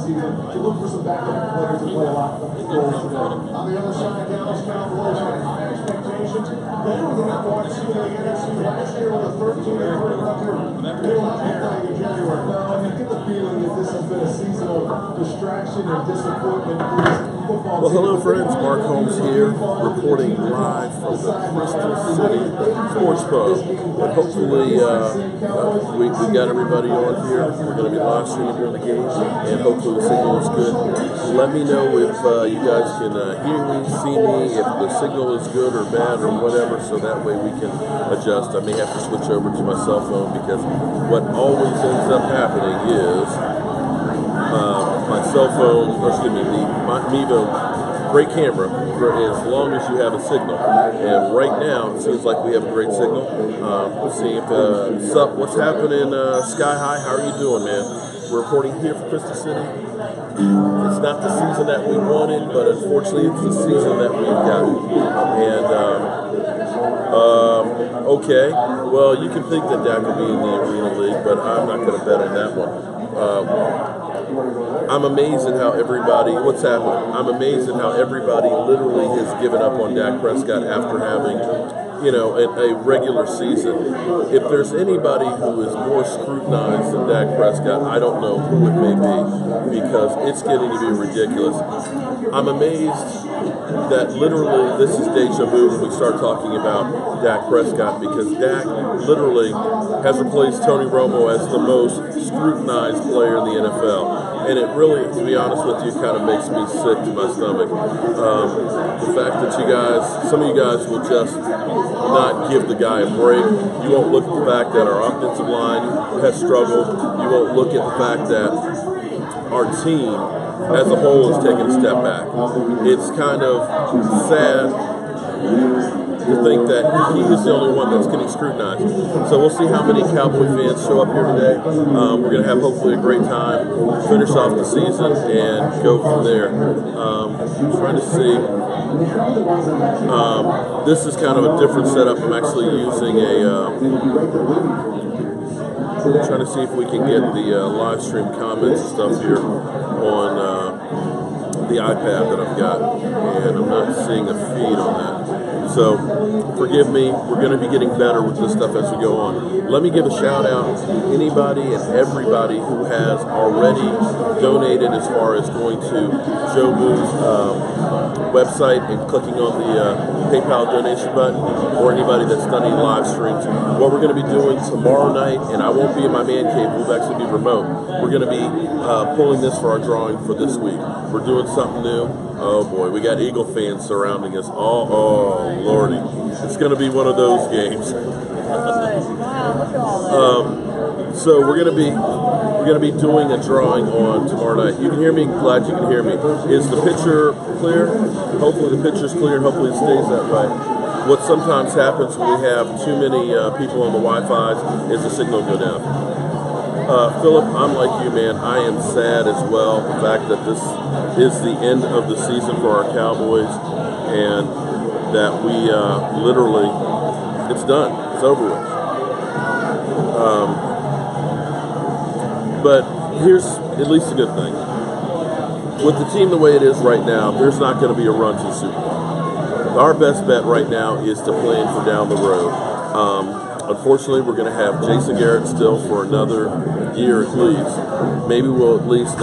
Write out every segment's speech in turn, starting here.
season. You look for some backup players to play a lot of goals today. On the other side, Dallas Cowboys had high expectations. Better than everyone seen in the NFC last year with a 13-3 record. They will not be playing in January. No, I get the feeling that this has been a season of distraction and disappointment for this football team. Well, hello friends, Mark Holmes here, reporting live from the Crystal City Sports Pub. And hopefully we got everybody on here. We're going to be live streaming during the game, and hopefully the signal is good. Let me know if you guys can hear me, see me, if the signal is good or bad or whatever, so that way we can adjust. I may have to switch over to my cell phone because what always ends up happening is my cell phone, or excuse me, my Mevo, great camera for as long as you have a signal. And right now, it seems like we have a great signal. Let's see if, what's happening, Sky High? How are you doing, man? We're reporting here from Crystal City. It's not the season that we wanted, but unfortunately, it's the season that we've got. And, okay, well, you can think that Dak will be in the Arena League, but I'm not going to bet on that one. I'm amazed at how everybody, what's happening? I'm amazed at how everybody literally has given up on Dak Prescott after having, you know, a regular season. If there's anybody who is more scrutinized than Dak Prescott, I don't know who it may be, because it's getting to be ridiculous. I'm amazed that literally this is deja vu when we start talking about Dak Prescott, because Dak literally has replaced Tony Romo as the most scrutinized player in the NFL. And it really, to be honest with you, kind of makes me sick to my stomach. The fact that you guys, some of you guys will just not give the guy a break. You won't look at the fact that our offensive line has struggled. You won't look at the fact that our team as a whole has taken a step back. It's kind of sad to think that he is the only one that's getting scrutinized. So we'll see how many Cowboy fans show up here today. We're going to have hopefully a great time, finish off the season, and go from there. Trying to see. This is kind of a different setup. I'm actually using trying to see if we can get the live stream comments and stuff here on the iPad that I've got, and I'm not seeing a feed on that. So, forgive me, we're going to be getting better with this stuff as we go on. Let me give a shout out to anybody and everybody who has already donated as far as going to Joe Boo's website and clicking on the PayPal donation button, or anybody that's done any live streams. What we're going to be doing tomorrow night, and I won't be in my man cave, we'll actually be remote. We're going to be pulling this for our drawing for this week. We're doing something new. Oh boy, we got Eagle fans surrounding us. Oh lordy, it's going to be one of those games. So we're going to be doing a drawing on tomorrow night. You can hear me. Glad you can hear me. Is the picture clear? Hopefully the picture's clear, and hopefully it stays that way. What sometimes happens when we have too many people on the Wi-Fi's is the signal go down. Philip, I'm like you, man. I am sad as well. The fact that this is the end of the season for our Cowboys, and that we literally, it's done. It's over with. But here's at least a good thing. With the team the way it is right now, there's not going to be a run to the Super Bowl. Our best bet right now is to plan for down the road. Unfortunately, we're going to have Jason Garrett still for another year at least. Maybe we'll at least,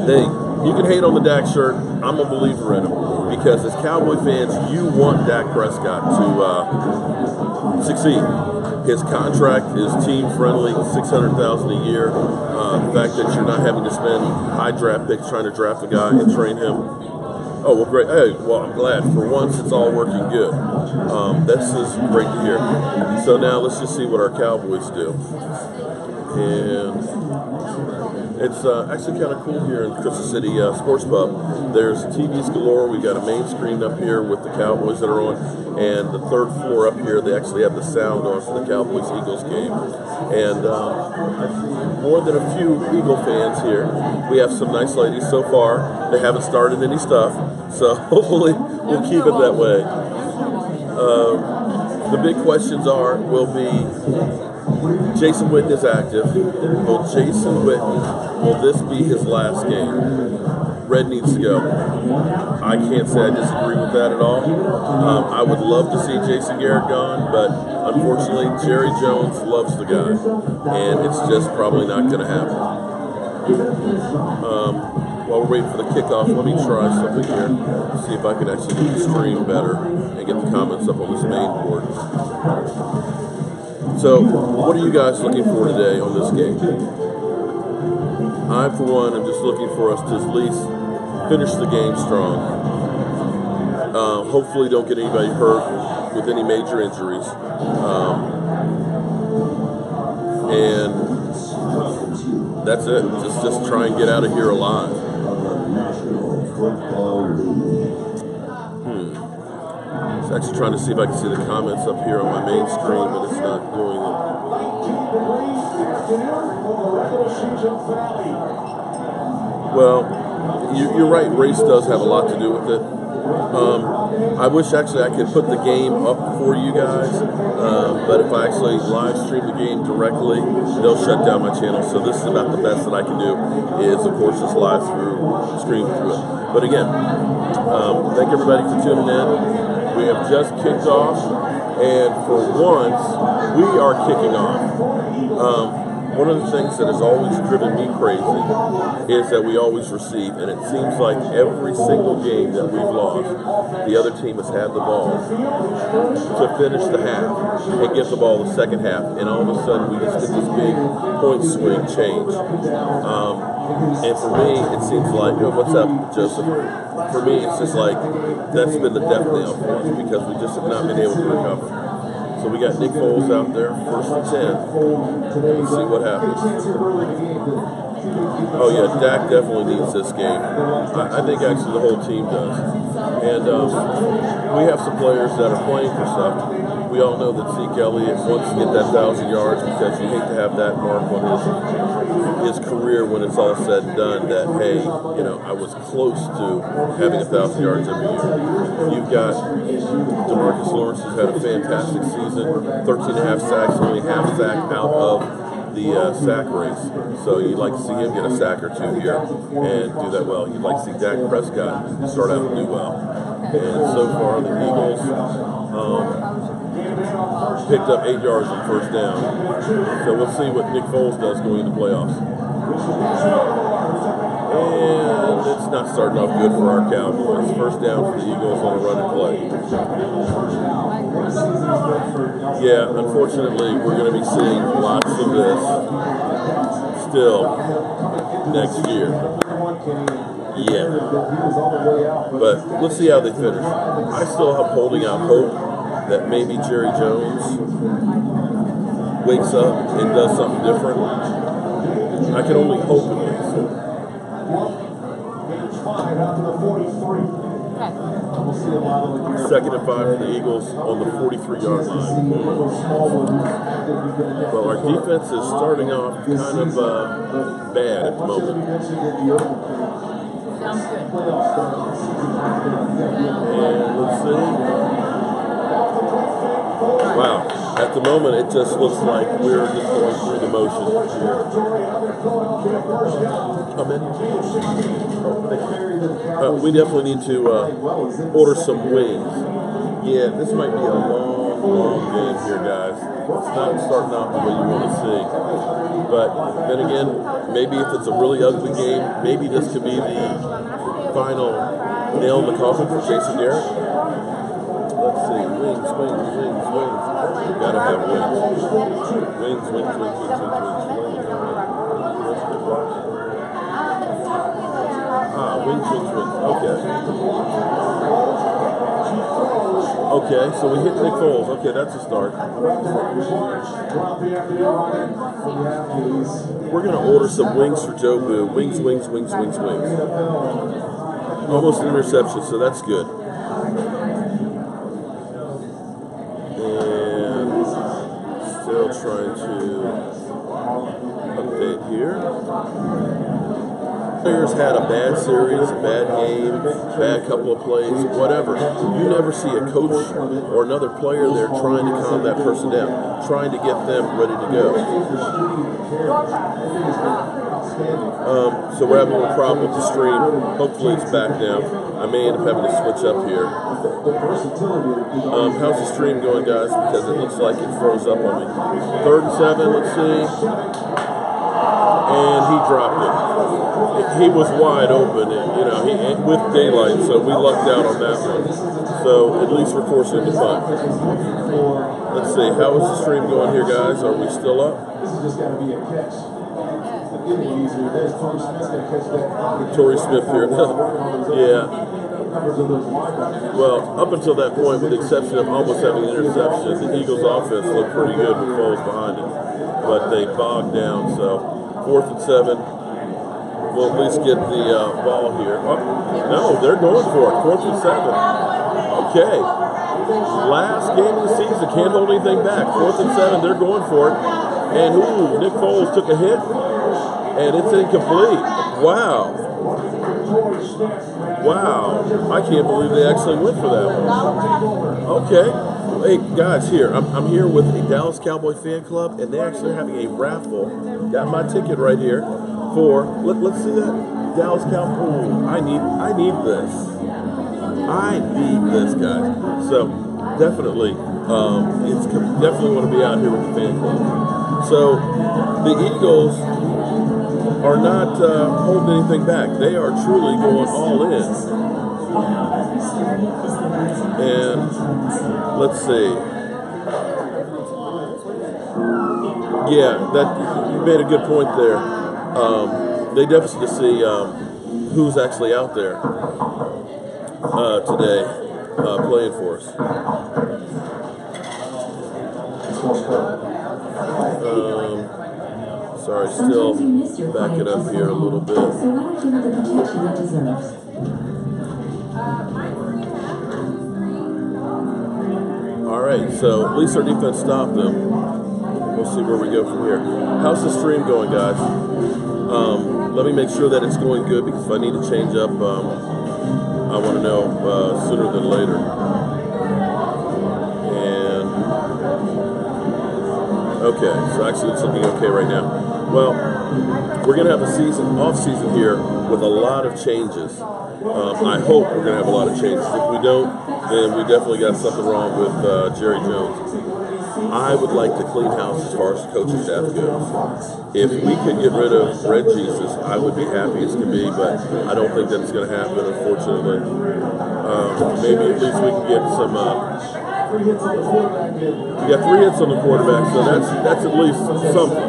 hey, you can hate on the Dak shirt. I'm a believer in him, because as Cowboy fans, you want Dak Prescott to succeed. His contract is team-friendly, $600,000 a year. The fact that you're not having to spend high draft picks trying to draft a guy and train him. Oh, well, great. Hey, well, I'm glad. For once, it's all working good. This is great to hear. So now let's just see what our Cowboys do. And it's actually kind of cool here in Crystal City Sports Pub. There's TVs galore. We've got a main screen up here with the Cowboys that are on. And the third floor up here, they actually have the sound on for the Cowboys-Eagles game. And more than a few Eagle fans here. We have some nice ladies so far. They haven't started any stuff, so hopefully we'll keep it that way. The big questions will be, Jason Witten is active. Will Jason Witten Will this be his last game? Red needs to go. I can't say I disagree with that at all. I would love to see Jason Garrett gone, but unfortunately, Jerry Jones loves the guy, and it's just probably not going to happen. While we're waiting for the kickoff, let me try something here. See if I can actually get the stream better and get the comments up on this main board. So, what are you guys looking for today on this game? I, for one, am just looking for us to at least finish the game strong. Hopefully don't get anybody hurt with any major injuries. And that's it. Just try and get out of here alive. I was actually trying to see if I can see the comments up here on my main screen, but it's not doing it. Well, you're right. Race does have a lot to do with it. I wish actually I could put the game up for you guys, but if I actually live stream the game directly, they'll shut down my channel. So this is about the best that I can do is, of course, just live stream through it. But again, thank everybody for tuning in. We have just kicked off, and for once, we are kicking off. One of the things that has always driven me crazy is that we always receive, and it seems like every single game that we've lost, the other team has had the ball to finish the half and get the ball the second half, and all of a sudden we just get this big point swing change. And for me, it seems like, what's up, Joseph? For me, it's just like that's been the death knell for us because we just have not been able to recover. So we got Nick Foles out there, 1st and 10. Let's see what happens. Oh yeah, Dak definitely needs this game. I think actually the whole team does. And we have some players that are playing for stuff. We all know that Zeke Elliott wants to get that 1,000 yards because you hate to have that mark on his career when it's all said and done that, hey, I was close to having 1,000 yards every year. You've got DeMarcus Lawrence, who's had a fantastic season, 13.5 sacks, only half sack out of the sack race. So you'd like to see him get a sack or two here and do that well. You'd like to see Dak Prescott start out and do well. And so far, the Eagles picked up 8 yards on 1st down. So we'll see what Nick Foles does going into playoffs. And it's not starting off good for our Cowboys. 1st down for the Eagles on a run and play. Yeah, unfortunately, we're going to be seeing lots of this still next year. Yeah. But let's see how they finish. I still am holding out hope that maybe Jerry Jones wakes up and does something different. I can only hope at least. 2nd and 5 for the Eagles on the 43-yard line. Well, our defense is starting off kind of bad at the moment. And let's see. Wow. At the moment, it just looks like we're just going through the motions here. Come in. We definitely need to order some wings. Yeah, this might be a long game here, guys. It's not starting off the way you want to see. But then again, maybe if it's a really ugly game, maybe this could be the final nail in the coffin for Jason Garrett. Let's see. Wings. Gotta have wings. Wings. Wings. Okay, so we hit Nick Foles. Okay, that's a start. We're going to order some wings for Joe Boo. Wings. Almost an interception, so that's good. And still trying to update here. Players had a bad series, a bad game, bad couple of plays, whatever. You never see a coach or another player there trying to calm that person down, trying to get them ready to go. So we're having a little problem with the stream. Hopefully it's back now. I may end up having to switch up here. How's the stream going, guys? Because it looks like it froze up on me. 3rd and 7, let's see. And he dropped it. He was wide open, and, you know, with daylight, so we lucked out on that one. So at least we're forcing him to punt. Let's see, how is the stream going here, guys? Are we still up? This has just got to be a catch. Easier. There's Torrey Smith's going to catch that. Torrey Smith here. Yeah. Well, up until that point, with the exception of almost having an interception, the Eagles' offense looked pretty good with Foles behind it. But they bogged down, so 4th and 7. We'll at least get the ball here. Oh, no, they're going for it. 4th and 7. Okay. Last game of the season. Can't hold anything back. 4th and 7. They're going for it. And Nick Foles took a hit. And it's incomplete. Wow. Wow. I can't believe they actually went for that one. Okay. Hey, guys, here. I'm here with a Dallas Cowboy fan club, and they're actually having a raffle. Got my ticket right here for, let's see that. Dallas Cowboy. I need this. I need this, guys. So, definitely, definitely want to be out here with the fan club. So, the Eagles are not holding anything back. They are truly going all in. And let's see. Yeah, that you made a good point there. They definitely see who's actually out there today playing for us. Sorry, still back it up here a little bit. All right, so at least our defense stopped them. We'll see where we go from here. How's the stream going, guys? Let me make sure that it's going good, because if I need to change up, I want to know sooner than later. Okay, so actually it's looking okay right now. Well, we're going to have a off-season here with a lot of changes. I hope we're going to have a lot of changes. If we don't, then we definitely got something wrong with Jerry Jones. I would like to clean house as far as the coaching staff goes. If we could get rid of Red Jesus, I would be happy as can be, but I don't think that's going to happen, unfortunately. Maybe at least we can get some... we got 3 hits on the quarterback, so that's at least something.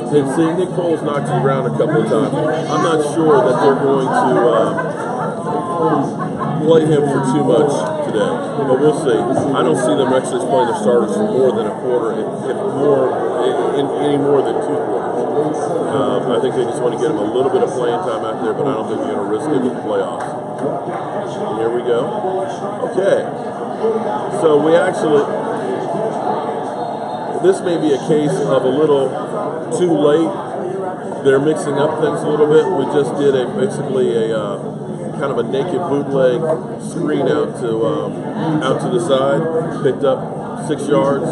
And seeing Nick Foles knocked to the ground a couple of times, I'm not sure that they're going to play him for too much today, but we'll see. I don't see them actually playing the starters for more than a quarter, any more than 2 quarters. I think they just want to get him a little bit of playing time out there, but I don't think they're going to risk it with the playoffs. Here we go. Okay. So we actually, this may be a case of a little too late. They're mixing up things a little bit. We just did basically a kind of a naked bootleg screen out to the side, picked up 6 yards.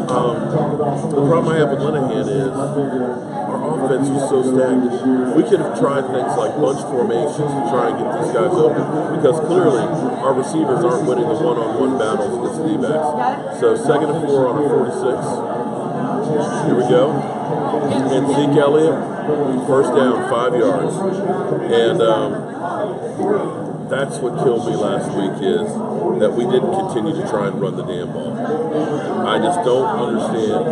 The problem I have with Linehan is our offense was so stagnant. We could have tried things like bunch formations to try and get these guys open, because clearly our receivers aren't winning the one-on-one battles against the D-backs. So 2nd and 4 on a 46. Here we go. And Zeke Elliott, 1st down, 5 yards. And that's what killed me last week, is that we didn't continue to try and run the damn ball. I just don't understand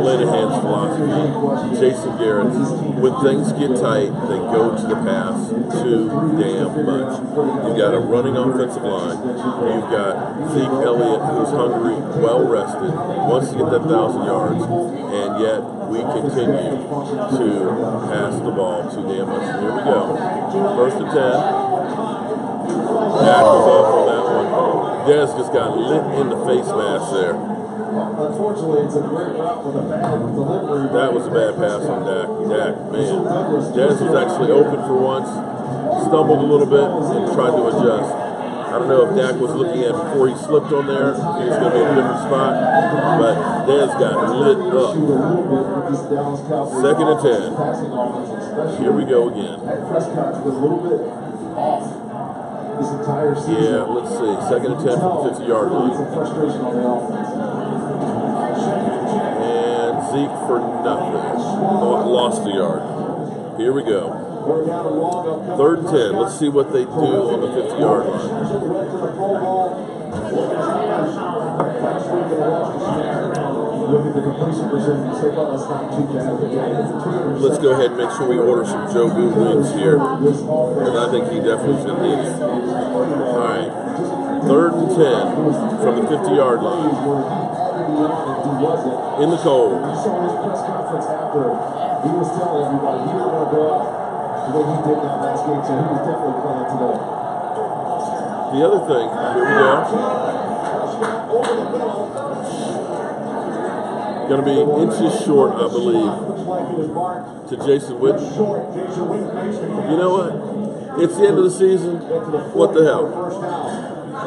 Linehan's philosophy. Jason Garrett, when things get tight, they go to the pass too damn much. You've got a running offensive line. You've got Zeke Elliott, who's hungry, well-rested, wants to get that 1,000 yards, and yet we continue to pass the ball too damn much. Here we go. 1st and 10. Dak was off on that one. Dez just got lit in the face mask there. Unfortunately, it's a great route with a bad delivery. That was a bad pass on Dak. Dak, man. Dez was actually open for once, stumbled a little bit, and tried to adjust. I don't know if Dak was looking at before he slipped on there. He was going to be in a different spot. But Dez got lit up. 2nd and 10. Here we go again. Yeah, let's see. 2nd and 10 from the 50-yard line. And Zeke for nothing. Lost the yard. Here we go. 3rd and 10. Let's see what they do on the 50-yard line. Let's go ahead and make sure we order some Joe Boo wings here, because I think he definitely is going to need it. All right. 3rd and 10 from the 50-yard line. In the cold. He was telling everybody he didn't want to go out the way he did that last game, so he was definitely playing today. The other thing, here we go. Going to be inches short, I believe, to Jason Witten. You know what? It's the end of the season. What the hell?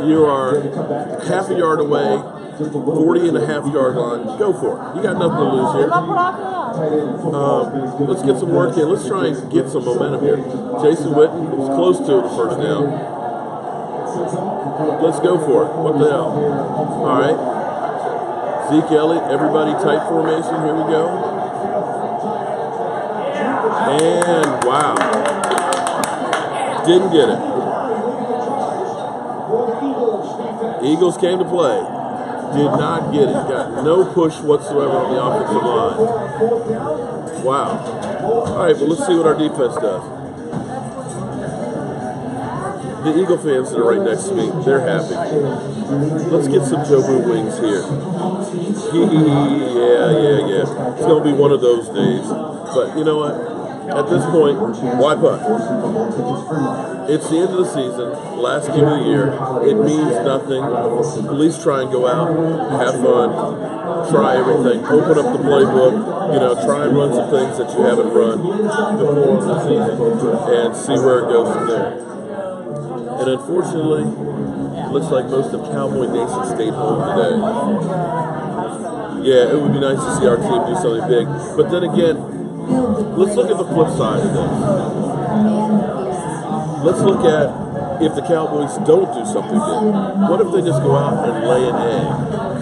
You are half a yard away, 40.5-yard line. Go for it. You got nothing to lose here. Let's get some work in. Let's try and get some momentum here. Jason Witten was close to the first down. Let's go for it. What the hell? All right. Zeke Elliott, everybody tight formation. Here we go. And wow. Didn't get it. Eagles came to play. Did not get it. Got no push whatsoever on the offensive line. Wow. All right, well, let's see what our defense does. The Eagle fans that are right next to me, they're happy. Let's get some Joe Boo wings here. Yeah. It's going to be one of those days. But you know what? At this point, why punt? It's the end of the season, last game of the year. It means nothing. At least try and go out, have fun, try everything, open up the playbook, try and run some things that you haven't run before the season, and see where it goes from there. And unfortunately, it looks like most of Cowboy Nation stayed home today. Yeah, it would be nice to see our team do something big. But then again, let's look at the flip side of this. Let's look at if the Cowboys don't do something big. What if they just go out and lay an egg?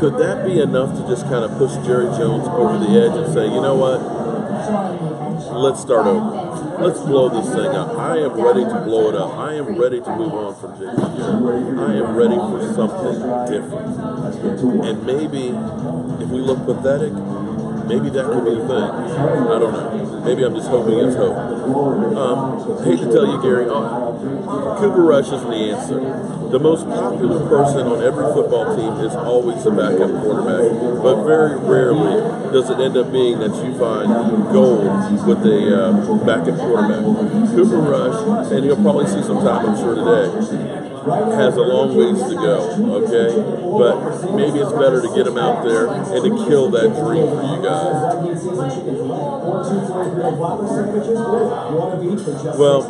Could that be enough to just kind of push Jerry Jones over the edge and say, you know what? Let's start over. Let's blow this thing up. I am ready to blow it up. I am ready to move on from Jason Garrett. I am ready for something different. And maybe, if we look pathetic, maybe that could be the thing. I don't know. Maybe I'm just hoping it's hope. Hate to tell you, Gary, Cooper Rush isn't the answer. The most popular person on every football team is always a backup quarterback, but very rarely does it end up being that you find gold with a backup quarterback. Cooper Rush, and you'll probably see some time, I'm sure, today, has a long ways to go, okay? But maybe it's better to get him out there and to kill that dream for you guys. Well,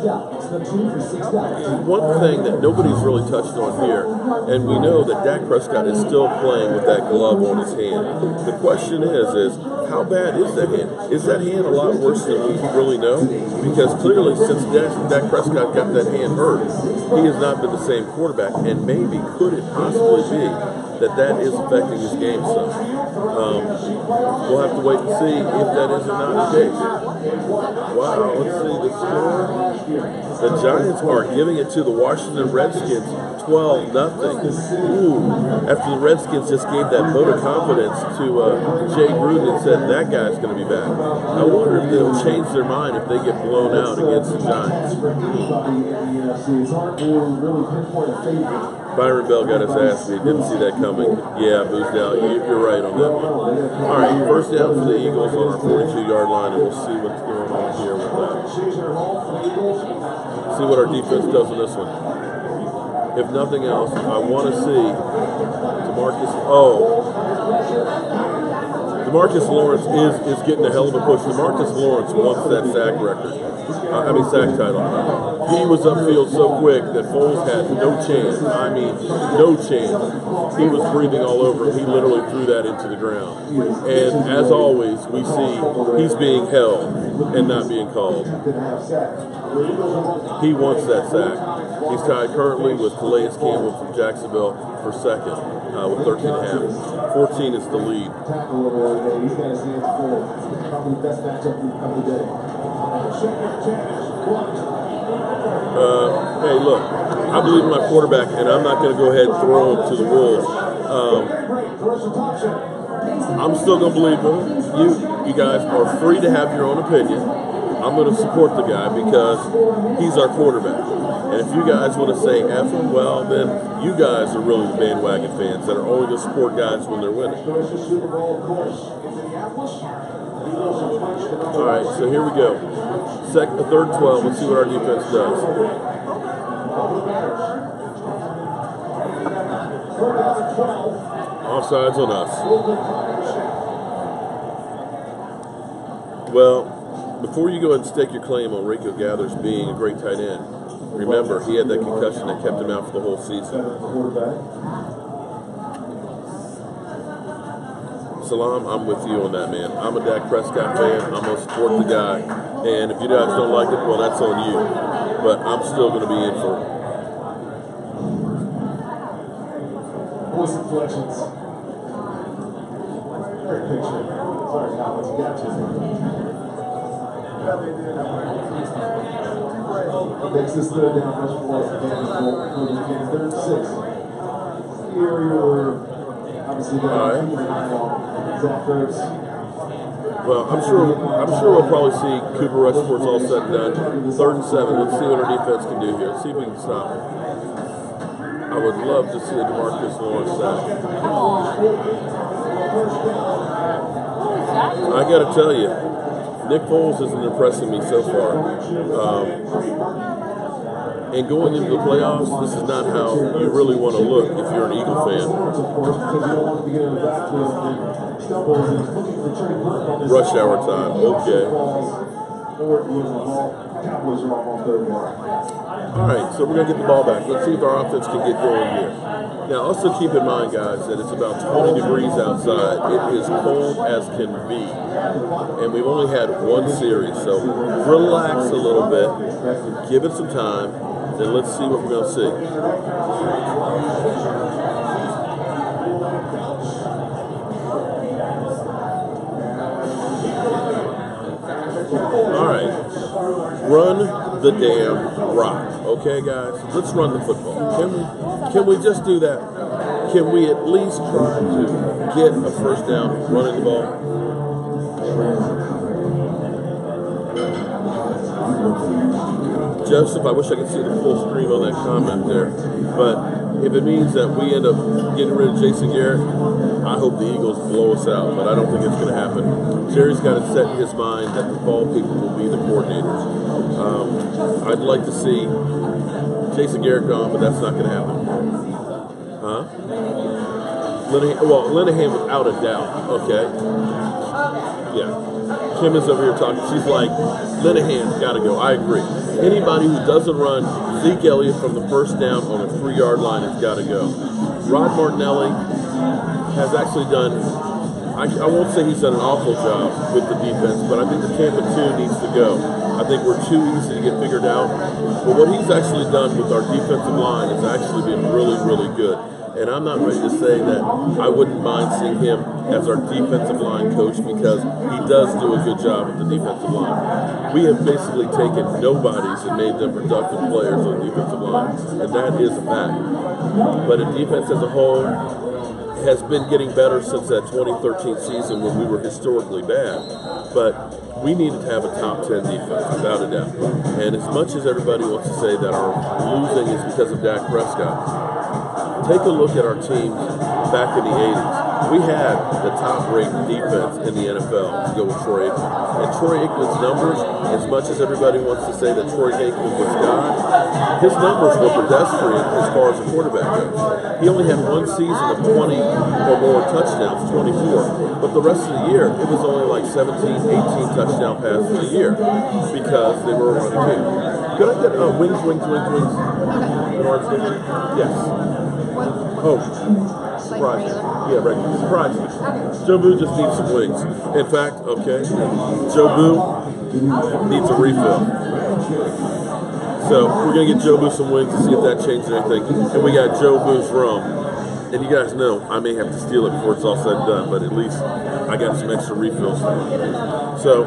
one thing that nobody's really touched on here, and we know that Dak Prescott is still playing with that glove on his hand. The question is how bad is that hand? Is that hand a lot worse than we really know? Because clearly, since Dak Prescott got that hand hurt, he has not been the same quarterback, and maybe could it possibly be that is affecting his game some? We'll have to wait and see if that is or not the case. Wow, let's see the score. The Giants are giving it to the Washington Redskins 12-0. Ooh, after the Redskins just gave that vote of confidence to Jay Gruden and said that guy's going to be back. I wonder if they'll change their mind if they get blown out against the Giants. Byron Bell got his ass beat. Didn't see that coming. Yeah, boozed out. You're right on that one. All right, first down for the Eagles on our 42-yard line, and we'll see what's going on here with that. See what our defense does in this one. If nothing else, I want to see DeMarcus. Oh. DeMarcus Lawrence is getting a hell of a push. DeMarcus Lawrence wants that sack record. Sack title. He was upfield so quick that Foles had no chance. I mean, no chance. He was breathing all over him. He literally threw that into the ground. And as always, we see he's being held and not being called. He wants that sack. He's tied currently with Calais Campbell from Jacksonville for second with 13.5. 14 is the lead. Hey, look, I believe in my quarterback, and I'm not going to go ahead and throw him to the wolves. I'm still going to believe him. You guys are free to have your own opinion. I'm going to support the guy because he's our quarterback. And if you guys want to say F him, well, then you guys are really the bandwagon fans that are only going to support guys when they're winning. All right, so here we go. Third 12. Let's see what our defense does. Offsides on us. Well, before you go ahead and stake your claim on Rico Gathers being a great tight end, remember, he had that concussion that kept him out for the whole season. Salam, I'm with you on that, man. I'm a Dak Prescott fan. I'm going to support the guy. And if you guys don't like it, well, that's on you. But I'm still going to be in for it. Voice inflections. Great picture. Sorry, Collins, you got you. Makes this third down rush for third and 6. Here you're obviously going to Zach Ertz. Well, I'm sure we'll probably see Cooper Rush before it's all said and done. 3rd and 7. Let's see what our defense can do here. Let's see if we can stop it. I would love to see a DeMarcus Lawrence sack. I got to tell you, Nick Foles isn't impressing me so far. And going into the playoffs, this is not how you really want to look if you're an Eagle fan. Rush hour time, okay. All right, so we're going to get the ball back. Let's see if our offense can get going here. Now, also keep in mind, guys, that it's about 20 degrees outside. It is cold as can be. And we've only had one series, so relax a little bit. Give it some time, and let's see what we're going to see. All right, run the damn rock. Okay, guys, let's run the football. Can we just do that? Can we at least try to get a first down running the ball? Joseph, I wish I could see the full screen on that comment there. But if it means that we end up getting rid of Jason Garrett, I hope the Eagles blow us out, but I don't think it's going to happen. Jerry's got to set in his mind that the fall people will be the coordinators. I'd like to see Jason Garrett gone, but that's not going to happen. Huh? Linehan without a doubt. Okay. Yeah. Kim is over here talking. She's like, Linehan's got to go. I agree. Anybody who doesn't run Zeke Elliott from the first down on a 3-yard line has got to go. Rod Martinelli has actually done, I won't say he's done an awful job with the defense, but I think the Tampa 2 needs to go. I think we're too easy to get figured out. But what he's actually done with our defensive line has actually been really, really good. And I'm not ready to say that I wouldn't mind seeing him as our defensive line coach because he does do a good job with the defensive line. We have basically taken nobodies and made them productive players on the defensive line, and that is a fact. But the defense as a whole has been getting better since that 2013 season when we were historically bad. But we needed to have a top 10 defense, without a doubt. And as much as everybody wants to say that our losing is because of Dak Prescott, take a look at our teams back in the 80s. we had the top-rated defense in the NFL to go with Troy Aikman. And Troy Aikman's numbers, as much as everybody wants to say that Troy Aikman was God, his numbers were pedestrian as far as a quarterback goes. He only had one season of 20 or more touchdowns, 24. But the rest of the year, it was only like 17, 18 touchdown passes a year because they were a running team. Could I get wings? An orange thing? Yes. Oh, surprise. Yeah, regular. Surprise me. Joe Boo just needs some wings. In fact, okay, Joe Boo needs a refill. So we're going to get Joe Boo some wings to see if that changes anything. And we got Joe Boo's rum. And you guys know I may have to steal it before it's all said and done, but at least I got some extra refills for it. So,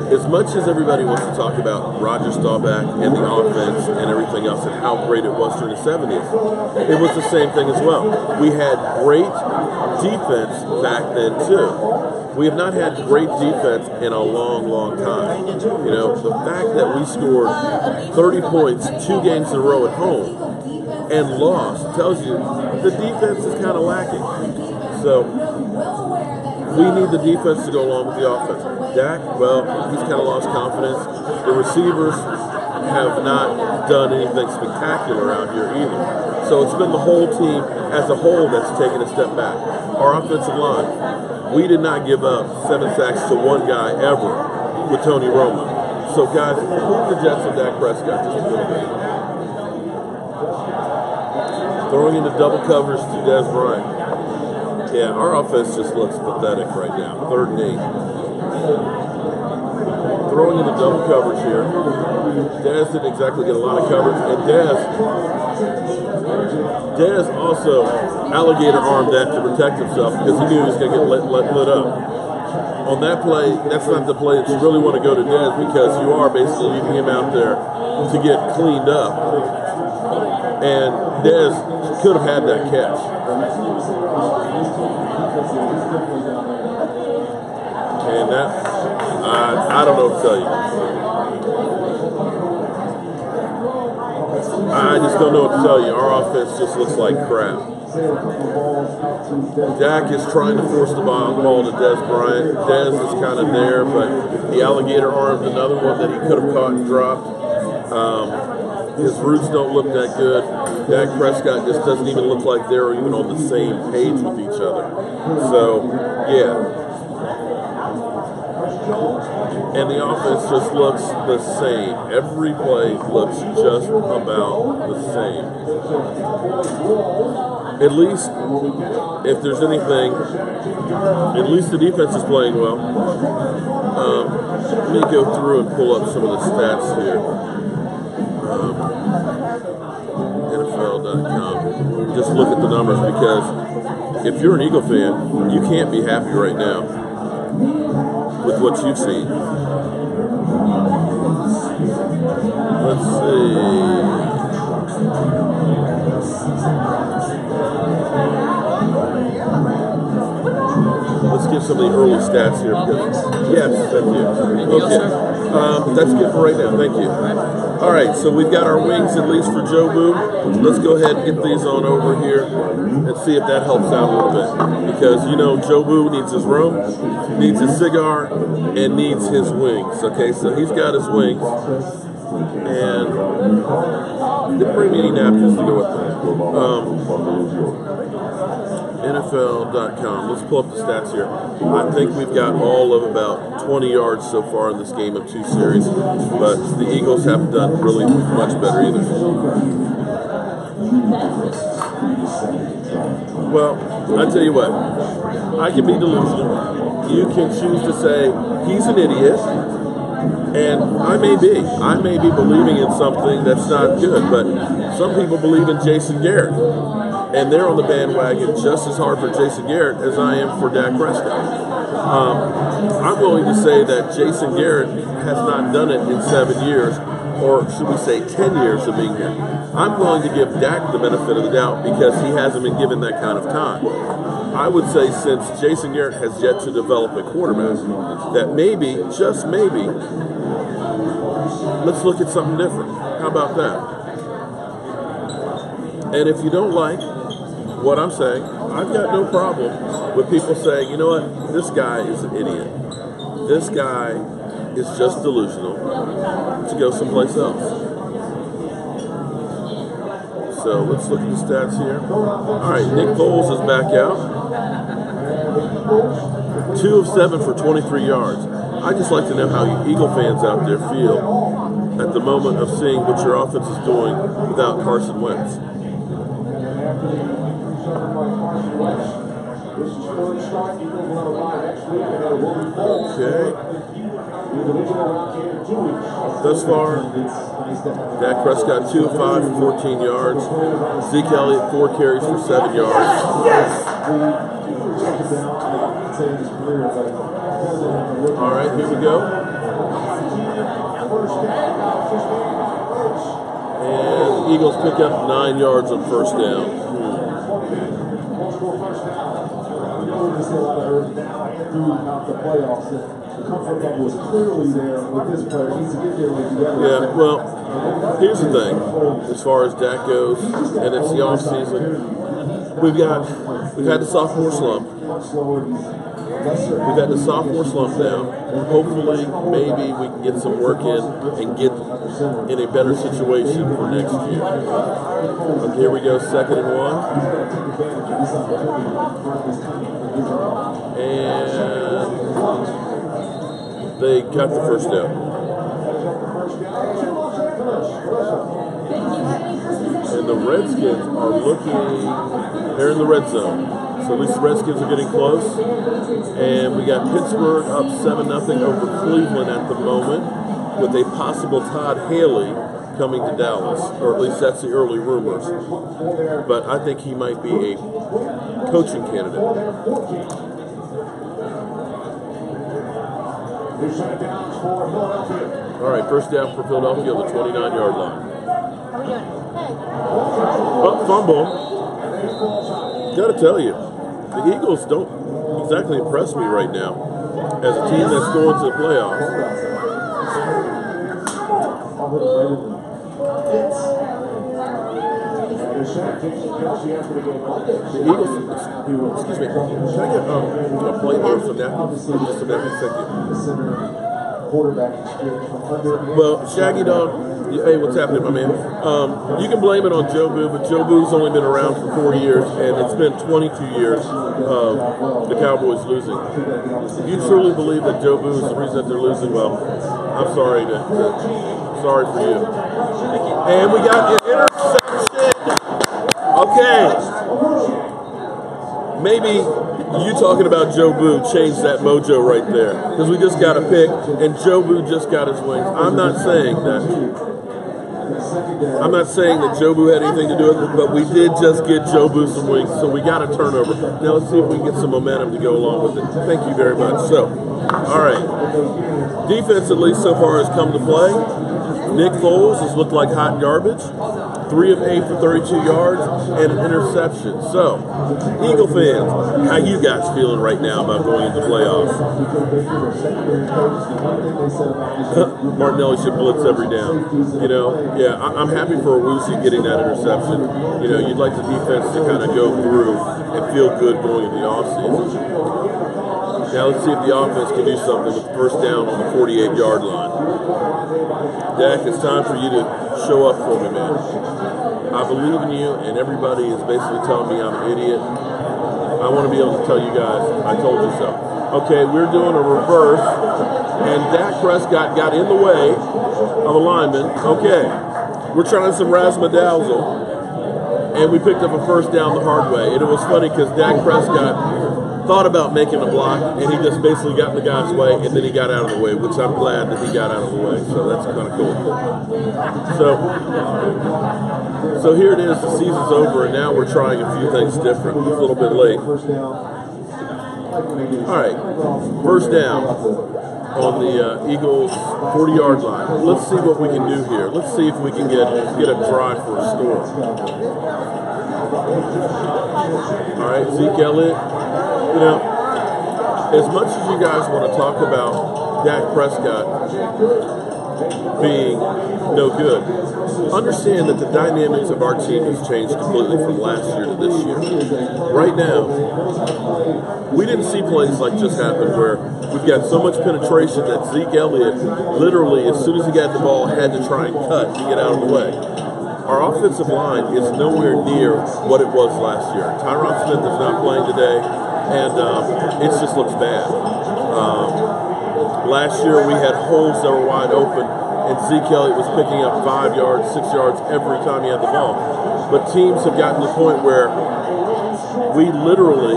as much as everybody wants to talk about Roger Staubach and the offense and everything else and how great it was during the 70s, it was the same thing as well. We had great defense back then, too. We have not had great defense in a long, long time. You know, the fact that we scored 30 points 2 games in a row at home and lost tells you the defense is kind of lacking. So we need the defense to go along with the offense. Dak, well, he's kind of lost confidence. The receivers have not done anything spectacular out here either. So it's been the whole team as a whole that's taken a step back. Our offensive line, we did not give up 7 sacks to one guy ever with Tony Romo. So guys, prove the Jets and Dak Prescott just a little bit. Throwing into double coverage to Dez Bryant. Yeah, our offense just looks pathetic right now. 3rd and 8. Throwing into double coverage here. Dez didn't exactly get a lot of coverage. And Dez also alligator armed that to protect himself because he knew he was going to get lit up. On that play, that's not the play that you really want to go to Dez because you are basically leaving him out there to get cleaned up. And Dez could have had that catch. And that, I don't know what to tell you. I just don't know what to tell you. Our offense just looks like crap. Dak is trying to force the ball to Dez Bryant. Dez is kind of there, but the alligator armed another one that he could have caught and dropped. His roots don't look that good. Dak Prescott just doesn't even look like they're even on the same page with each other. So, yeah. And the offense just looks the same. Every play looks just about the same. At least, if there's anything, at least the defense is playing well. Let me go through and pull up some of the stats here. NFL.com. Just look at the numbers because if you're an Eagle fan, you can't be happy right now with what you've seen. Let's see. Let's get some of the early stats here. Yes, thank you. Okay. That's good for right now. Thank you. All right, so we've got our wings at least for Joe Boo. Let's go ahead and get these on over here and see if that helps out a little bit. Because, you know, Joe Boo needs his rum, needs his cigar, and needs his wings. Okay, so he's got his wings. And didn't bring me any napkins to go with them. NFL.com. Let's pull up the stats here. I think we've got all of about 20 yards so far in this game of 2 series, but the Eagles haven't done really much better either. Well, I tell you what, I can be delusional. You can choose to say he's an idiot, and I may be believing in something that's not good, but some people believe in Jason Garrett. And they're on the bandwagon just as hard for Jason Garrett as I am for Dak Prescott. I'm willing to say that Jason Garrett has not done it in 7 years, or should we say 10 years of being here. I'm willing to give Dak the benefit of the doubt because he hasn't been given that kind of time. I would say since Jason Garrett has yet to develop a quarterback, that maybe, just maybe, let's look at something different. How about that? And if you don't like what I'm saying, I've got no problem with people saying, you know what, this guy is an idiot. This guy is just delusional to go someplace else. So let's look at the stats here. All right, Nick Foles is back out. 2 of 7 for 23 yards. I just like to know how you Eagle fans out there feel at the moment of seeing what your offense is doing without Carson Wentz. Okay. Thus far, Dak Prescott 2 of 5 for 14 yards. Zeke Elliott 4 carries for 7 yards. All right, here we go. And the Eagles pick up 9 yards on first down. Yeah, well, here's the thing. As far as Dak goes, and it's the offseason, we've had the sophomore slump. We've had the sophomore slump now. Hopefully, maybe we can get some work in and get in a better situation for next year. Okay, here we go, 2nd and 1. And they got the first down. And the Redskins are looking, they're in the red zone. So at least the Redskins are getting close. And we got Pittsburgh up 7-0 over Cleveland at the moment, with a possible Todd Haley coming to Dallas, or at least that's the early rumors. But I think he might be a coaching candidate. All right, first down for Philadelphia on the 29-yard line. Oh, fumble. Got to tell you, the Eagles don't exactly impress me right now as a team that's going to the playoffs. The Eagles, excuse me, can I get a plate here for that? Just a second. Well, Shaggy Dog, hey, what's happening, my man? You can blame it on Joe Boo, but Joe Boo's only been around for 4 years, and it's been 22 years of the Cowboys losing. If you truly believe that Joe Boo is the reason that they're losing, well, I'm sorry sorry for you. And we got an interception. Okay. Maybe you talking about Joe Boo changed that mojo right there, because we just got a pick and Joe Boo just got his wings. I'm not saying that Joe Boo had anything to do with it, but we did just get Joe Boo some wings, so we got a turnover. Now let's see if we can get some momentum to go along with it. Thank you very much. So, all right, defense at least so far has come to play. Nick Foles has looked like hot garbage. 3 of 8 for 32 yards and an interception. So, Eagle fans, how you guys feeling right now about going into the playoffs? Martinelli should blitz every down. You know, yeah, I'm happy for Awuzie getting that interception. You know, you'd like the defense to kind of go through and feel good going into the offseason. Now let's see if the offense can do something with the first down on the 48-yard line. Dak, it's time for you to show up for me, man. I believe in you, and everybody is basically telling me I'm an idiot. I want to be able to tell you guys, I told you so. Okay, we're doing a reverse, and Dak Prescott got in the way of a lineman. Okay, we're trying some razzle-dazzle, and we picked up a first down the hard way. And it was funny because Dak Prescott thought about making a block, and he just basically got in the guy's way, and then he got out of the way, which I'm glad that he got out of the way. So that's kind of cool. So here it is. The season's over, and now we're trying a few things different. It's a little bit late. All right, first down on the Eagles 40-yard line. Let's see what we can do here. Let's see if we can get a drive for a score. All right, Zeke Elliott. You know, as much as you guys want to talk about Dak Prescott being no good. Understand that the dynamics of our team has changed completely from last year to this year. Right now, we didn't see plays like just happened where we've got so much penetration that Zeke Elliott literally, as soon as he got the ball, had to try and cut to get out of the way. Our offensive line is nowhere near what it was last year. Tyron Smith is not playing today, and it just looks bad. Last year we had holes that were wide open, and Zeke Elliott was picking up 5 yards, 6 yards every time he had the ball. But teams have gotten to the point where we literally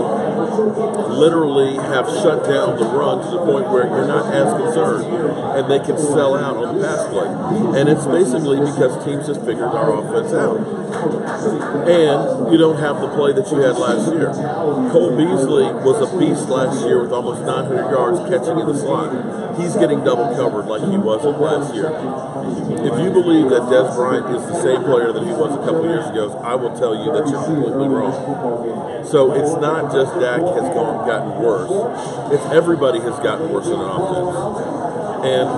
have shut down the run to the point where you're not as concerned, and they can sell out on the pass play. And it's basically because teams have figured our offense out. And you don't have the play that you had last year. Cole Beasley was a beast last year with almost 900 yards catching in the slot. He's getting double covered like he wasn't last year. If you believe that Dez Bryant is the same player that he was a couple years ago, I will tell you that you're completely wrong. So it's not just Dak has gotten worse. It's everybody has gotten worse in an offense. And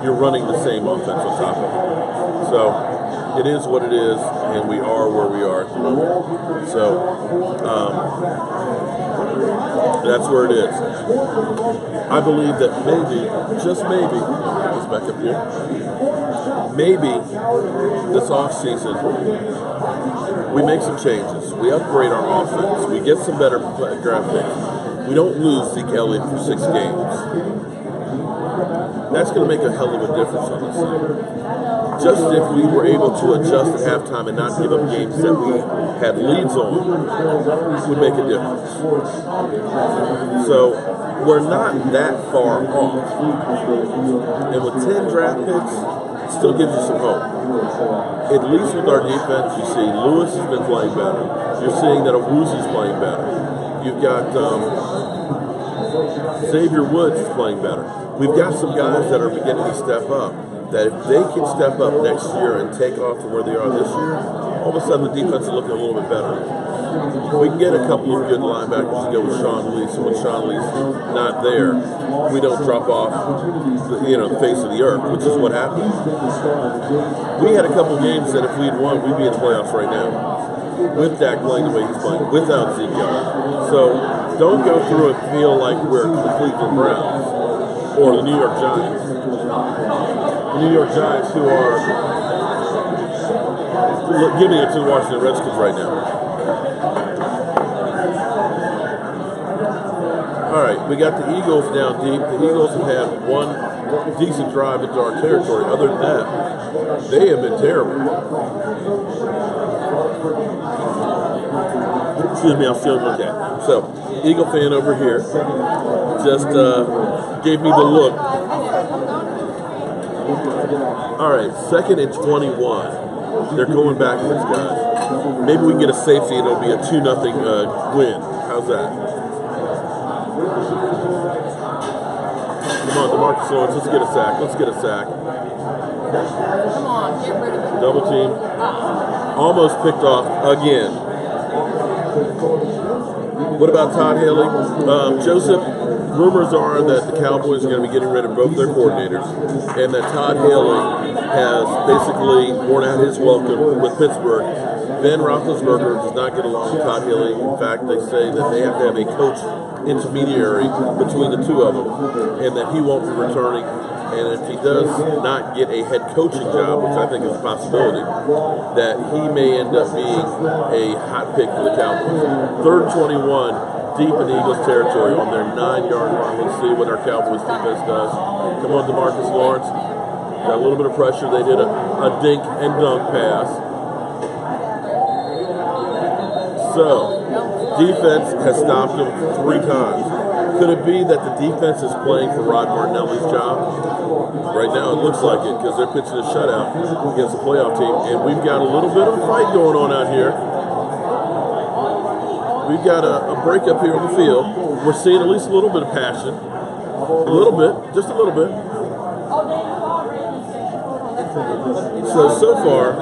you're running the same offense on top of it. So it is what it is, and we are where we are at the moment. So that's where it is. I believe that maybe, just maybe, let's back up here, maybe this offseason we make some changes. We upgrade our offense. We get some better draft picks. We don't lose Zeke Elliott for 6 games. That's going to make a hell of a difference on this team. Just if we were able to adjust at halftime and not give up games that we had leads on, would make a difference. So we're not that far off. And with 10 draft picks, it still gives you some hope. At least with our defense, you see Lewis has been playing better. You're seeing that Awuzi's playing better. You've got Xavier Woods is playing better. We've got some guys that are beginning to step up, that if they can step up next year and take off from where they are this year, all of a sudden the defense is looking a little bit better. If we can get a couple of good linebackers to go with Sean Lee, so when Sean Lee's not there, we don't drop off the face of the earth, which is what happened. We had a couple games that if we had won, we'd be in the playoffs right now. With Dak playing the way he's playing, without Zeke Elliott. So don't go through and feel like we're the Cleveland Browns or the New York Giants. The New York Giants who are giving it to the Washington Redskins right now. All right, we got the Eagles down deep. The Eagles have had one decent drive into our territory. Other than that, they have been terrible. Excuse me, I'm feeling okay. So, Eagle fan over here just gave me the look. All right, 2nd and 21. They're going backwards, guys. Maybe we can get a safety and it'll be a 2-0 win. How's that? Come on, DeMarcus Lawrence, let's get a sack. Let's get a sack. Come on, get rid of it. Double team. Almost picked off again. What about Todd Haley? Joseph, rumors are that the Cowboys are going to be getting rid of both their coordinators, and that Todd Haley has basically worn out his welcome with Pittsburgh. Ben Roethlisberger does not get along with Todd Haley. In fact, they say that they have to have a coach intermediary between the two of them, and that he won't be returning. And if he does not get a head coaching job, which I think is a possibility, that he may end up being a hot pick for the Cowboys. 3rd and 21, deep in Eagles territory on their 9-yard line. Let's see what our Cowboys defense does. Come on, DeMarcus Lawrence. Got a little bit of pressure. They did a dink and dunk pass. So, defense has stopped them 3 times. Could it be that the defense is playing for Rod Martinelli's job? Right now it looks like it because they're pitching a shutout against the playoff team, and we've got a little bit of a fight going on out here. We've got a breakup here on the field. We're seeing at least a little bit of passion. A little bit, just a little bit. So far,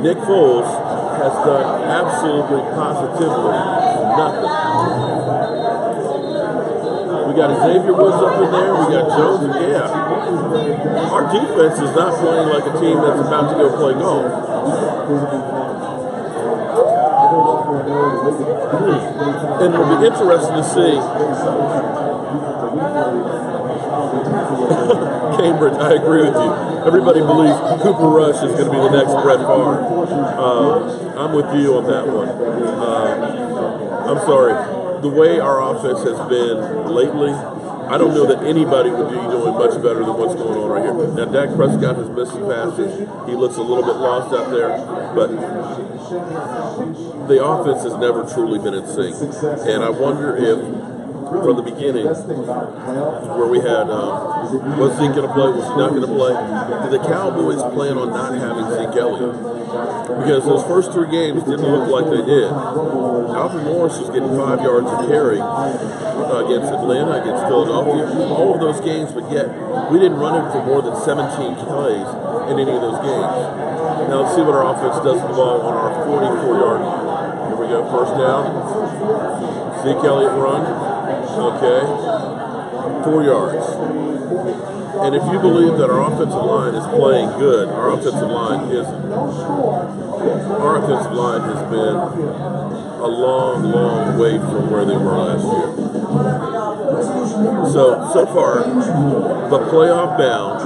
Nick Foles has done absolutely positively nothing. We got Xavier Woods up in there. We got Jones. Yeah. Our defense is not playing like a team that's about to go play golf. And it'll be interesting to see. Cambridge, I agree with you. Everybody believes Cooper Rush is going to be the next Brett Favre. I'm with you on that one. I'm sorry. The way our offense has been lately, I don't know that anybody would be doing much better than what's going on right here. Now, Dak Prescott has missed some passes. He looks a little bit lost out there, but the offense has never truly been in sync. And I wonder if, from the beginning, where we had, was Zeke going to play, was he not going to play? Did the Cowboys plan on not having Zeke Elliott? Because those first 3 games didn't look like they did. Alfred Morris was getting 5 yards of carry against Atlanta, against Philadelphia, all of those games, but yet we didn't run him for more than 17 plays in any of those games. Now let's see what our offense does with the ball on our 44-yard line. Here we go, first down. Zeke Elliott run. Okay, 4 yards. And if you believe that our offensive line is playing good, our offensive line has been a long, long way from where they were last year. So far, the playoff bound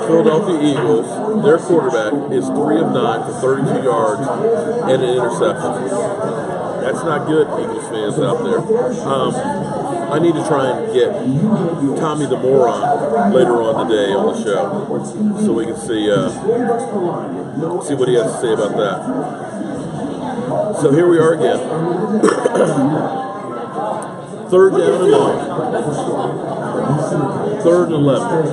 Philadelphia Eagles, their quarterback is 3 of 9 for 32 yards and an interception. That's not good, Eagles fans out there. I need to try and get Tommy the Moron later on today on the show so we can see what he has to say about that. So here we are again. 3rd down and long. 3rd and 11.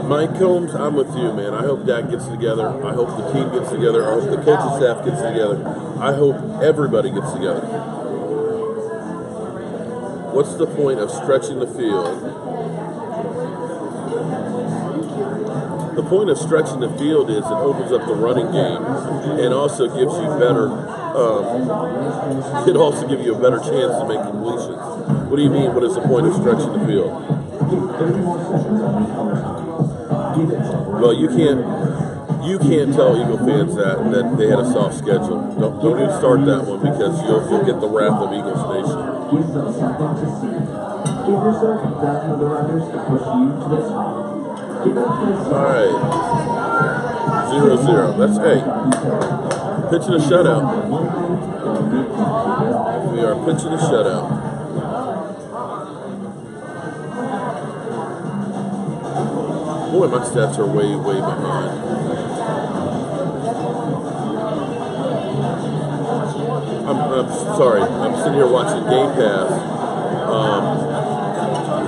Mike Combs, I'm with you, man. I hope Dak gets together. I hope the team gets together. I hope the coaching staff gets together. I hope everybody gets together. What's the point of stretching the field? The point of stretching the field is it opens up the running game and also gives you better. It also gives you a better chance to make completions. What do you mean? What is the point of stretching the field? Well, you can't tell Eagle fans that they had a soft schedule. Don't even start that one because you'll get the wrath of Eagles Nation. All right, 0-0. That's pitching a shutout. We are pitching a shutout. Boy, my stats are way, way behind. I'm sorry. I'm sitting here watching Game Pass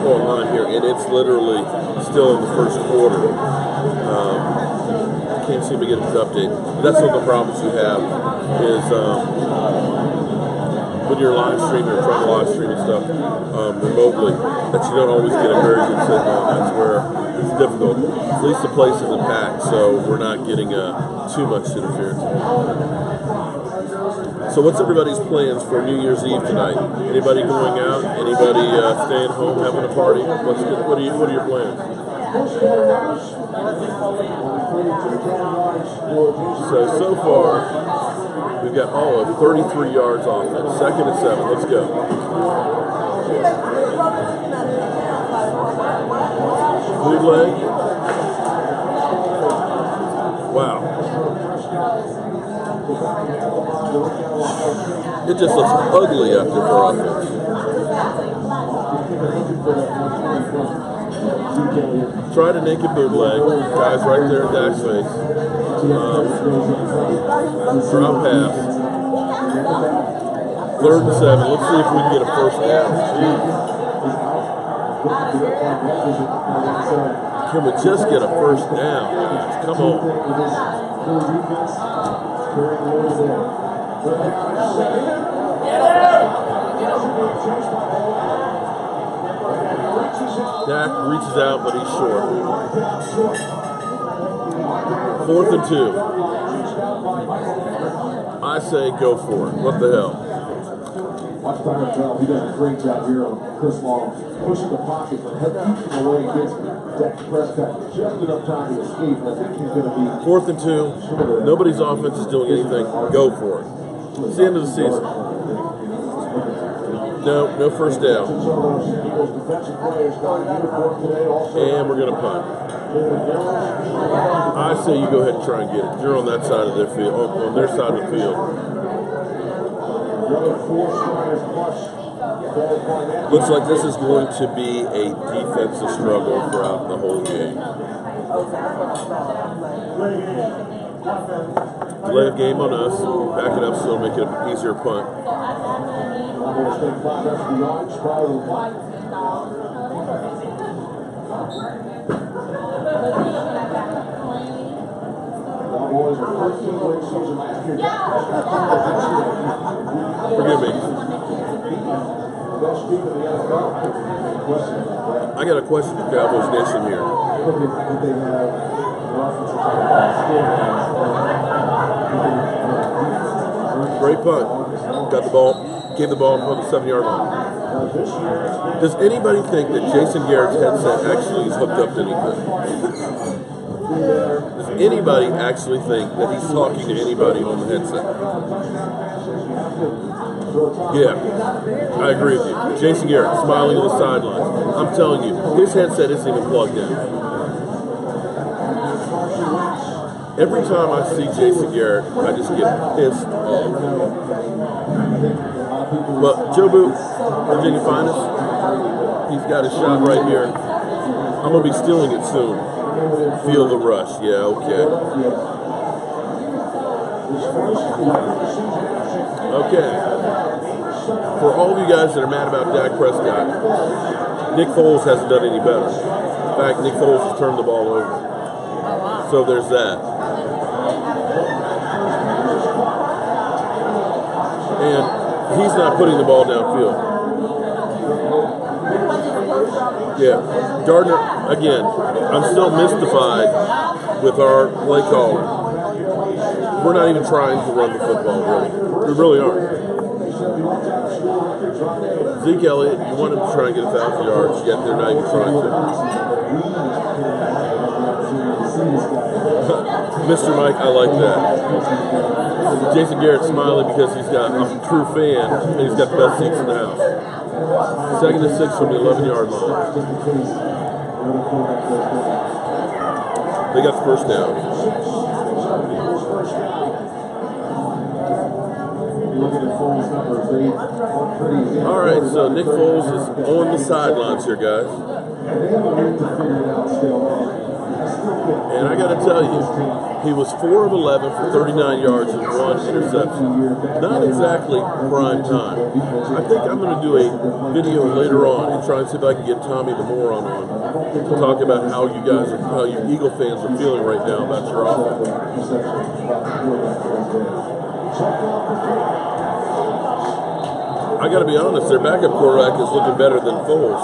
online here, and it's literally still in the first quarter. I can't seem to get it to update. But that's one of the problems you have is when you're live streaming or trying to live stream and stuff remotely, that you don't always get a very good signal. That's where it's difficult. At least the place isn't packed, so we're not getting too much interference. So what's everybody's plans for New Year's Eve tonight? Anybody going out? Anybody staying home having a party? What are your plans? So far, we've got 33 yards off it. 2nd and 7. Let's go. Bootleg. Wow. It just looks ugly out there for offense. Try to naked bootleg. Guys right there in Dak's face. Drop pass. 3rd and 7. Let's see if we can get a first down. Can we just get a first down? Come on. Dak reaches out, but he's short. 4th and 2. say go for it. What the hell? Watch Byron Bell. He does a great job here on Chris Long, pushing the pocket, but keeping away against Dak Prescott. Just enough time to escape. I think he's going to be 4th and 2. Nobody's offense is doing anything. Go for it. It's the end of the season. No first down. And we're going to punt. I say you go ahead and try and get it. You're on that side of their field, on their side of the field. Looks like this is going to be a defensive struggle throughout the whole game. Delay of game on us. Back it up so it'll make it an easier punt. Forgive me. I got a question for Cowboys Nation here. Great punt. Got the ball. Gave the ball on the 7-yard line. Does anybody think that Jason Garrett's headset actually is hooked up to anything? Does anybody actually think that he's talking to anybody on the headset? Yeah, I agree with you. Jason Garrett smiling on the sidelines. I'm telling you, his headset isn't even plugged in. Every time I see Jason Garrett, I just get pissed off. But Joe Boot, Virginia Finest, he's got a shot right here. I'm going to be stealing it soon. Feel the rush. Yeah, okay. Okay. For all of you guys that are mad about Dak Prescott, Nick Foles hasn't done any better. In fact, Nick Foles has turned the ball over. So there's that. And he's not putting the ball downfield. Yeah. Gardner, again, I'm still mystified with our play caller. We're not even trying to run the football, really. We really aren't. Zeke Elliott, you want him to try and get 1,000 yards, yet they're not even trying to. Mr. Mike, I like that. Jason Garrett smiling because he's got a true fan and he's got the best seats in the house. 2nd and 6 from the 11-yard line. They got the first down. All right, so Nick Foles is on the sidelines here, guys. And I got to tell you, he was 4 of 11 for 39 yards and 1 interception. Not exactly prime time. I think I'm going to do a video later on and try and see if I can get Tommy the Moron on to talk about how you guys are, how you Eagle fans are feeling right now about your offense. I got to be honest, their backup quarterback is looking better than Foles.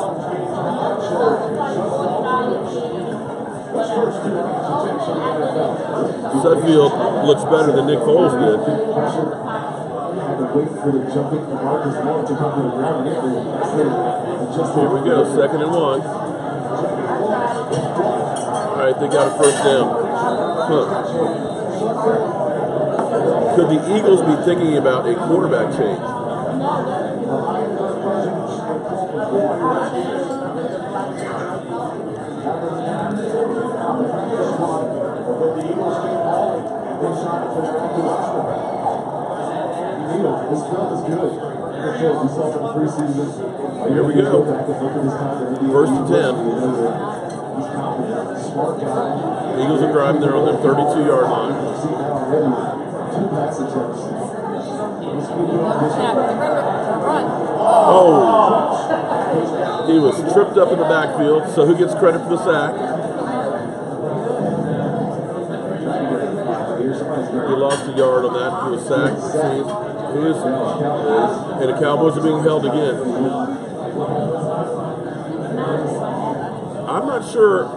Sudfield looks better than Nick Foles did. Here we go, 2nd and 1. All right, they got a first down. Could the Eagles be thinking about a quarterback change? Here we go. 1st and 10. Eagles are driving. They're on their 32-yard line. Oh, he was tripped up in the backfield. So who gets credit for the sack? He lost a yard on that to a sack. Who is it? And the Cowboys are being held again. I'm not sure.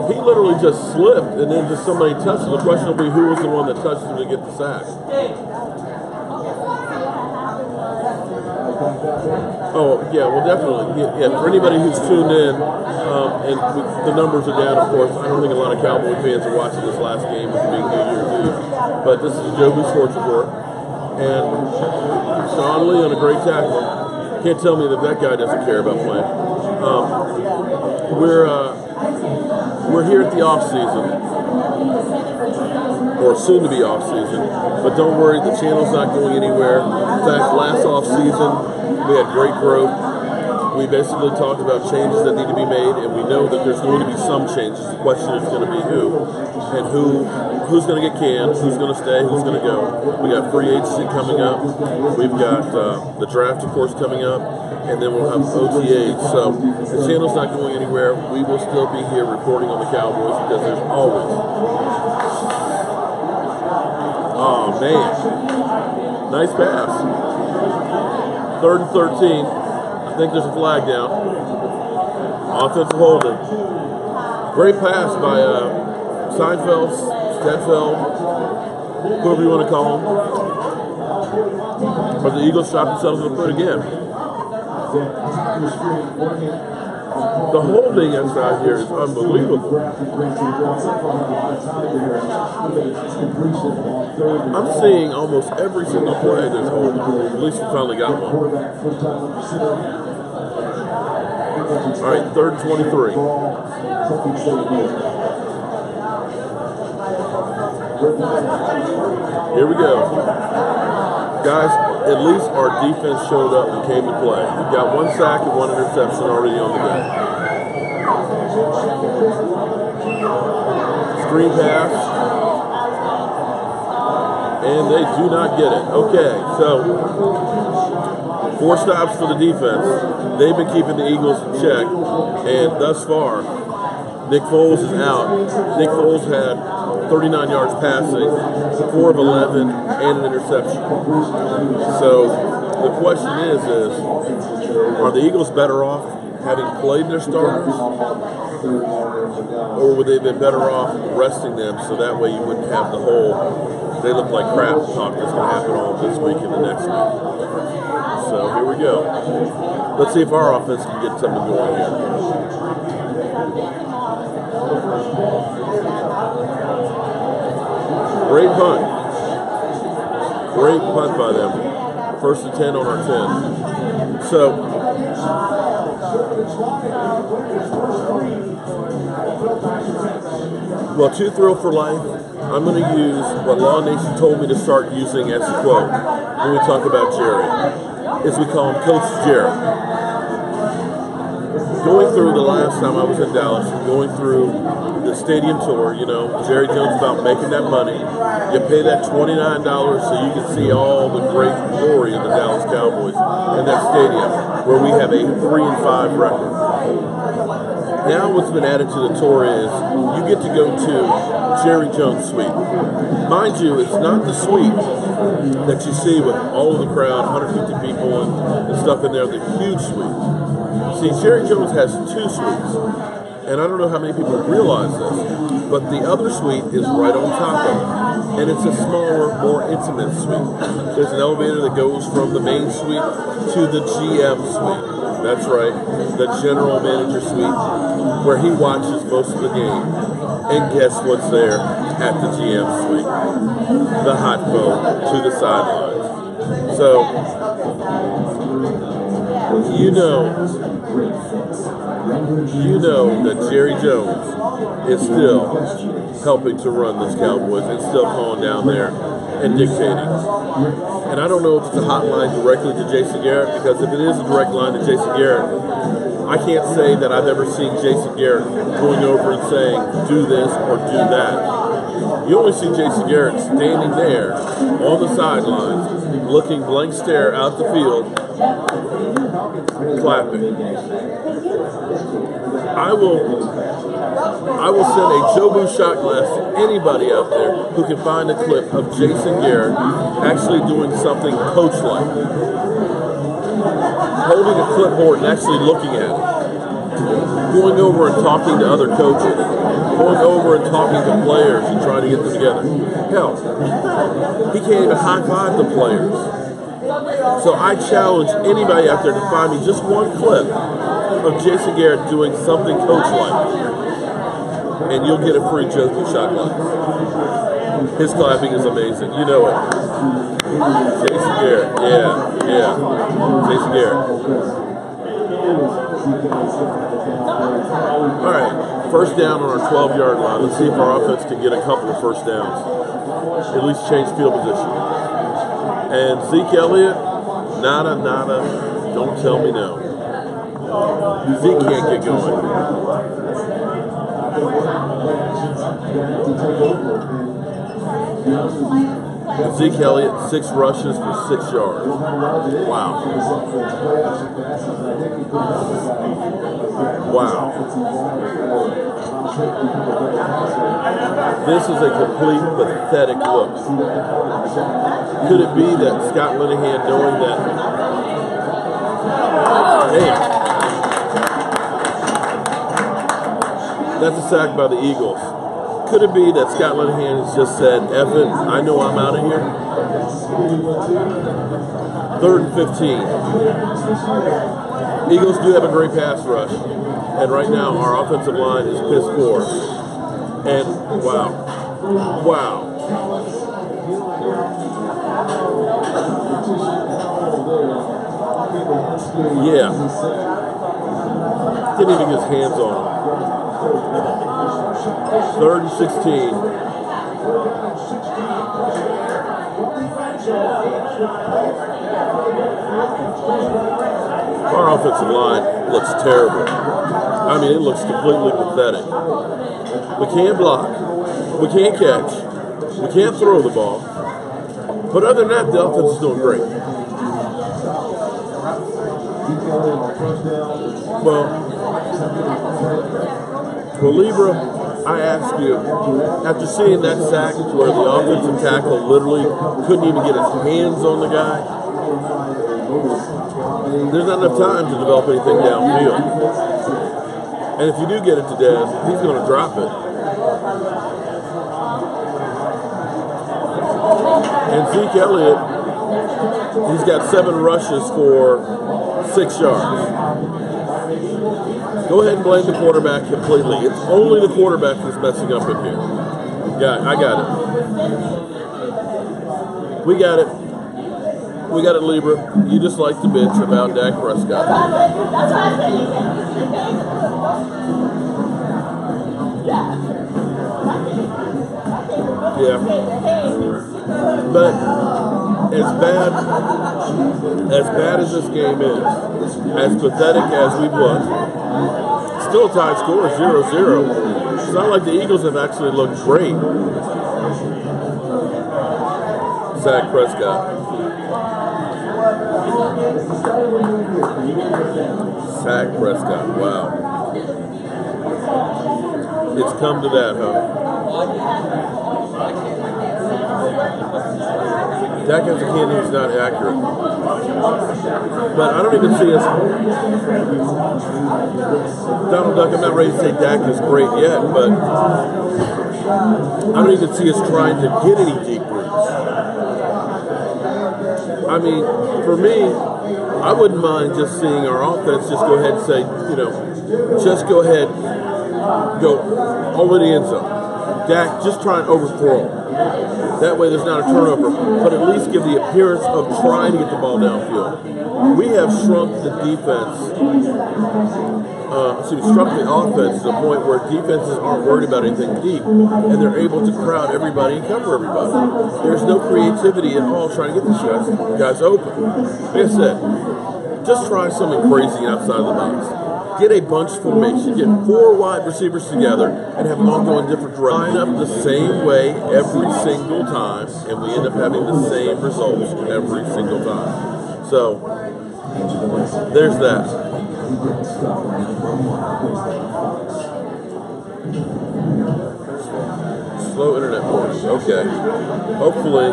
He literally just slipped, and then just somebody touched him. The question will be who was the one that touched him to get the sack. Oh, yeah, well, definitely. Yeah, for anybody who's tuned in, and the numbers are down, of course. I don't think a lot of Cowboy fans are watching this last game with being New Year's Eve. But this is the Jobu Sports Report. And Sean Lee on a great tackle. Can't tell me that guy doesn't care about playing. We're here at the off season, or soon to be off season. But don't worry, the channel's not going anywhere. In fact, last off season we had great growth. We basically talked about changes that need to be made, and we know that there's going to be some changes. The question is going to be who, and who's going to get canned, who's going to stay, who's going to go. We got free agency coming up. We've got the draft, of course, coming up, and then we'll have OTAs. So the channel's not going anywhere. We will still be here reporting on the Cowboys because there's always. Oh man, nice pass. 3rd and 13. I think there's a flag down. Offensive holding. Great pass by Seinfeld, Stedfeld, whoever you want to call him. But the Eagles shot themselves in the foot again. The holding inside here is unbelievable. I'm seeing almost every single play there's holding. At least we finally got one. All right, 3rd and 23. Here we go. Guys, at least our defense showed up and came to play. We've got 1 sack and 1 interception already on the day. Screen pass. And they do not get it. Okay, so 4 stops for the defense. They've been keeping the Eagles in check. And thus far, Nick Foles is out. Nick Foles had 39 yards passing, 4 of 11, and an interception. So the question is are the Eagles better off having played their starters, or would they have been better off resting them so that way you wouldn't have the whole they look like crap talk that's going to happen all this week and the next week? So here we go. Let's see if our offense can get something going here. Great punt. Great punt by them. 1st and 10 on our 10. So, well, to throw for life, I'm going to use what Law Nation told me to start using as a quote when we talk about Jerry, is we call him Coach Jerry. Going through the last time I was in Dallas, going through the stadium tour, you know, Jerry Jones about making that money. You pay that $29 so you can see all the great glory of the Dallas Cowboys in that stadium where we have a 3-5 record. Now what's been added to the tour is you get to go to Jerry Jones Suite. Mind you, it's not the suite that you see with all of the crowd, 150 people and stuff in there, the huge suite. See, Jerry Jones has 2 suites. And I don't know how many people realize this, but the other suite is right on top of it. And it's a smaller, more intimate suite. There's an elevator that goes from the main suite to the GM suite. That's right, the general manager suite, where he watches most of the game. And guess what's there at the GM suite? The hot phone to the sidelines. So, you know that Jerry Jones is still helping to run this Cowboys and still calling down there and dictating. And I don't know if it's a hotline directly to Jason Garrett, because if it is a direct line to Jason Garrett, I can't say that I've ever seen Jason Garrett going over and saying, do this or do that. You only see Jason Garrett standing there on the sidelines, looking blank stare out the field, clapping. I will send a Jobu shot glass to anybody out there who can find a clip of Jason Garrett actually doing something coach-like. Holding a clipboard and actually looking at it. going over and talking to other coaches, going over and talking to players and trying to get them together. Hell, he can't even high-five the players. So I challenge anybody out there to find me just one clip of Jason Garrett doing something coach-like, and you'll get a free Josie shot glass. His clapping is amazing. You know it. Jason Garrett. Yeah. Jason Garrett. All right, first down on our 12-yard line. Let's see if our offense can get a couple of first downs. At least change field position. And Zeke Elliott, nada. Don't tell me no. Zeke can't get going. Zeke Elliott, 6 rushes for 6 yards. Wow. This is a complete pathetic look. Could it be that Scott Linehan, knowing that, hey, that's a sack by the Eagles. Could it be that Scott Linehan has just said, F it, I know I'm out of here? 3rd and 15. Eagles do have a great pass rush. And right now, our offensive line is piss poor. And, wow. Yeah. Didn't even get his hands on him. 3rd and 16. Our offensive line looks terrible. I mean, it looks completely pathetic. We can't block. We can't catch. We can't throw the ball. But other than that, the offense is doing great. Well, Libra, I ask you, after seeing that sack where the offensive tackle literally couldn't even get his hands on the guy, there's not enough time to develop anything downfield. And if you do get it to Dez, he's going to drop it. And Zeke Elliott, he's got 7 rushes for 6 yards. Go ahead and blame the quarterback completely. It's only the quarterback that's messing up in here. Yeah, I got it. We got it. We got it, Libra. You just like to bitch about Dak Prescott. Yeah. But as bad as this game is, as pathetic as we've looked, still a tied score, 0-0. It's not like the Eagles have actually looked great. Dak Prescott. Dak Prescott, wow. It's come to that, huh? Dak has a candy who's not accurate. But I don't even see us. Donald Duck, I'm not ready to say Dak is great yet, but I don't even see us trying to get any deep reads. I mean, for me, I wouldn't mind just seeing our offense just go ahead and say, just go ahead, go over the end zone. Dak, just try and overthrow. That way there's not a turnover, but at least give the appearance of trying to get the ball downfield. We have shrunk the defense, shrunk the offense to the point where defenses aren't worried about anything deep, and they're able to crowd everybody and cover everybody. There's no creativity at all trying to get these guys open. Like I said, just try something crazy outside of the box. Get a bunch formation, get 4 wide receivers together, and have them all go in different directions. Line up the same way every single time, and we end up having the same results every single time. So, there's that. Slow internet voice. Okay. Hopefully.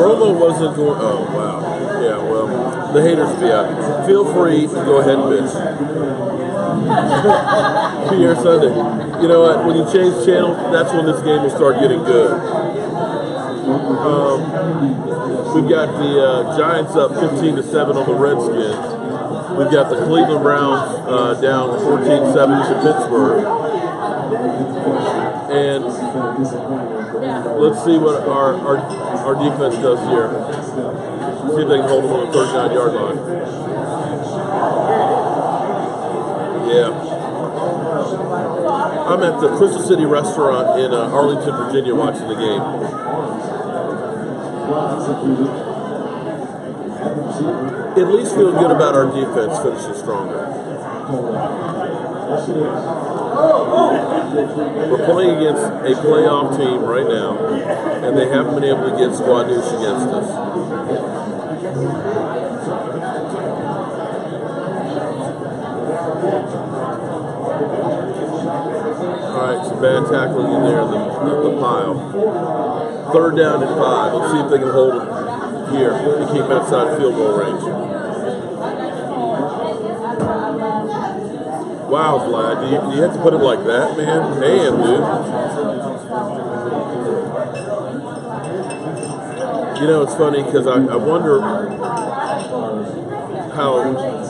Romo wasn't going. Oh wow. Yeah. Well, the haters be out. Feel free to go ahead and bitch. Pierre Sunday. You know what? When you change channel, that's when this game will start getting good. We've got the Giants up 15-7 on the Redskins. We've got the Cleveland Browns down 14-7 to Pittsburgh. And let's see what our defense does here. See if they can hold them on the 39-yard line. Yeah. I'm at the Crystal City restaurant in Arlington, Virginia, watching the game. At least feel good about our defense finishing stronger. We're playing against a playoff team right now, and they haven't been able to get squadoosh against us. All right, some bad tackling in there in the pile. 3rd down and 5. Let's see if they can hold it here to keep outside field goal range. Wow, Vlad, do you have to put it like that, man? Damn, dude. You know, it's funny because I wonder how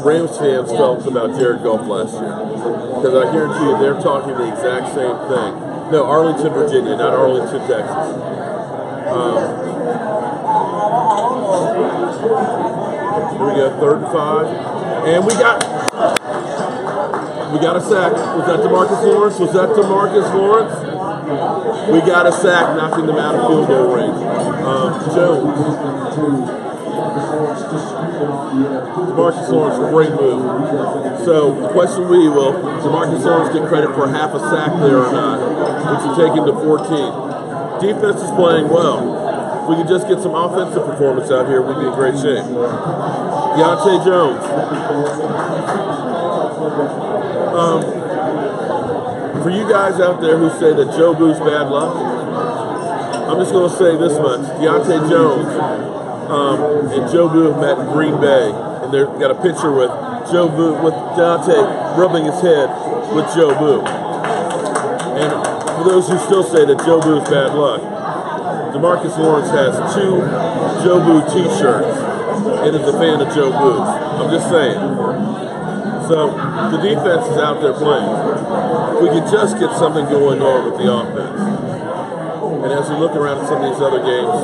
Rams fans felt about Jared Goff last year. Because I guarantee you they're talking the exact same thing. No, Arlington, Virginia, not Arlington, Texas. Here we go, 3rd and 5. And we got a sack. Was that DeMarcus Lawrence? We got a sack, knocking them out of field goal range. Jones. DeMarcus Lawrence, great move. So, the question will DeMarcus Lawrence get credit for half a sack there or not, which would take him to 14. Defense is playing well. If we could just get some offensive performance out here, we'd be in great shape. Deontay Jones. For you guys out there who say that Joe Boo's bad luck, I'm just going to say this much. Deontay Jones and Joe Boo met in Green Bay, and they've got a picture with Joe Boo, with Deontay rubbing his head with Joe Boo. And for those who still say that Joe Boo's bad luck, DeMarcus Lawrence has 2 Joe Boo t-shirts and is a fan of Joe Boo. I'm just saying. So, the defense is out there playing. If we could just get something going on with the offense. And as we look around at some of these other games,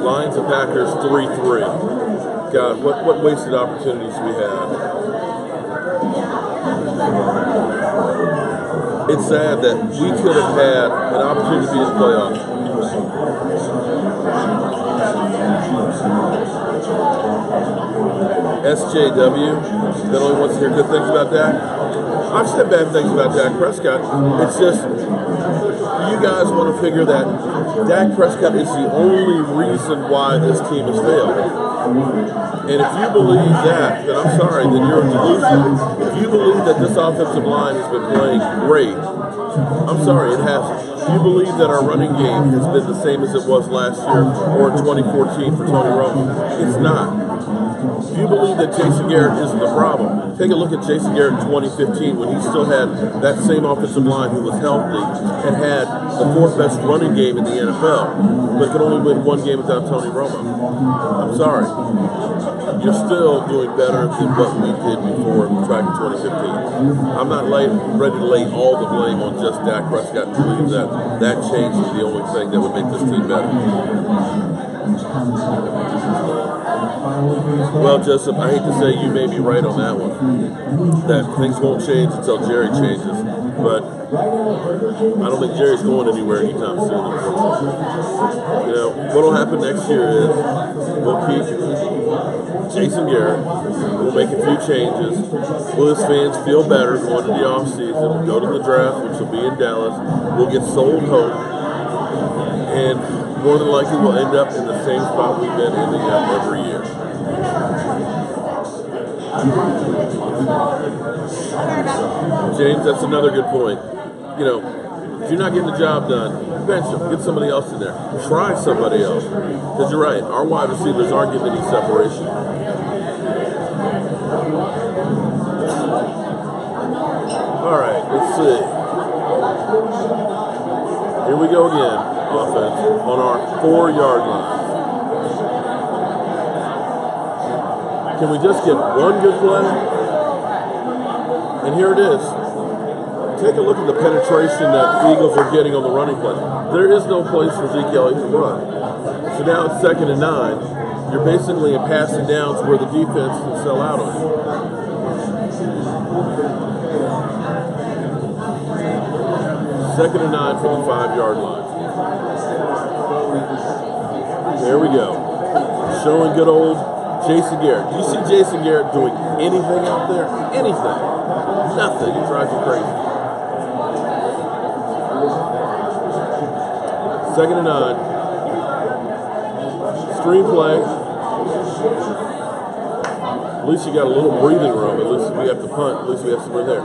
Lions and Packers 3-3. God, what wasted opportunities we had. It's sad that we could have had an opportunity to be in the playoffs. SJW, that only wants to hear good things about Dak. I've said bad things about Dak Prescott. It's just, you guys want to figure that Dak Prescott is the only reason why this team has failed. And if you believe that, then I'm sorry, then you're delusional. If you believe that this offensive line has been playing great, I'm sorry, it hasn't. If you believe that our running game has been the same as it was last year or in 2014 for Tony Romo, it's not. If you believe that Jason Garrett isn't the problem, take a look at Jason Garrett in 2015 when he still had that same offensive line who was healthy and had the 4th best running game in the NFL, but could only win 1 game without Tony Romo. I'm sorry. You're still doing better than what we did before back in 2015. I'm not ready to lay all the blame on just Dak Prescott and believe that change is the only thing that would make this team better. Well, Joseph, I hate to say you may be right on that one, that things won't change until Jerry changes, but I don't think Jerry's going anywhere anytime soon, unfortunately. You know, what will happen next year is we'll keep Jason Garrett, we'll make a few changes, will his fans feel better going into the offseason, we'll go to the draft, which will be in Dallas, we'll get sold hope, and more than likely we'll end up in the same spot we've been ending up every year. James, that's another good point. You know, If you're not getting the job done, bench him. Get somebody else in there. Try somebody else. Because you're right, our wide receivers aren't getting any separation. All right, let's see. Here we go again, offense, on our 4-yard line. Can we just get one good play? And here it is. Take a look at the penetration that the Eagles are getting on the running play. There is no place for Zeke Elliott to run. So now it's 2nd and 9. You're basically in passing downs where the defense can sell out on you. Second and 9 from the 5-yard line. There we go. Showing good old Jason Garrett. Do you see Jason Garrett doing anything out there? Anything. Nothing. It drives you crazy. 2nd and 9. Screenplay. At least you got a little breathing room. At least we have to punt. At least we have somewhere there.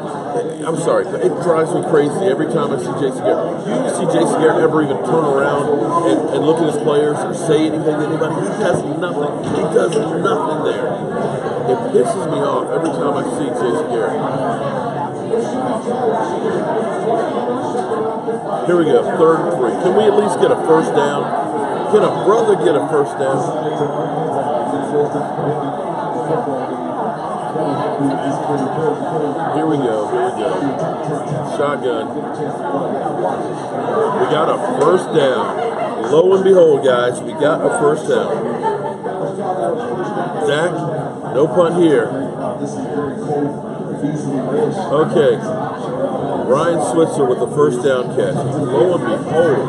I'm sorry. It drives me crazy every time I see Jason Garrett. Do you see Jason Garrett ever even turn around and look at his players or say anything to anybody? He does nothing. He does nothing there. It pisses me off every time I see Jason Garrett. Here we go. 3rd and 3. Can we at least get a first down? Can a brother get a first down? Here we go. Shotgun. We got a first down. Lo and behold, guys, we got a first down. Zach, no punt here. Okay. Ryan Switzer with the first down catch. Lo and behold,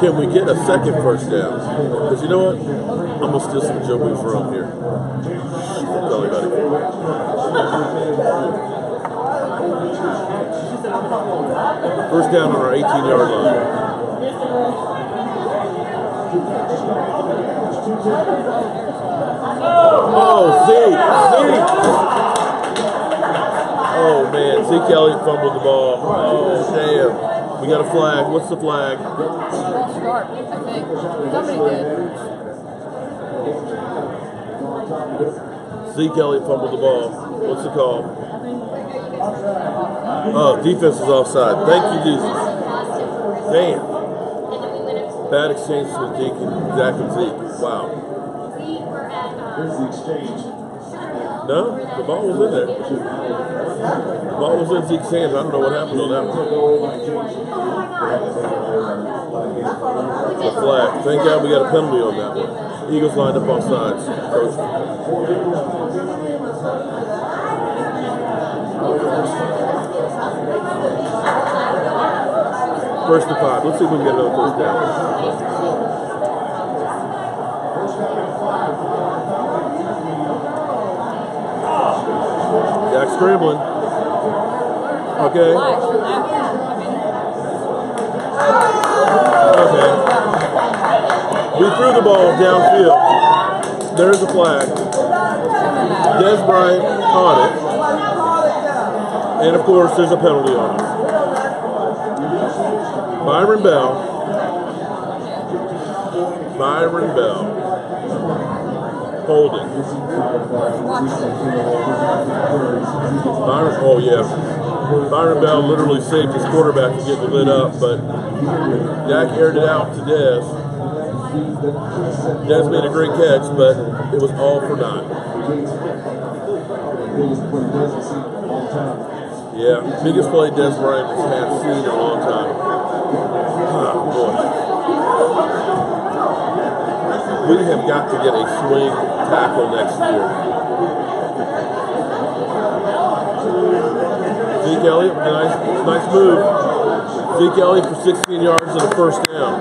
can we get a second first down? Because you know what? I'm going to steal some Joe Booth from here. Tell me about it. First down on our 18-yard line. Oh, Zeke! Oh, man. Zeke Elliott fumbled the ball. Oh, damn. We got a flag. What's the flag? Start, I think. Somebody did. Zeke Elliott fumbled the ball. What's the call? Oh, defense is offside. Thank you, Jesus. Damn. Bad exchange with Zach and Zeke. Wow. Here's the exchange. No, the ball was in there. The ball was in Zeke's hands. I don't know what happened on that one. The flag. Thank God we got a penalty on that one. Eagles lined up on sides. Coach. First and 5. Let's see if we can get another first down. Jack scrambling. Okay. Okay. We threw the ball downfield. There's a flag. Des Bryant caught it. And of course, there's a penalty on it. Byron Bell. Holding. Byron Bell literally saved his quarterback from getting lit up, but Dak aired it out to Dez. Dez made a great catch, but it was all for naught. Yeah, biggest play Des Bryant has seen in a long time. Oh, boy. We have got to get a swing tackle next year. Zeke Elliott, nice move. Zeke Elliott for 16 yards and a first down.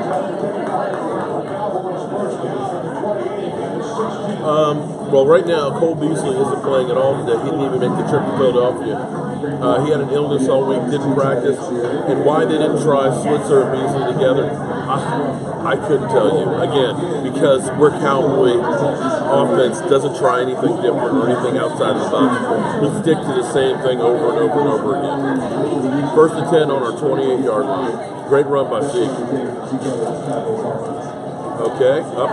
Well, right now, Cole Beasley isn't playing at all today. He didn't even make the trip to Philadelphia. He had an illness all week, didn't practice. And why they didn't try Switzer and Beasley together, I couldn't tell you. Again, because we're Cowboy offense doesn't try anything different or anything outside of the box. We stick to the same thing over and over and over again. First and 10 on our 28-yard line. Great run by Zeke. Okay, up.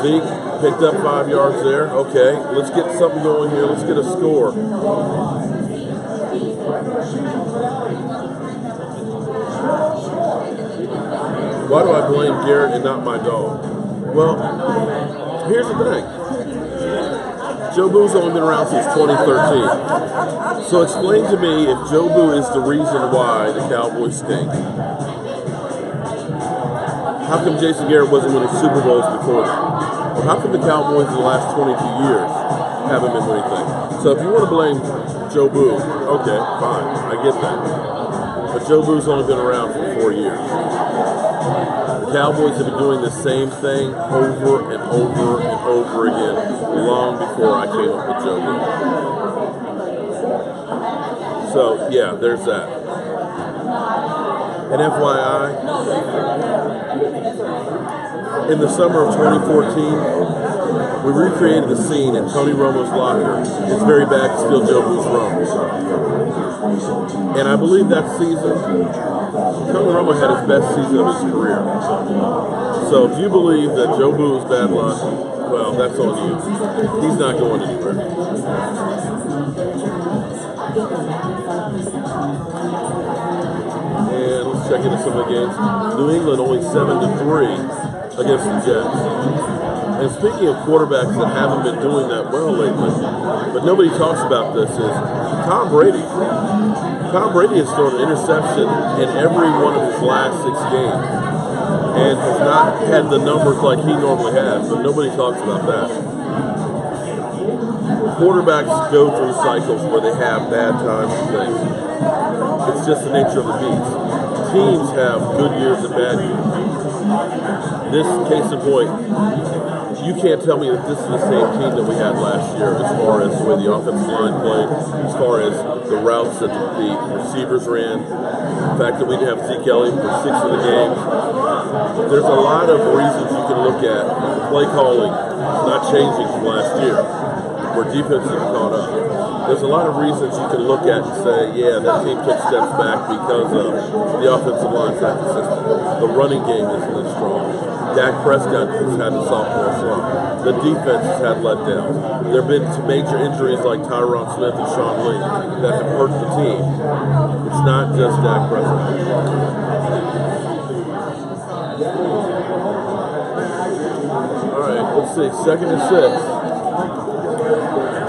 Zeke picked up 5 yards there. Okay, let's get something going here. Let's get a score. Why do I blame Garrett and not my dog? Well, here's the thing. Joe Boo's only been around since 2013. So explain to me if Joe Boo is the reason why the Cowboys stink. How come Jason Garrett wasn't winning Super Bowls before that? Or how come the Cowboys in the last 22 years haven't been winning things? So if you want to blame Joe Boo, okay, fine, I get that. But Joe Boo's only been around for 4 years. The Cowboys have been doing the same thing over and over and over again long before I came up with Joe Boo. So, yeah, there's that. And FYI, in the summer of 2014, we recreated the scene in Tony Romo's locker. It's very bad to steal Joe Boo's rum. And I believe that season, Tony Romo had his best season of his career. So if you believe that Joe Boo is bad luck, well, that's on you. He's not going anywhere. And let's check into some of the games. New England only 7-3 against the Jets. And speaking of quarterbacks that haven't been doing that well lately, but nobody talks about this, is Tom Brady. Tom Brady has thrown an interception in every one of his last 6 games and has not had the numbers like he normally has, but nobody talks about that. Quarterbacks go through cycles where they have bad times and things. It's just the nature of the beast. Teams have good years and bad years. This case in point, you can't tell me that this is the same team that we had last year as far as the way the offensive line played, as far as the routes that the receivers ran, the fact that we didn't have Zeke Elliott for 6 of the games. There's a lot of reasons you can look at play calling not changing from last year, where defenses have caught up. There's a lot of reasons you can look at and say, yeah, that team took steps back because of the offensive line's not consistent. The running game isn't as strong. Dak Prescott has had a sophomore slump. The defense has had letdowns. There have been some major injuries like Tyron Smith and Sean Lee that have hurt the team. It's not just Dak Prescott. All right, let's see. 2nd and 6.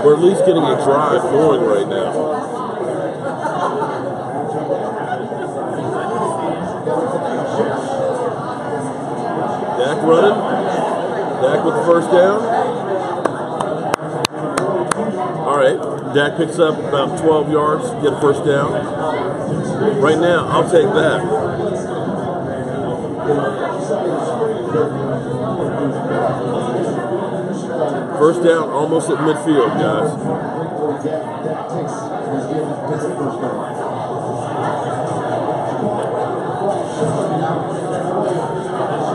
We're at least getting a drive going right now. Dak running. Dak with the first down. All right. Dak picks up about 12 yards, get a first down. Right now, I'll take that. First down, almost at midfield, guys.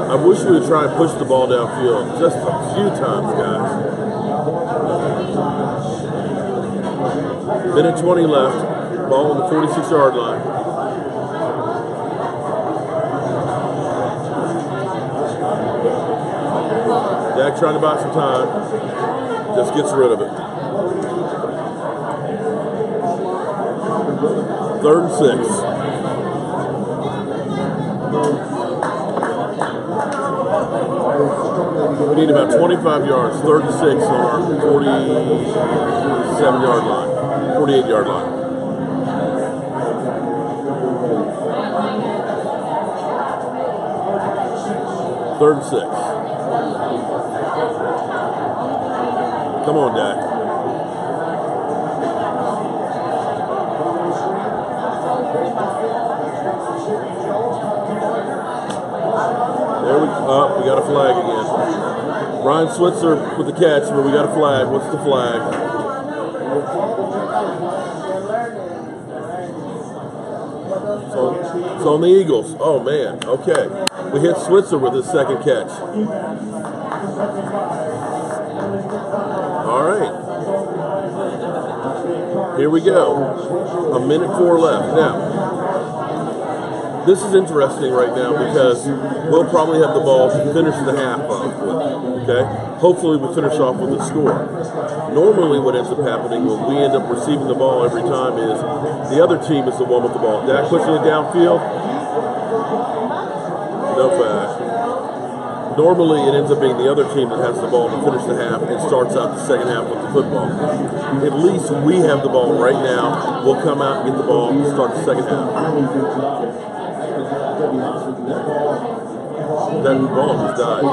I wish we would try and push the ball downfield just a few times, guys. Minute 20 left. Ball on the 46-yard line. Dak trying to buy some time. Just gets rid of it. 3rd and 6. We need about 25 yards. 3rd and 6 on our 47-yard line. 48-yard line. Third and 6. Come on, Dak. There we got a flag again. Ryan Switzer with the catch, but we got a flag. What's the flag? It's on the Eagles. Oh, man. Okay. We hit Switzer with his second catch. All right. Here we go. 1:04 left. Now, This is interesting right now because we'll probably have the ball to finish the half off with, okay? Hopefully we finish off with a score. Normally what ends up happening when we end up receiving the ball every time is the other team is the one with the ball. Dak pushing it downfield. No flag. Normally it ends up being the other team that has the ball to finish the half and starts out the second half with the football. At least we have the ball right now. We'll come out and get the ball and start the second half. That ball just died.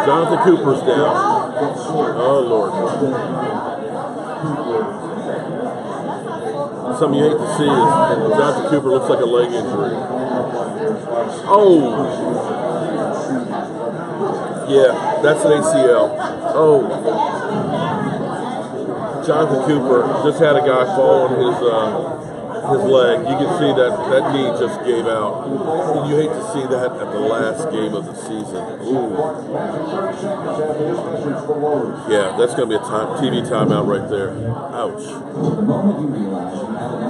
Jonathan Cooper's down. Oh, Lord. Something you hate to see is Jonathan Cooper looks like a leg injury. Oh! Yeah, that's an ACL. Oh. Jonathan Cooper just had a guy fall on his leg. You can see that knee just gave out. And you hate to see that at the last game of the season. Ooh. Yeah, that's going to be a TV timeout right there. Ouch.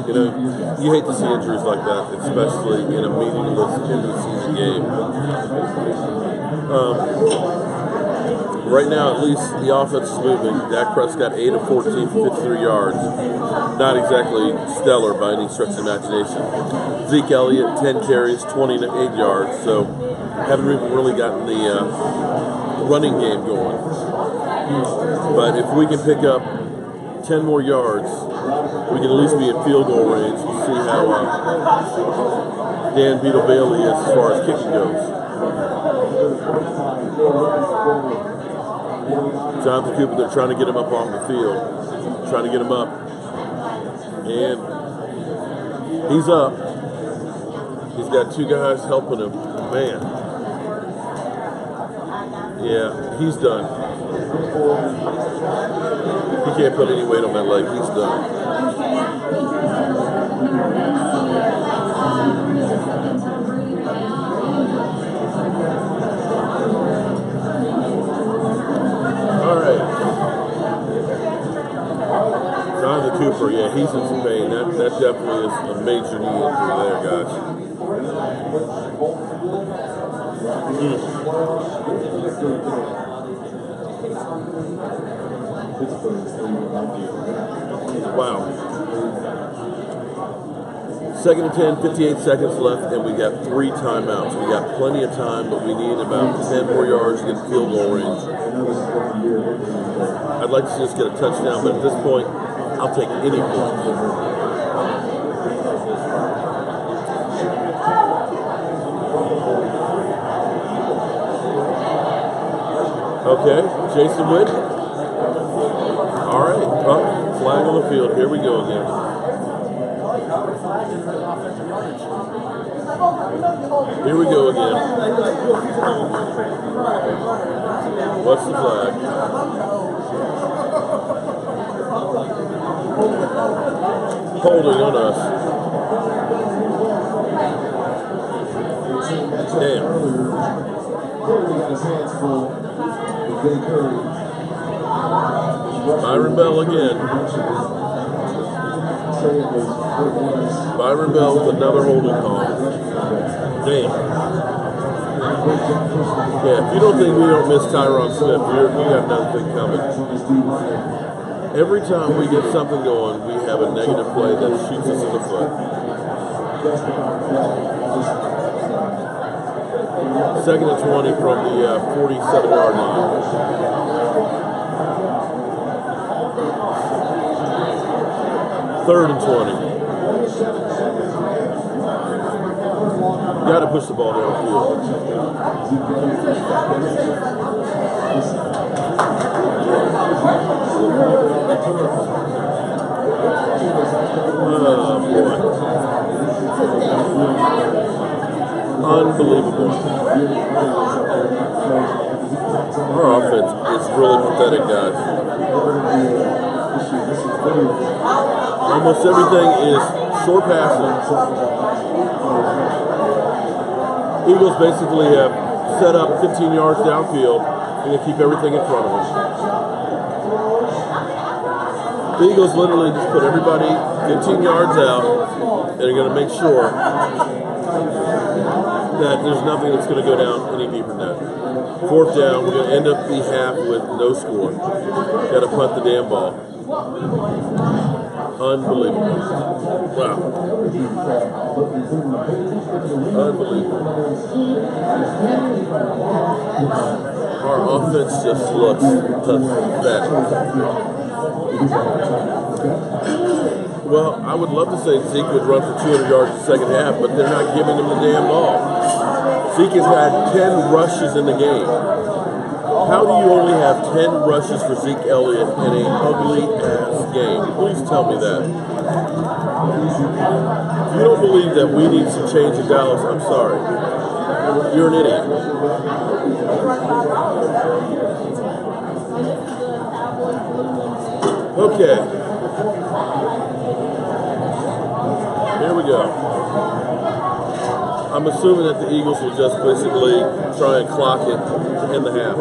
You know, you hate to see injuries like that, especially in a meaningless end-of-the-season game. Right now, at least the offense is moving. Dak Prescott 8 of 14 for 53 yards. Not exactly stellar by any stretch of the imagination. Zeke Elliott 10 carries, 28 yards. So haven't even really gotten the running game going. But if we can pick up 10 more yards, we can at least be in field goal range. We'll see how Dan Beetle Bailey is as far as kicking goes. Jonathan Cooper, they're trying to get him up off the field. Trying to get him up. And he's up. He's got two guys helping him. Man. Yeah, he's done. He can't put any weight on that leg. He's done. Jonathan Cooper, yeah, he's in some pain. That definitely is a major knee injury there, guys. Wow. 2nd and 10, 58 seconds left, and we got 3 timeouts. We got plenty of time, but we need about 10 more yards to get field goal range. I'd like to see us get a touchdown, but at this point, I'll take any point. Okay, Jason Witt. All right, flag on the field. Here we go again. Here we go again. What's the flag? Holding on us. Damn. Byron Bell again. Byron Bell with another holding call. Damn. Yeah, if you don't think we don't miss Tyron Smith, we got another thing coming. Every time we get something going, we have a negative play that shoots us in the foot. 2nd and 20 from the 47-yard line. Third and 20. Got to push the ball downfield. Oh, boy. Unbelievable. Our offense is really pathetic, guys. Almost everything is short passing. Eagles basically have set up 15 yards downfield and they keep everything in front of them. The Eagles literally just put everybody 15 yards out and they're going to make sure that there's nothing that's going to go down any deeper than that. Fourth down, we're going to end up the half with no score. Got to punt the damn ball. Unbelievable. Wow. Unbelievable. Our offense just looks pathetic. Well, I would love to say Zeke would run for 200 yards in the second half, but they're not giving him the damn ball. Zeke has had 10 rushes in the game. How do you only have 10 rushes for Zeke Elliott in an ugly-ass game? Please tell me that. If you don't believe that we need some change in Dallas, I'm sorry. You're an idiot. Okay. Here we go. I'm assuming that the Eagles will just basically try and clock it in the half.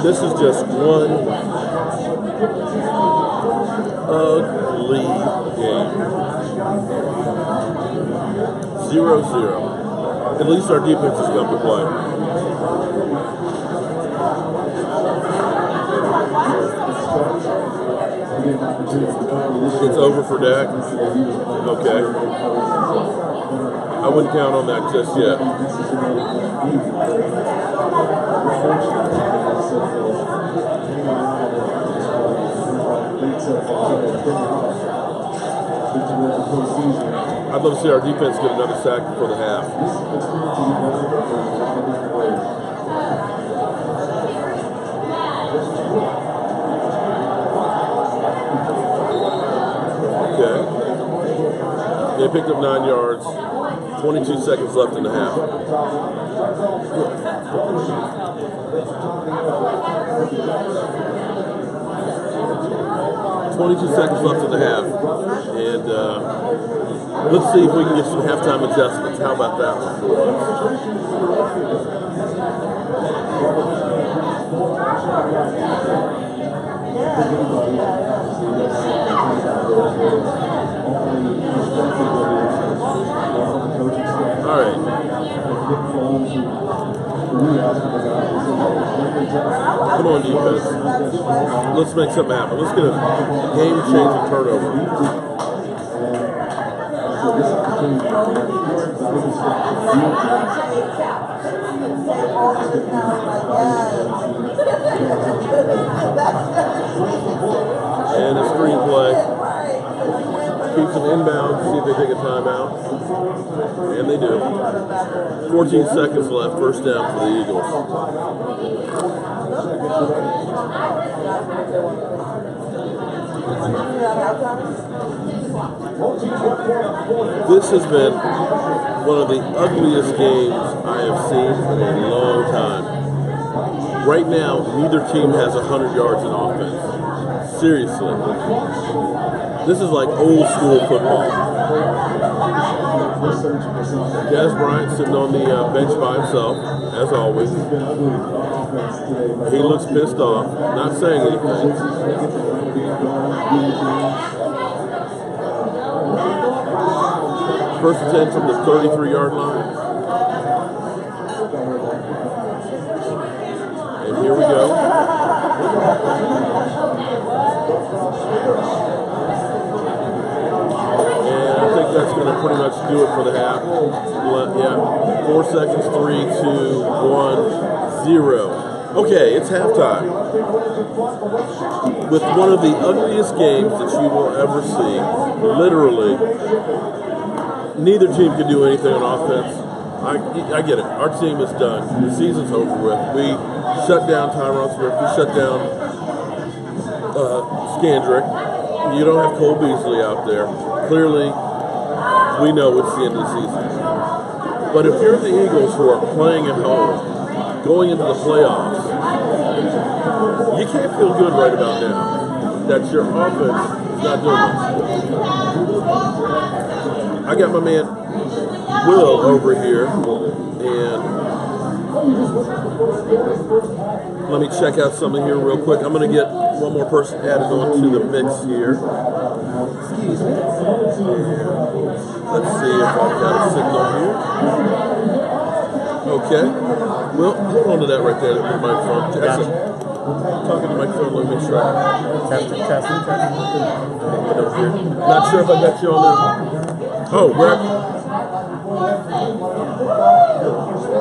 This is just one ugly game. 0-0. At least our defense has come to play. It's over for Dak? Okay. I wouldn't count on that just yet. I'd love to see our defense get another sack before the half. They picked up 9 yards, 22 seconds left in the half. And let's see if we can get some halftime adjustments. How about that one for All right. Come on, defense. Let's make something happen. Let's get a game-changing turnover. And a screenplay. Keeps them inbound, see if they take a timeout. And they do. 14 seconds left, first down for the Eagles. This has been one of the ugliest games I have seen in a long time. Right now, neither team has 100 yards in offense. Seriously. This is like old school football. Dez Bryant sitting on the bench by himself, as always. He looks pissed off, not saying anything. First and 10 from the 33-yard line. And here we go. That's going to pretty much do it for the half. Yeah, 4 seconds, 3, 2, 1, 0. Okay, it's halftime. With one of the ugliest games that you will ever see, literally, neither team can do anything on offense. I get it. Our team is done. The season's over with. We shut down Tyron Smith. We shut down Scandrick. You don't have Cole Beasley out there. Clearly, we know it's the end of the season. But if you're the Eagles who are playing at home, going into the playoffs, you can't feel good right about now that your offense is not doing it. I got my man Will over here, and Let me check out something here real quick. I'm going to get one more person added on to the mix here. Let's see if I've got a signal here. Okay. Well, hold on to that right there. The microphone. Jackson, talking to the microphone. Let me make sure. Testing. Not sure if I got you on there. Oh, Brett.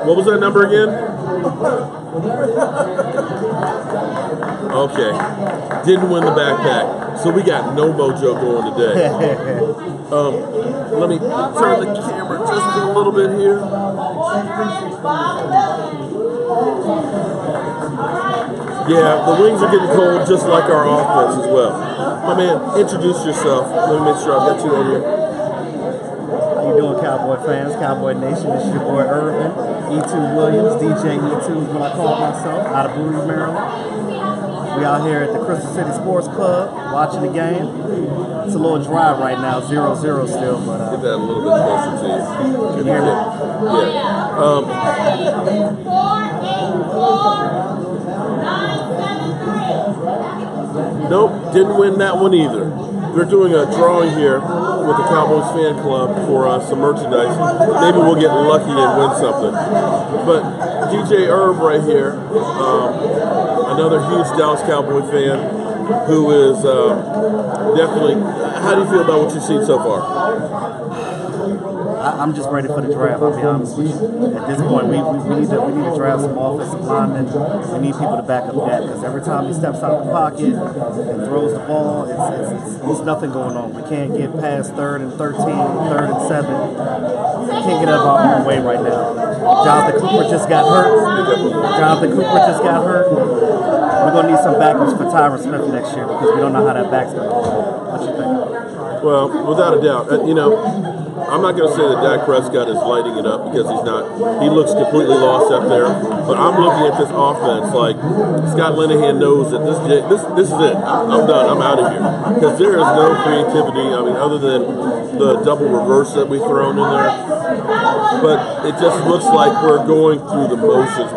What was that number again? Okay. Didn't win the backpack. So we got no mojo going today. Let me turn the camera just a little bit here. Yeah, the wings are getting cold just like our offense as well. My man, introduce yourself. Let me make sure I've got you on here. How you doing, Cowboy fans, Cowboy Nation? It's your boy Irvin, E2 Williams, DJ E2 is what I call myself, out of Bowie, Maryland. We out here at the Crystal City Sports Club, watching the game. It's a little dry right now, 0-0 still, but get that a little bit closer to you. Can you hear me? Nope, didn't win that one either. They're doing a drawing here with the Cowboys fan club for some merchandise. Maybe we'll get lucky and win something. But DJ Herb right here, another huge Dallas Cowboy fan who is definitely, how do you feel about what you've seen so far? I'm just ready for the draft, I'll be honest with you. At this point, we need to draft some offensive linemen. We need people to back up that, because every time he steps out of the pocket and throws the ball, it's nothing going on. We can't get past 3rd and 13, 3rd and 7. We can't get out of our own way right now. Jonathan Cooper just got hurt. We're going to need some backups for Tyron Smith next year, because we don't know how that back's going to go. What you think? Well, without a doubt. I'm not going to say that Dak Prescott is lighting it up, because he's not. He looks completely lost up there. But I'm looking at this offense like Scott Linehan knows that this is it. I'm done. I'm out of here. Because there is no creativity, other than the double reverse that we've thrown in there. But it just looks like we're going through the motions.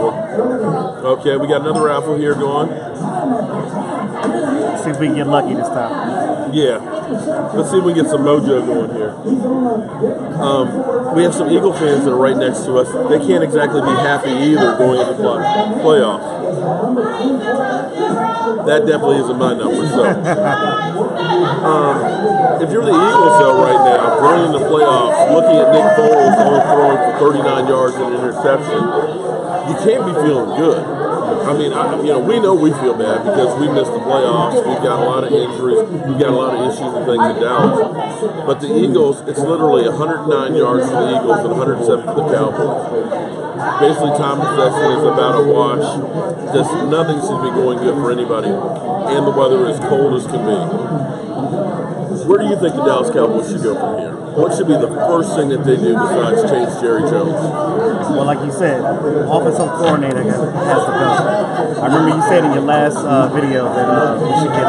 Okay, we got another raffle here going. See if we can get lucky this time. Yeah. Let's see if we can get some mojo going here. We have some Eagle fans that are right next to us. They can't exactly be happy either going into the playoffs. That definitely isn't my number. So, if you're the Eagles, though, right now, going into the playoffs, looking at Nick Foles only throwing for 39 yards and an interception, you can't be feeling good. We know we feel bad because we missed the playoffs. We've got a lot of injuries. We've got a lot of issues and things in Dallas. But the Eagles, it's literally 109 yards for the Eagles and 107 for the Cowboys. Basically, time possession is about a wash. Just nothing seems to be going good for anybody. And the weather is cold as can be. Where do you think the Dallas Cowboys should go from here? What should be the first thing that they do besides change Jerry Jones? Well, like you said, offensive coordinator has to go. I remember you said in your last video that we should get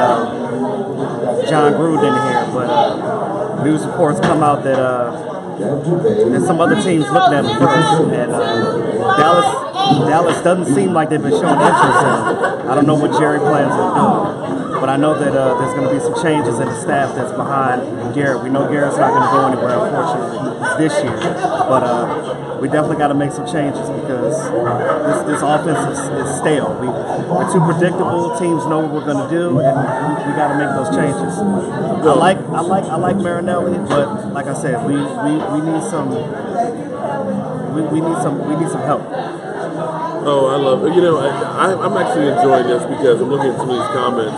John Gruden in here, but news reports come out that there's some other teams looking at him first, and Dallas doesn't seem like they've been showing interest in him. I don't know what Jerry plans on doing. But I know that there's going to be some changes in the staff that's behind Garrett. We know Garrett's not going to go anywhere, unfortunately, this year. But we definitely got to make some changes, because this offense is stale. We're too predictable. Teams know what we're going to do, and we got to make those changes. I like Marinelli, but like I said, we need some help. Oh, I love it. I'm actually enjoying this because I'm looking at some of these comments.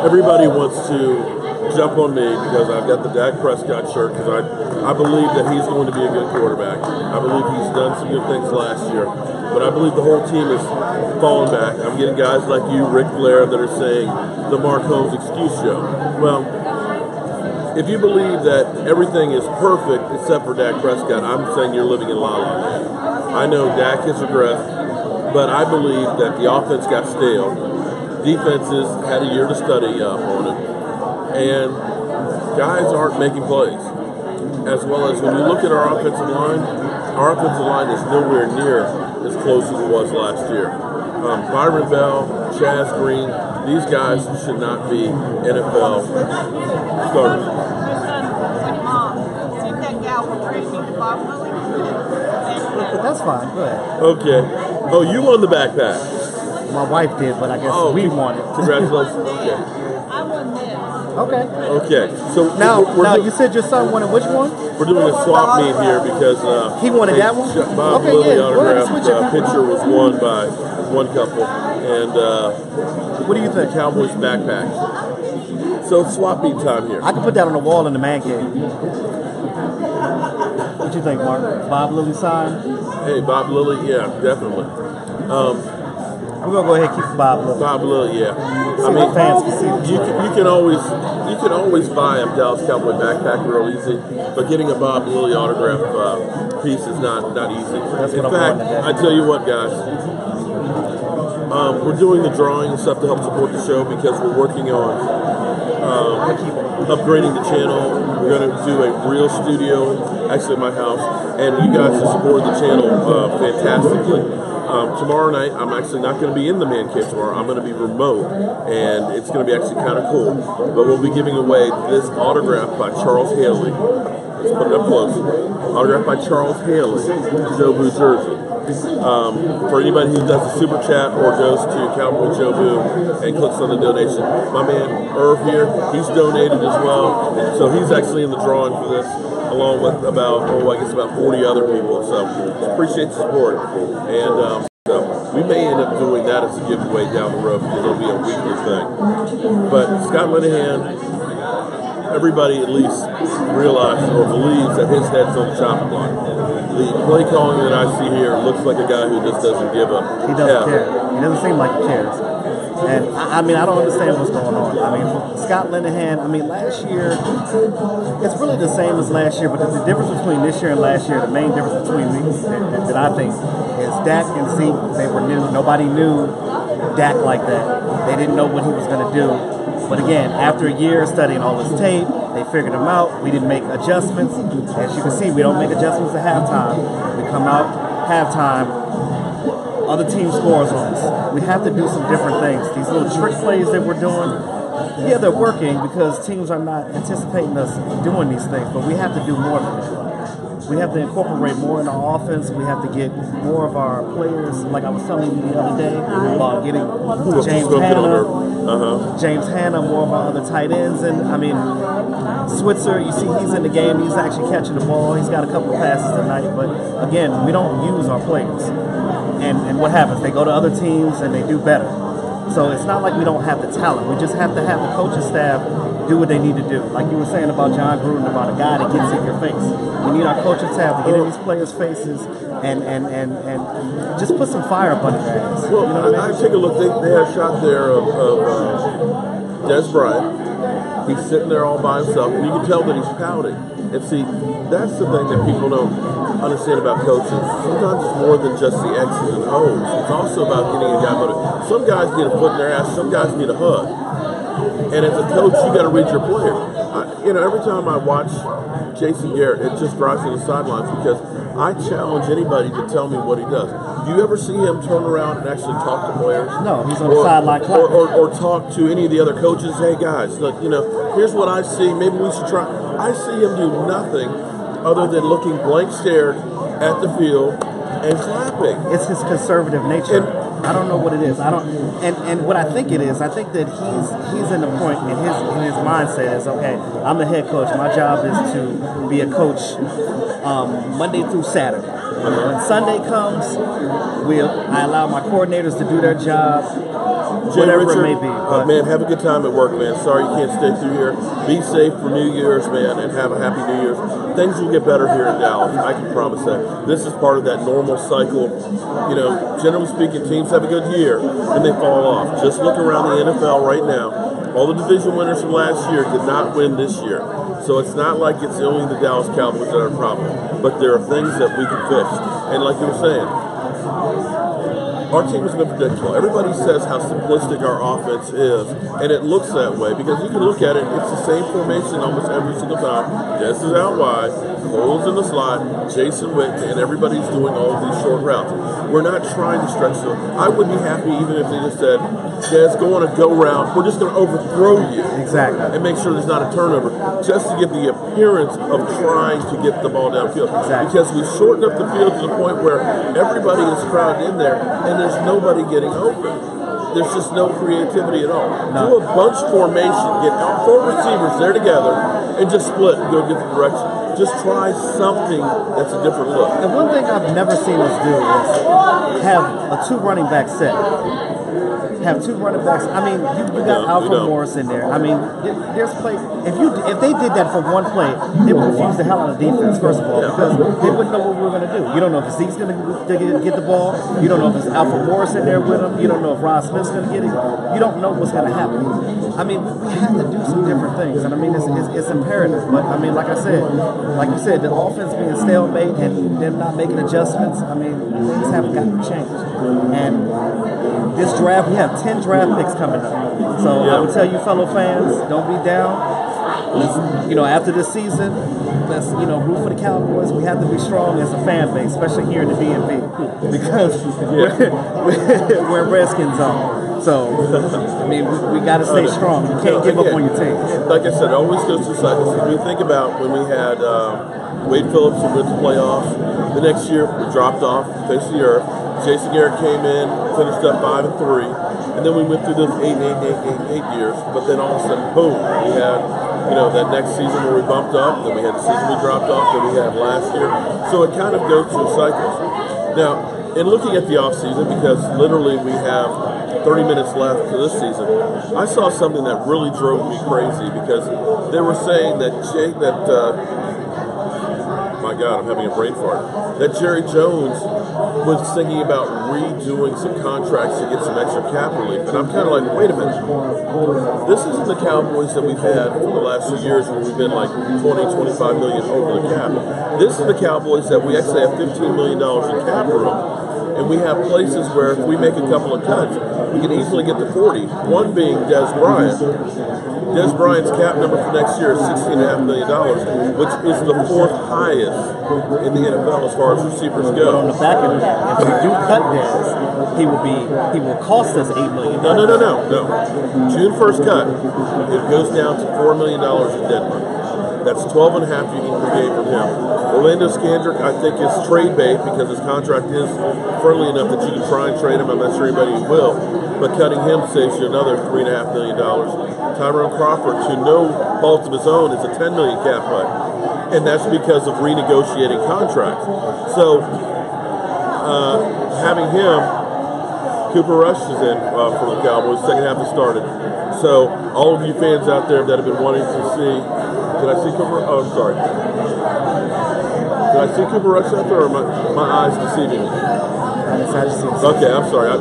Everybody wants to jump on me because I've got the Dak Prescott shirt, because I believe that he's going to be a good quarterback. I believe he's done some good things last year. But I believe the whole team is falling back. I'm getting guys like you, Ric Flair, that are saying the Mark Holmes excuse show. Well, if you believe that everything is perfect except for Dak Prescott, I'm saying you're living in La La Land. I know Dak has regressed. But I believe that the offense got stale. Defenses had a year to study up on it. And guys aren't making plays. As well as when you look at our offensive line, our offensive line is nowhere near as close as it was last year. Byron Bell, Chaz Green, these guys should not be NFL starters. That's fine. Go ahead. Okay. Oh, you won the backpack. My wife did, but I guess we won it. Congratulations. Okay. I won this. Okay. Okay. So Now you said your son wanted which one? we're doing a swap meet here because He wanted that one? Bob Okay, Lilly yeah, go ahead and autographed switch it. picture was won by one couple, and What do you think? Cowboys backpack. So it's swap meet time here. I can put that on the wall in the man cave. What you think, Mark? Bob Lilly sign? Hey, Bob Lilly, yeah, definitely. I'm gonna go ahead and keep Bob Lilly. Bob Lilly, yeah. So the fans can see the you can always buy a Dallas Cowboy backpack real easy, but getting a Bob Lilly autograph piece is not easy. That's In what I'm fact, going today. I tell you what, guys, we're doing the drawing and stuff to help support the show because we're working on upgrading the channel. We're going to do a real studio, actually at my house, and you guys have supported the channel fantastically. Tomorrow night, I'm actually not going to be in the man cave tomorrow. I'm going to be remote, and it's going to be actually kind of cool. But we'll be giving away this autograph by Charles Haley. Let's put it up close. Autograph by Charles Haley, Jobu jersey. For anybody who does a super chat or goes to Cowboy Jobu and clicks on the donation, my man Irv here, he's donated as well. So he's actually in the drawing for this, along with about 40 other people. So appreciate the support. And so we may end up doing that as a giveaway down the road because it'll be a weekly thing. But Scott Linehan, everybody at least realizes or believes that his head's on the chopping block. The play calling that I see here looks like a guy who just doesn't give up. He doesn't care. He doesn't seem like he cares. And I mean, I don't understand what's going on. I mean, Scott Linehan, I mean, last year, it's really the same as last year, but the difference between this year and last year, the main difference between these that I think is Dak and Zeke, they were new. Nobody knew Dak like that. They didn't know what he was going to do. But again, after a year studying all his tape, they figured him out. We didn't make adjustments. As you can see, we don't make adjustments at halftime. We come out halftime, other team scores on us. We have to do some different things. These little trick plays that we're doing, yeah, they're working because teams are not anticipating us doing these things, but we have to do more than that. We have to incorporate more in our offense. We have to get more of our players, like I was telling you the other day, about getting James Hanna, more of our other tight ends. And I mean, Switzer, you see he's in the game. He's actually catching the ball. He's got a couple of passes tonight. But again, we don't use our players. And what happens? They go to other teams and they do better. So it's not like we don't have the talent. We just have to have the coaching staff do what they need to do. Like you were saying about John Gruden, about a guy that gets in your face. We need our coaching staff to get in these players' faces and just put some fire up under their ass. Well, you know what I mean? take a look. They had a shot there of Des Bryant. He's sitting there all by himself, and you can tell that he's pouting. And see, that's the thing that people don't understand about coaches. Sometimes it's more than just the X's and O's. It's also about getting a guy motivated. Some guys need a foot in their ass. Some guys need a hug. And as a coach, you got to read your player. Every time I watch Jason Garrett, it just drives me to the sidelines because I challenge anybody to tell me what he does. Do you ever see him turn around and actually talk to players? No, he's on the sideline clapping. Or talk to any of the other coaches. Hey guys, look, here's what I see. Maybe we should try. I see him do nothing other than looking blank stared at the field and clapping. It's his conservative nature. I don't know what it is. And what I think it is, I think that he's in the point in his mindset is, okay, I'm the head coach. My job is to be a coach Monday through Saturday. When Sunday comes, I allow my coordinators to do their job, whatever it may be. But man, have a good time at work, man. Sorry you can't stay through here. Be safe for New Year's, man, and have a happy New Year's. Things will get better here in Dallas. I can promise that. This is part of that normal cycle. Generally speaking, teams have a good year, and they fall off. Just look around the NFL right now. All the division winners from last year did not win this year. So it's not like it's only the Dallas Cowboys that are a problem. But there are things that we can fix. And like you were saying, our team has been predictable. Everybody says how simplistic our offense is, and it looks that way because you can look at it, it's the same formation almost every single time. Des is out wide, Cole's in the slot, Jason Witt, and everybody's doing all of these short routes. We're not trying to stretch them. I would be happy even if they just said, Des, go on a go route. We're just going to overthrow you. Exactly. And make sure there's not a turnover, just to give the appearance of trying to get the ball downfield. Exactly. Because we've shortened up the field to the point where everybody is crowded in there, and there's nobody getting open. There's just no creativity at all. Do a bunch formation, get all 4 receivers there together, and just split and go different directions. Just try something that's a different look. And one thing I've never seen us do is have a 2 running back set. Have 2 running backs. I mean, you got Alfred Morris in there. I mean, there's play. If they did that for one play, they would confuse the hell out of defense. First of all, because they wouldn't know what we were going to do. You don't know if Zeke's going to get the ball. You don't know if it's Alfred Morris in there with him. You don't know if Ron Smith's going to get it. You don't know what's going to happen. I mean, we have to do some different things, and I mean, it's imperative. But I mean, like you said, the offense being stalemate and them not making adjustments. I mean, things haven't gotten changed. And this draft, we have 10 draft picks coming up. So I would tell you, fellow fans, don't be down. After this season, let's root for the Cowboys. We have to be strong as a fan base, especially here in the DMV, because we're in Redskins zone. So I mean, we got to stay strong. You can't give up on your team. Like I said, it always goes through cycles. If you think about when we had Wade Phillips who went to playoffs, the next year we dropped off the face of the earth. Jason Garrett came in, finished up 5-3, and then we went through those 8 years. But then all of a sudden, boom, we had that next season where we bumped up. Then we had the season we dropped off that we had last year. So it kind of goes through cycles. Now, in looking at the off season, because literally we have 30 minutes left to this season, I saw something that really drove me crazy because they were saying my God, I'm having a brain fart. That Jerry Jones was thinking about redoing some contracts to get some extra cap relief. And I'm kind of like, wait a minute. This isn't the Cowboys that we've had for the last few years where we've been like 20, 25 million over the cap. This is the Cowboys that we actually have $15 million in cap room. And we have places where if we make a couple of cuts, we can easily get to 40. One being Des Bryant. Des Bryant's cap number for next year is $16.5 million, which is the 4th highest in the NFL as far as receivers go. But on the back of that, if we do cut Des, he will cost us $8 million. No. June 1st cut, it goes down to $4 million in dead money. That's 12.5 you can create from him. Orlando Scandrick, I think, is trade bait because his contract is friendly enough that you can try and trade him. I'm not sure anybody will. But cutting him saves you another $3.5 million. Tyrone Crawford, to no fault of his own, is a $10 million cap cut. And that's because of renegotiating contracts. So, having him, Cooper Rush is in for the Cowboys. Second half has started. So, all of you fans out there that have been wanting to see, did I see Cooper? Oh, I'm sorry. Did I see Cooper Rush out there, or my eyes deceiving me? Okay, I'm sorry.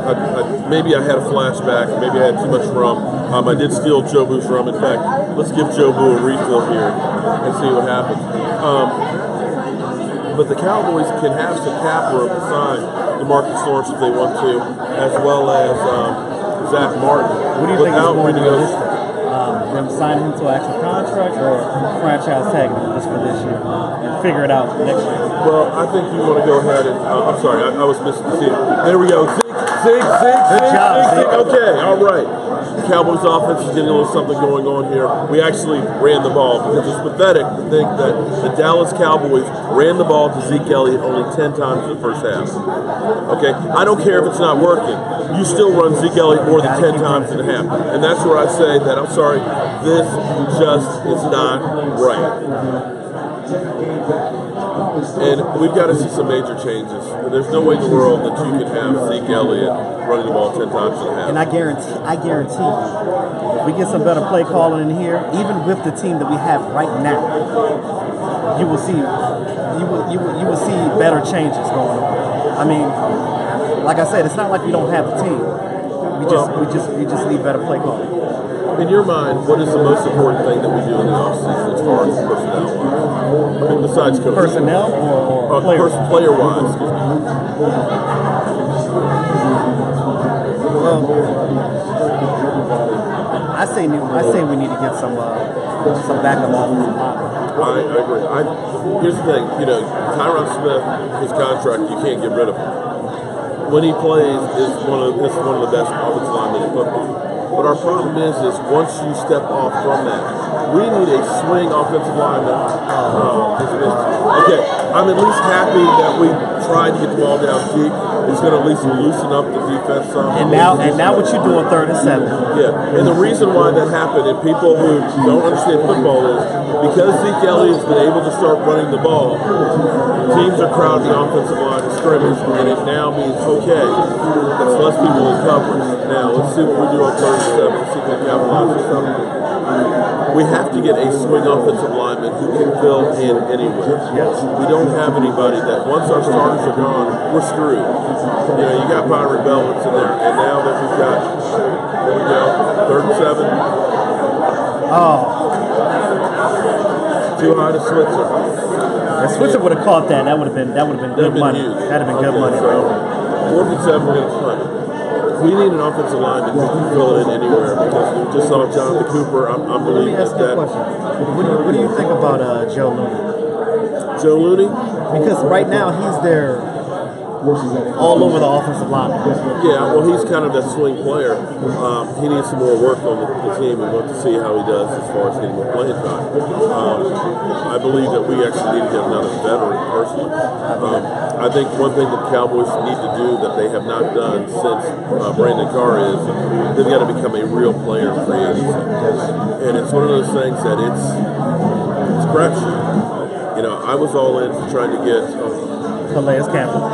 Maybe I had a flashback. Maybe I had too much rum. I did steal Joe Boo's rum. In fact, let's give Joe Boo a refill here and see what happens. But the Cowboys can have some cap room to sign DeMarcus Lawrence if they want to, as well as Zach Martin. What do you think is more realistic? Them signing him to an actual contract or franchise tagging him just for this year and figure it out next year? Well, I think you want to go ahead and I'm sorry, I was missing the scene. There we go. Zeke. Okay, all right. The Cowboys offense is getting a little something going on here. We actually ran the ball because it's pathetic to think that the Dallas Cowboys ran the ball to Zeke Elliott only 10 times in the first half. Okay, I don't care if it's not working. You still run Zeke Elliott more than 10 times in a half. And that's where I say that, I'm sorry, this just is not right. And we've got to see some major changes. There's no way in the world that you can have Zeke Elliott running the ball 10 times in a half. And I guarantee you, if we get some better play calling in here, even with the team that we have right now, you will see better changes going on. I mean, like I said, it's not like we don't have the team. We just need better play calling. In your mind, what is the most important thing that we do in the offseason as far as personnel-wise? Besides coaching. Personnel or players? Player-wise, excuse me. say we need to get some backup offensive line. I agree. Here's the thing, Tyron Smith, his contract, you can't get rid of him. When he plays, is one of the best offensive linemen in football. But our problem is once you step off from that, we need a swing offensive lineman. Okay, I'm at least happy that we tried to get the ball down deep. It's going to at least loosen up the defense some. And now what you do on 3rd and 7. Yeah, and the reason why that happened, and people who don't understand football, is because Zeke Elliott's been able to start running the ball, teams are crowding the offensive line of scrimmage, and it now means, okay, that's less people in coverage. Now, let's see what we do on 3rd and 7. Let's see if we can capitalize on something. We have to get a swing offensive lineman who can fill in anywhere. Yes. We don't have anybody that, once our starters are gone, we're screwed. You got Byron Bell that's in there, and now that we've got, there we go, 3rd and 7. Oh. Too high to Switzer. If Switzer would have caught that, that would have been good money. That'd have been good money, bro. 4th and 7, we're going to punt. We need an offensive lineman who can fill it in anywhere because we just saw Jonathan Cooper. I'm believing Let me ask you a question. What do you think about Joe Looney? Joe Looney? Because right now he's there all over the offensive line. Yeah, well, he's kind of that swing player. He needs some more work on the team. We want to see how he does as far as getting more playing time. I believe that we actually need to get another veteran personally. I think one thing that the Cowboys need to do that they have not done since Brandon Carr is they've got to become a real player in free agency. And it's one of those things that it's crapshoot. I was all in for trying to get Calais Campbell.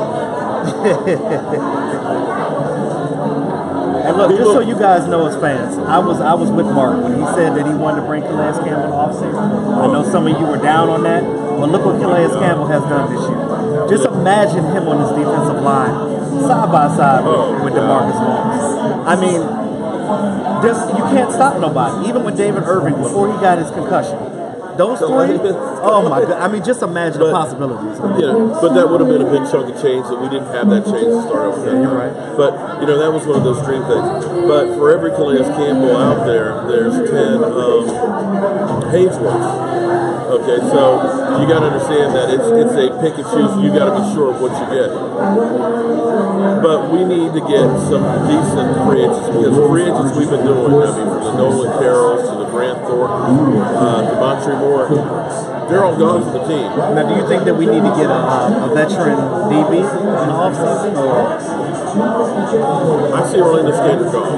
And look, just so you guys know as fans, I was with Mark when he said that he wanted to bring Calais Campbell off season. I know some of you were down on that, but look what Calais Campbell has done this year. Just imagine him on this defensive line, side by side with DeMarcus Lawrence. I mean, you can't stop nobody. Even with David Irving before he got his concussion. Those three, oh my God! I mean, just imagine the possibilities. But that would have been a big chunk of change that we didn't have that change to start off with. Yeah, you're right. But that was one of those dream things. But for every Calais Campbell out there, there's 10 Haynesworths. Okay, so you got to understand that it's a pick and choose. You got to be sure of what you get. But we need to get some decent free agents because free agents we've been doing. I mean, from the Nolan Carrolls to the Grant Thornton, Devontae Moore, they're all gone from the team. Now, do you think that we need to get a veteran DB in the offseason? I see Orlando Skater gone.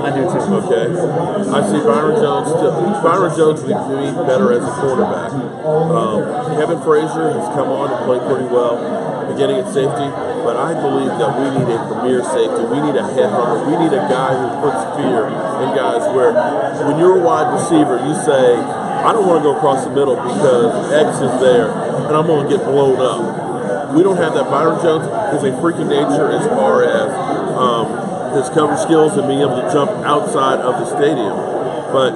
I do too. Okay. I see Byron Jones still. Byron Jones would be better as a quarterback. Kevin Frazier has come on and played pretty well, beginning at safety. But I believe that we need a premier safety. We need a headhunter. We need a guy who puts fear in guys where when you're a wide receiver, you say, I don't want to go across the middle because X is there and I'm going to get blown up. We don't have that. Byron Jones is a freak of nature as far as his cover skills and being able to jump outside of the stadium. But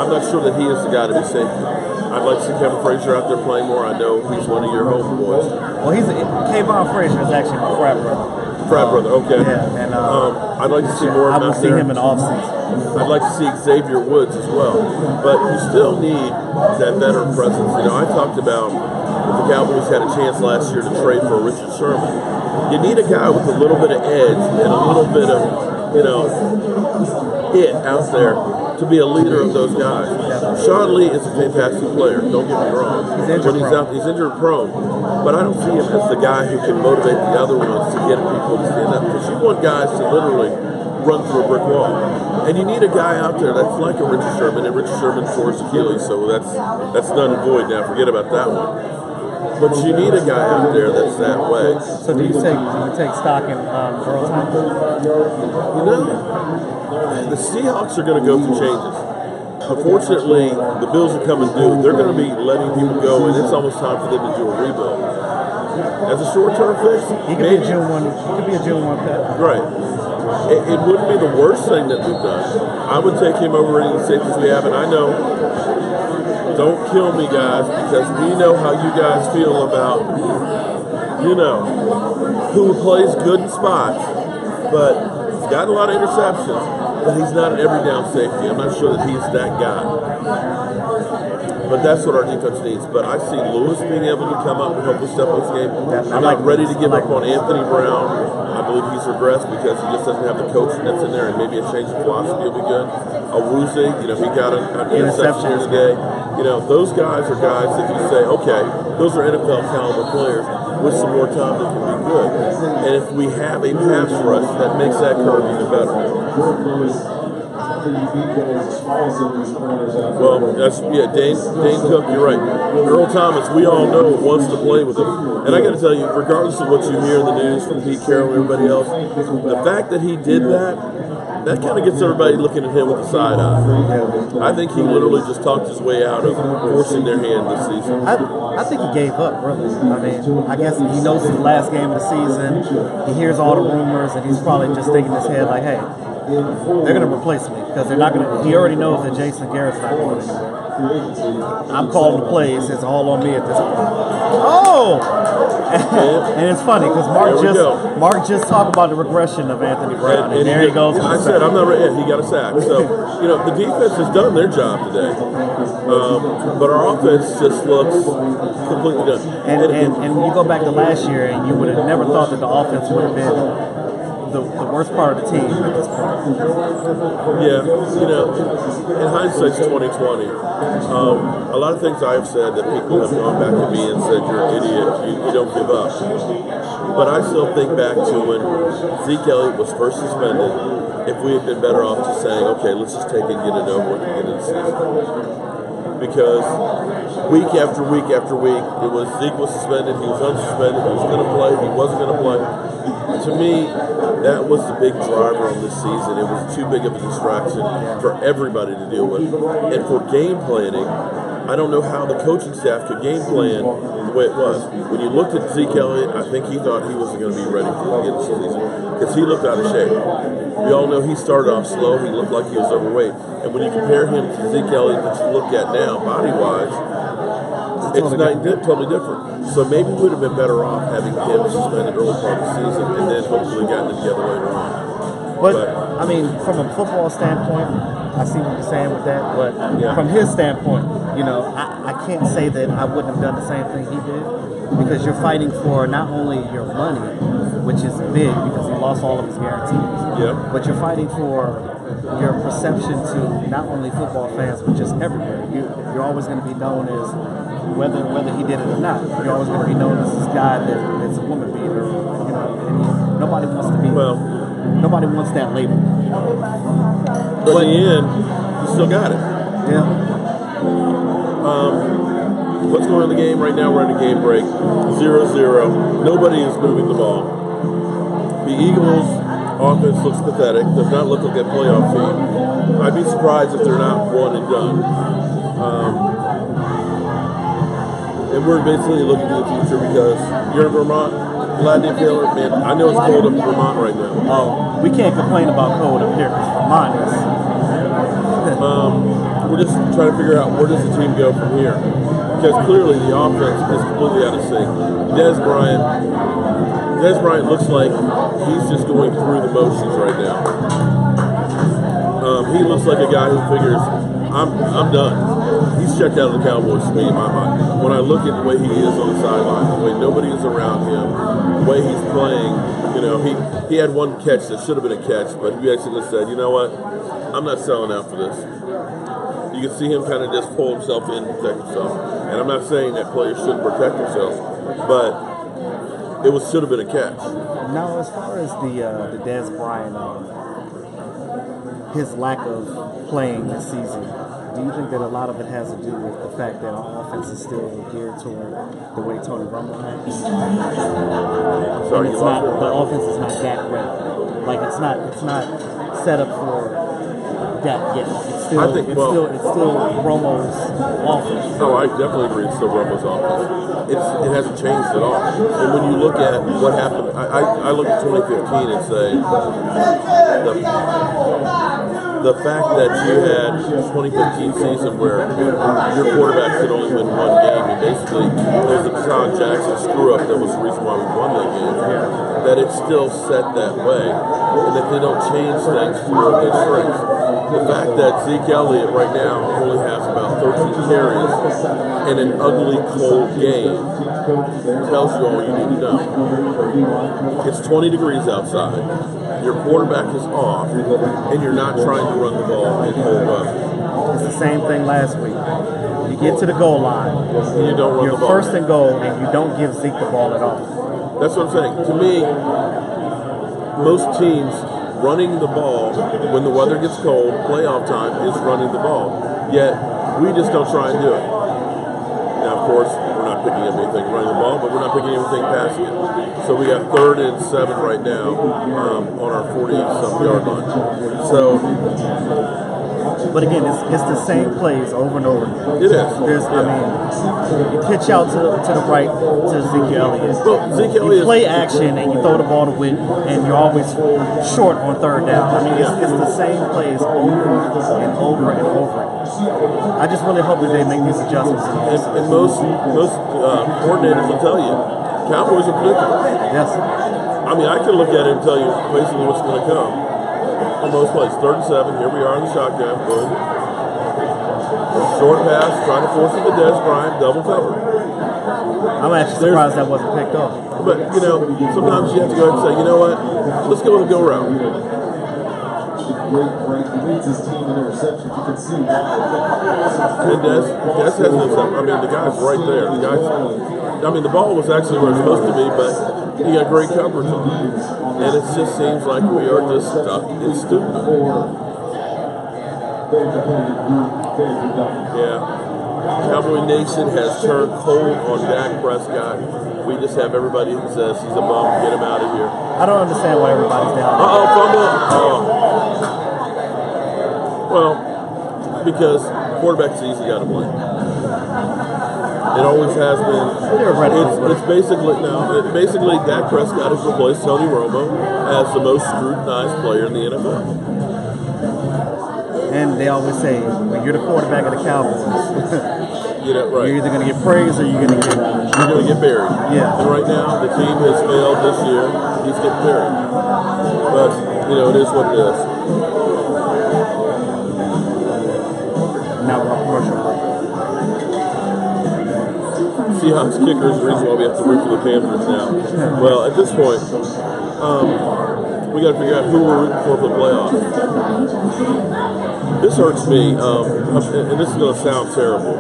I'm not sure that he is the guy to be safety. I'd like to see Kevin Frazier out there playing more. I know he's one of your homeboys. Well, Kayvon Frazier is actually my frat brother. Frat brother, okay. Yeah, and I'd like to see more of him out there. I will see him in the offseason. I'd like to see Xavier Woods as well. But you still need that veteran presence. I talked about if the Cowboys had a chance last year to trade for Richard Sherman. You need a guy with a little bit of edge and a little bit of, it out there to be a leader of those guys. Sean Lee is a fantastic player, don't get me wrong. He's injury prone. But I don't see him as the guy who can motivate the other ones to get people to stand up. Because you want guys to literally run through a brick wall. And you need a guy out there that's like a Richard Sherman, and Richard Sherman tore his Achilles, so that's done and void now. Forget about that one. But you need a guy out there that's that way. So do you take stock in Earl Thomas? The Seahawks are going to go through changes. Unfortunately, the bills are coming due. They're going to be letting people go, and it's almost time for them to do a rebuild. As a short-term fix, he could be a June 1 pick. Right. It wouldn't be the worst thing that we've done. I would take him over any of the safeties we have, and I know, don't kill me, guys, because we know how you guys feel about, who plays good in spots, but he's got a lot of interceptions. but he's not an every down safety. I'm not sure that he's that guy. But that's what our defense needs. But I see Lewis being able to come up and help us step up this game. I'm not ready to give up on Anthony Brown. I believe he's regressed because he just doesn't have the coaching that's in there, and maybe a change of philosophy will be good. Awuzie, he got an interception here today. Those guys are guys that you say, okay, those are NFL caliber players with some more time that can be good. And if we have a pass rush, that makes that curve even better. Well, Dane Cook, you're right. Earl Thomas, we all know, wants to play with him. And I got to tell you, regardless of what you hear in the news from Pete Carroll and everybody else, the fact that he did that kind of gets everybody looking at him with a side eye. I think he literally just talked his way out of forcing their hand this season. I think he gave up, really. I mean, I guess he knows it's the last game of the season. He hears all the rumors, and he's probably just thinking in his head, like, hey, they're going to replace me because they're not going to. He already knows that Jason Garrett's not going anywhere. I'm calling the plays. It's all on me at this point. Oh! And it's funny because Mark just talked about the regression of Anthony Brown, and there he goes. I said I'm not ready. Yeah, he got a sack. So the defense has done their job today, but our offense just looks completely done. And when you go back to last year, and you would have never thought that the offense would have been the worst part of the team at this point. Yeah, in hindsight's 2020. A lot of things I have said that people have gone back to me and said, you're an idiot, you don't give up. But I still think back to when Zeke Elliott was first suspended, if we had been better off just saying, okay, let's just take it and get it over with at the end of the season. Because week after week after week, it was Zeke was suspended, he was unsuspended, he was going to play, he wasn't going to play. To me, that was the big driver on this season. It was too big of a distraction for everybody to deal with. And for game planning, I don't know how the coaching staff could game plan the way it was. When you looked at Zeke Elliott, I think he thought he wasn't going to be ready for the end of the season because he looked out of shape. We all know he started off slow. He looked like he was overweight. And when you compare him to Zeke Elliott that you look at now, body-wise, it's totally different. So maybe we would have been better off having him suspended early part of the season and then hopefully gotten it together later on. But I mean, from a football standpoint, I see what you're saying with that. But from his standpoint, I can't say that I wouldn't have done the same thing he did because you're fighting for not only your money, which is big because he lost all of his guarantees, but you're fighting for your perception to not only football fans but just everywhere. You're always going to be known as, whether he did it or not, you're always going to be known as this guy that's a woman beater, and nobody wants to be. Nobody wants that label. But in the end, you still got it. Yeah. What's going on in the game right now? We're at a game break, 0-0. Nobody is moving the ball. The Eagles' offense looks pathetic. Does not look like a playoff team. I'd be surprised if they're not one and done. And we're basically looking to the future because you're in Vermont. Glad to feel it, man. I know it's cold up in Vermont right now. Oh, we can't complain about cold up here because Vermont is. We're just trying to figure out where does the team go from here. Because clearly the offense is completely out of sync. Dez Bryant looks like he's just going through the motions right now. He looks like a guy who figures, I'm done. He's checked out of the Cowboys to me in my mind. When I look at the way he is on the sideline, the way nobody is around him, the way he's playing, he had one catch that should have been a catch, but he basically said, you know what, I'm not selling out for this. You can see him kind of just pull himself in and protect himself. And I'm not saying that players shouldn't protect themselves, but it should have been a catch. Now, as far as the Dez Bryant, his lack of playing this season, do you think that a lot of it has to do with the fact that our offense is still geared toward the way Tony Romo has? Sorry, the offense is not Dak ready. Like it's not set up for Dak yet. It's still Romo's offense. No, I definitely agree. It's still Romo's offense. It hasn't changed at all. And when you look at what happened, I look at 2015 and say the fact that you had 2015 season where your quarterback could only win one game, and basically there's a Deshaun Jackson screw up that was the reason why we won that game, that it's still set that way, and that they don't change things for their strengths. The fact that Zeke Elliott right now only has about 13 carries in an ugly, cold game tells you all you need to know. It's 20 degrees outside. Your quarterback is off, and you're not trying to run the ball in cold weather. It's the same thing last week. You get to the goal line, You don't run you're the ball. first and goal, and you don't give Zeke the ball at all. That's what I'm saying. To me, most teams running the ball when the weather gets cold, playoff time, is running the ball. Yet, we just don't try and do it. Now, of course, we're not picking up anything running the ball, but we're not picking anything passing it. So we got 3rd and 7 right now on our 40-some yard line. So, But again, it's the same plays over and over again. it is. There's, I mean, you pitch out to the right to Zeke Elliott. Well, Zeke You Elliott, play action and you throw the ball to Witt, and you're always short on 3rd down. I mean, it's the same plays over and over and over. I just really hope that they make these adjustments. and most coordinators will tell you, Cowboys are predictable. Yes. I mean, I can look at it and tell you basically what's going to come. On most plays, 3rd and 7, here we are in the shotgun, boom. Short pass, trying to force it to Dez Bryant, double cover. I'm actually surprised that wasn't picked off. But, you know, sometimes you have to go ahead and say, you know what, let's go with a go route. Leads his team in interceptions. You can see why. And Dez has an interception. I mean, the guy's right there. I mean, the ball was actually where it's supposed to be, but he got great coverage on it. And it just seems like we are just stuck in stupid. Yeah. Cowboy Nation has turned cold on Dak Prescott. We just have everybody who says he's a bum, get him out of here. I don't understand why everybody's down. Fumble. Well, because quarterback's easy got to blame. It always has been. It's basically Dak Prescott has replaced Tony Romo as the most scrutinized player in the NFL. And they always say, when you're the quarterback of the Cowboys, You know, right. you're either going to get praised or you're going to get You're going to get buried. Yeah. And right now, the team has failed this year. He's getting buried. But, you know, it is what it is. now we're on commercial break. Seahawks kicker is the reason why we have to root for the Panthers now. Well, at this point, we got to figure out who we're rooting for the playoffs. This hurts me, and this is going to sound terrible,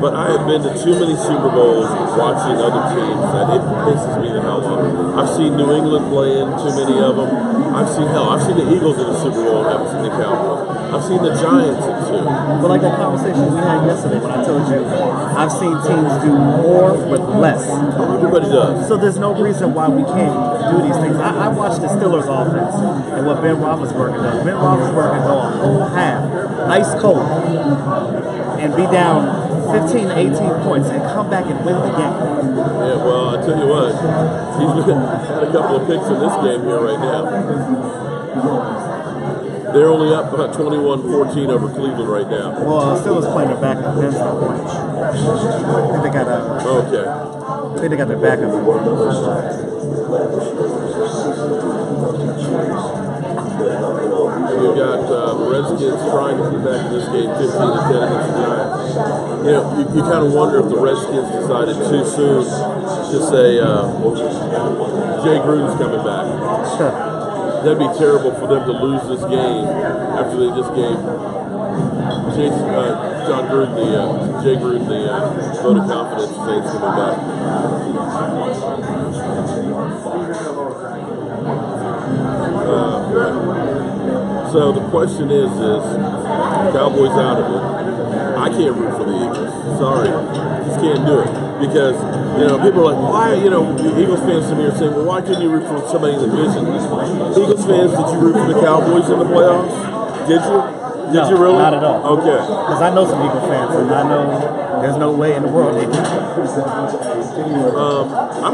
but I have been to too many Super Bowls watching other teams that it pisses me the hell off. I've seen New England play in too many of them. I've seen the Eagles in the Super Bowl and haven't seen the Cowboys. I've seen the Giants in two. But like that conversation we had yesterday when I told you, I've seen teams do more with less. Everybody does. So there's no reason why we can't do these things. I watched the Steelers offense and what Ben Roethlisberger does. Ben Roethlisberger go a whole half, ice cold, and be down 15 to 18 points and come back and win the game. Yeah, well, I tell you what, he's had a couple of picks in this game here right now. They're only up about 21-14 over Cleveland right now. Well, Steelers playing their backup. Ben's not playing. I think they got Okay. their backup. You've got the Redskins trying to get back in this game 15-10 against the Giants. You know, you kind of wonder if the Redskins decided too soon to say Jay Gruden's coming back. That'd be terrible for them to lose this game after they just gave Jay Gruden the vote of confidence to say he's coming back. So the question is Cowboys out of it. I can't root for the Eagles. Sorry. Just can't do it. Because, you know, people are like, why, you know, the Eagles fans to me are saying, well, why couldn't you root for somebody in the division? Eagles fans, did you root for the Cowboys in the playoffs? Did you? Did you really? Not at all. Okay. Because I know some Eagle fans, and I know there's no way in the world they do. I'm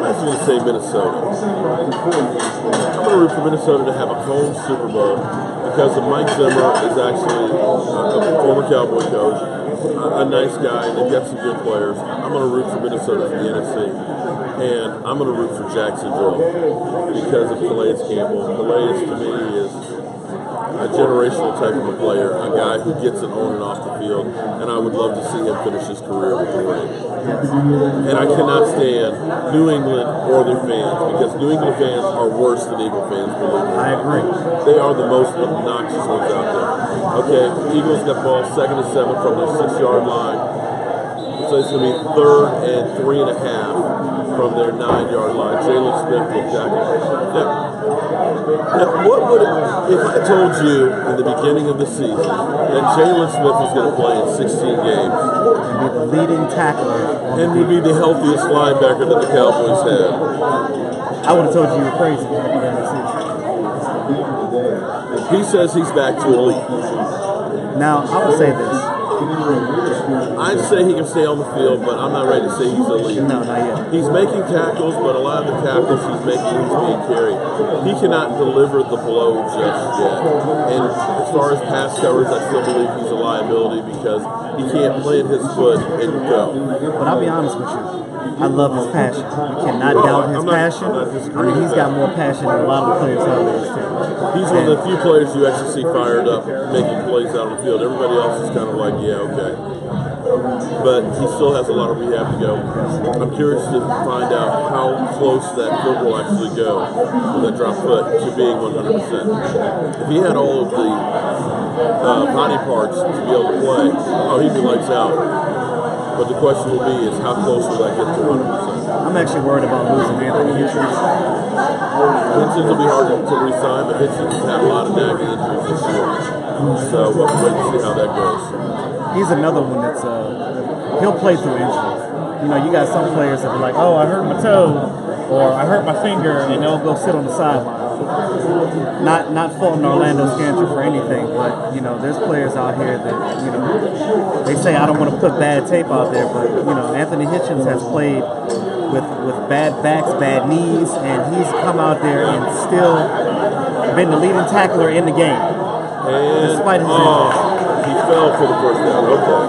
actually going to say Minnesota. I'm going to root for Minnesota to have a home Super Bowl. The because of Mike Zimmer is actually a former Cowboy coach, a nice guy, and they've got some good players. I'm going to root for Minnesota from the NFC, and I'm going to root for Jacksonville because of Calais Campbell. Calais, to me, is a generational type of a player, a guy who gets it on and off the field, and I would love to see him finish his career with the ring. And I cannot stand New England or their fans, because New England fans are worse than Eagle fans, believe me. I agree. They are the most obnoxious ones out there. Okay, Eagles got the ball 2nd and 7 from their 6-yard line. So it's going to be 3rd and 3.5 from their 9-yard line. Jalen Smith will tackle. Now, what would if I told you in the beginning of the season that Jalen Smith was going to play in 16 games And be the leading tackler. and would be the healthiest linebacker that the Cowboys had? I would have told you were crazy. At the end of the season. He says he's back to elite. Now, I would say this. I'd say he can stay on the field, but I'm not ready to say he's elite. No, not yet. He's making tackles, but a lot of the tackles he's making, he's being carried. He cannot deliver the blow just yet. And as far as pass coverage, I still believe he's a liability because he can't plant his foot and go. But I'll be honest with you. I love his passion. You cannot doubt his passion. I mean, he's got more passion than a lot of the players out there. He's one of the few players you actually see fired up, making plays out on the field. Everybody else is kind of like, yeah, okay. But he still has a lot of rehab to go. I'm curious to find out how close that foot will actually go with that drop foot to being 100%. If he had all of the body parts to be able to play, oh, he'd be lights out. But the question will be is how close will that get to 100%? I'm actually worried about losing Anthony Hitchens. Hitchens will be hard to re-sign, but Hitchens has had a lot of nagging injuries this year. So we'll have to wait and see how that goes. He's another one that's he'll play through injuries. You know, you got some players that are like, oh, I hurt my toe or I hurt my finger, and they'll go sit on the sideline. Not faulting Orlando Scandrick for anything, but you know, there's players out here that they say I don't want to put bad tape out there, but Anthony Hitchens has played with bad backs, bad knees, and he's come out there and still been the leading tackler in the game. And despite his injuries. He fell for the first down. Okay.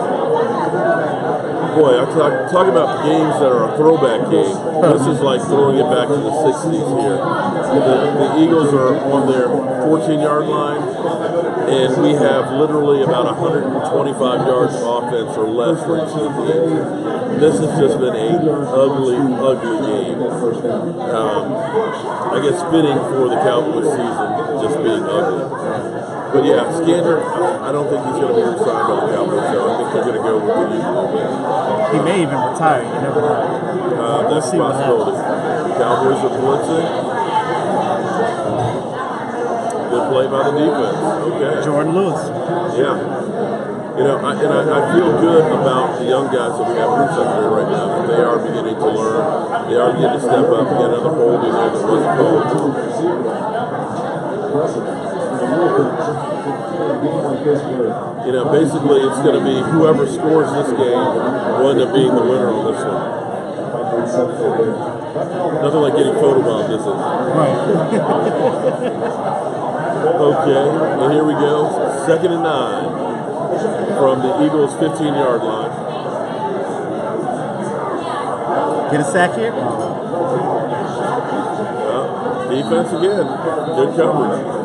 Boy, I talk about games that are a throwback game. This is like throwing it back to the 60s here. The Eagles are on their 14-yard line, and we have literally about 125 yards of offense or less for each of the teams. This has just been an ugly, ugly game. I guess fitting for the Cowboys season, just being ugly. But yeah, Scandrick, I don't think he's going to be re-signed by the Cowboys, so I think they're going to go with the usual bit. He may even retire. You never know. That's a possibility. Cowboys are blitzing. Good play by the defense. Okay. Jordan Lewis. Yeah. I feel good about the young guys that we have in the secondary right now, that they are beginning to learn. They are beginning to step up and get another hold in there that wasn't called. Basically it's going to be whoever scores this game will end up being the winner on this one. Nothing like getting photobombed, is it? Right. Okay, and here we go. 2nd and 9 from the Eagles' 15-yard line. Get a sack here? Defense again. Good coverage.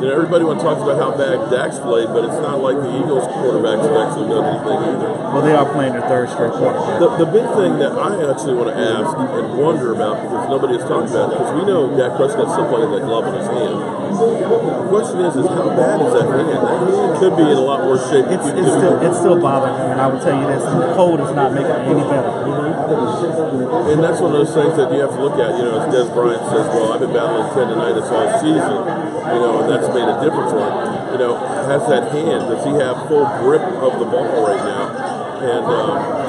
Everybody talks about how bad Dak's played, but it's not like the Eagles quarterbacks have actually done anything either. Well, they are playing their 3rd straight quarterback. The big thing that I actually want to ask and wonder about, because nobody has talked about it, because we know Dak Prescott's still playing that glove in his hand. The question is how bad is that hand? That hand could be in a lot worse shape. It's still bothering me, and I will tell you this: the cold is not making it any better. And that's one of those things that you have to look at. As Des Bryant says, well, I've been battling tendonitis all season, and that's made a difference for him. Has that hand? Does he have full grip of the ball right now? And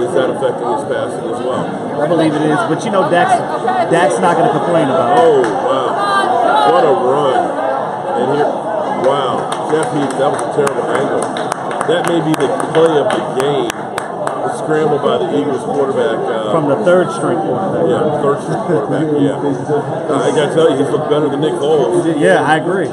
is that affecting his passing as well? I believe it is, but Dak's not going to complain about it. Oh, wow. What a run. And here, wow. Jeff Heath, that was a terrible angle. That may be the play of the game. The scramble by the Eagles quarterback. From the 3rd string quarterback. Yeah, 3rd string quarterback, yeah. I got to tell you, he's looked better than Nick Foles. Yeah, I agree.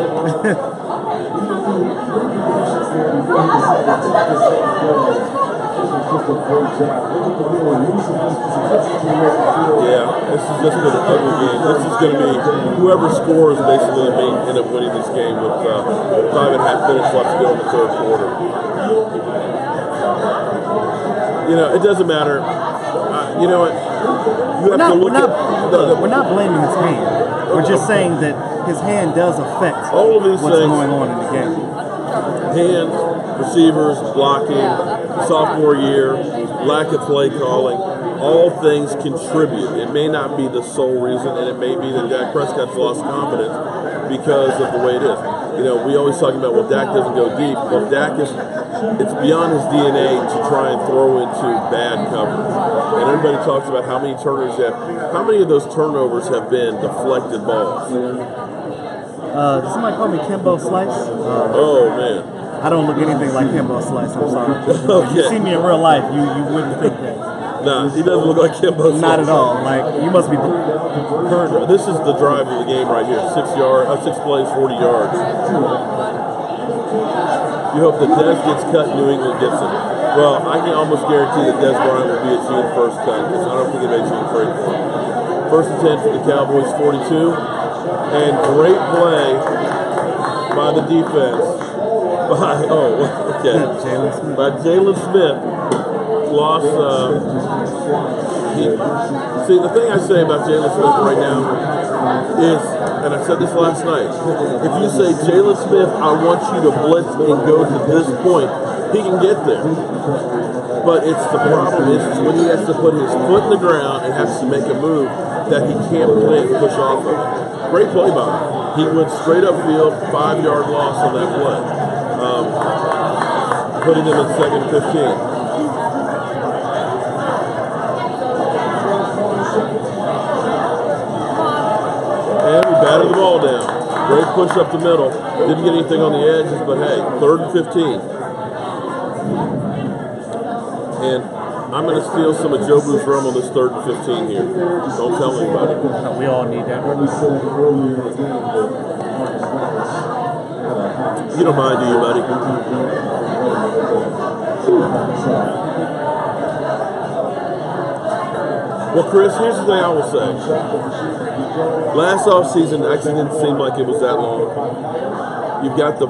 Yeah, this is just an ugly game. This is going to be whoever scores basically may end up winning this game with 5.5 minutes left to go in the third quarter. You know, it doesn't matter. You know what? You have to look at. We're not blaming his hand. We're just saying that his hand does affect all of these what's things, going on in the game. Hands, receivers, blocking, sophomore year, lack of play calling, all things contribute. It may not be the sole reason, and it may be that Dak Prescott's lost confidence because of the way it is. You know, we always talk about, well, Dak doesn't go deep. Well, Dak is, it's beyond his DNA to try and throw into bad coverage. And everybody talks about how many turnovers how many of those turnovers have been deflected balls? Did somebody call me Kimbo Slice? Oh, man. I don't look anything like Kimbo Slice, I'm sorry. Okay. If you see me in real life, you wouldn't think that. Nah, he doesn't look like Kimbo Slice. Not at all. Like, you must be current. This is the drive of the game right here. 6 plays, 40 yards. You hope that Dez gets cut, New England gets it. Well, I can almost guarantee that Dez Bryant will be a June 1st cut because I don't think it makes any trade for him. 1st and 10 for the Cowboys, 42. And great play by the defense. By Jalen Smith. Lost. See, the thing I say about Jalen Smith right now is, and I said this last night, if you say, Jalen Smith, I want you to blitz and go to this point, he can get there. But it's the problem is when he has to put his foot in the ground and has to make a move that he can't push off of. Great play by him. He went straight upfield, 5-yard loss on that play, putting him in 2nd and 15. And we batted the ball down. Great push up the middle. Didn't get anything on the edges, but hey, 3rd and 15. And I'm going to steal some of Joe Boo's rum on this 3rd and 15 here. Don't tell anybody. No, we all need that. You don't mind, do you, buddy? Well, Chris, here's the thing I will say. Last offseason actually didn't seem like it was that long. You've got the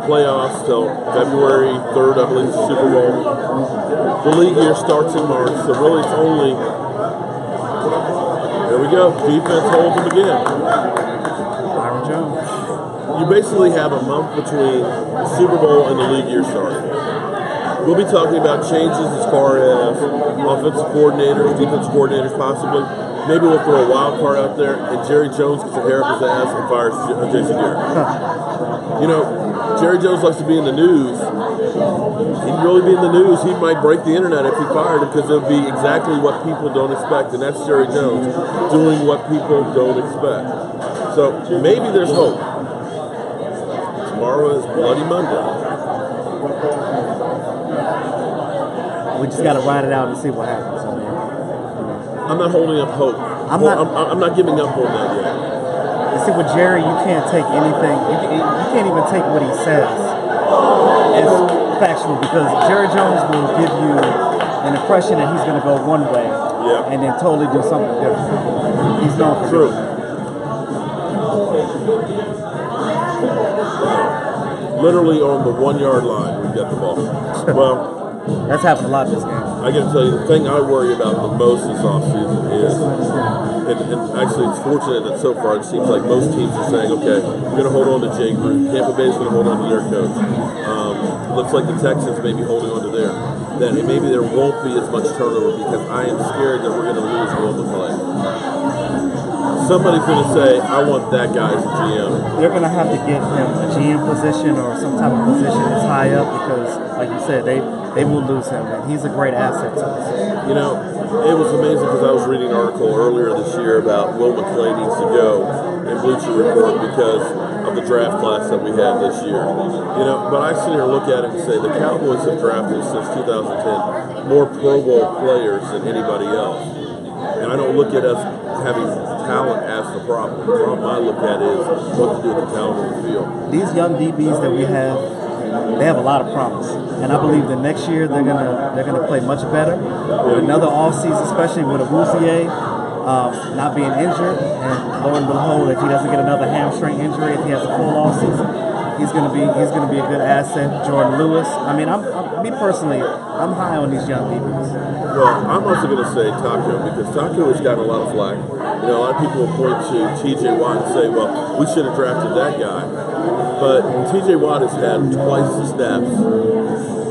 playoffs till February 3rd, I believe, the Super Bowl. The league year starts in March, so really it's only. There we go. Defense holds them again. Byron Jones. You basically have a month between the Super Bowl and the league year starting. We'll be talking about changes as far as offensive coordinators, defensive coordinators possibly. Maybe we'll throw a wild card out there, and Jerry Jones gets a hair up his ass and fires Jason Garrett. You know, Jerry Jones likes to be in the news. He'd really be in the news. He might break the internet if he fired him because it would be exactly what people don't expect, and that's Jerry Jones doing what people don't expect. So maybe there's hope. Tomorrow is Bloody Monday. We just got to ride it out and see what happens. I'm not holding up hope. I'm not giving up on that yet. You see, with Jerry, you can't take anything. You can't even take what he says as factual because Jerry Jones will give you an impression that he's going to go one way and then totally do something different. He's known for true. Literally on the 1-yard line, we got the ball. Well. That's happened a lot this game. I got to tell you, the thing I worry about the most this offseason is, and actually it's fortunate that so far it seems like most teams are saying, okay, we're going to hold on to Jay Gruden. Tampa Bay's going to hold on to their coach. Looks like the Texans may be holding on to theirs. That maybe there won't be as much turnover because I am scared that we're going to lose Will McClay. Somebody's going to say, I want that guy as a GM. They're going to have to get him a GM position or some type of position that's high up because, like you said, they will lose him, and he's a great asset to us. You know, it was amazing because I was reading an article earlier this year about Will McClay needs to go in Bleacher Report because of the draft class that we had this year. You know, but I sit here and look at it and say the Cowboys have drafted since 2010 more Pro Bowl players than anybody else. And I don't look at us having talent as the problem. The problem I look at is what to do with the talent on the field. These young DBs that we have, they have a lot of promise, and I believe that next year they're gonna play much better. With another offseason, especially with Awuzie not being injured, and lo and behold, if he doesn't get another hamstring injury, if he has a full offseason, he's gonna be a good asset. Jordan Lewis. I mean, me personally, I'm high on these young DBs. Well, I'm also going to say Taco, because Taco has gotten a lot of flack. You know, a lot of people will point to T.J. Watt and say, well, we should have drafted that guy. But T.J. Watt has had twice the snaps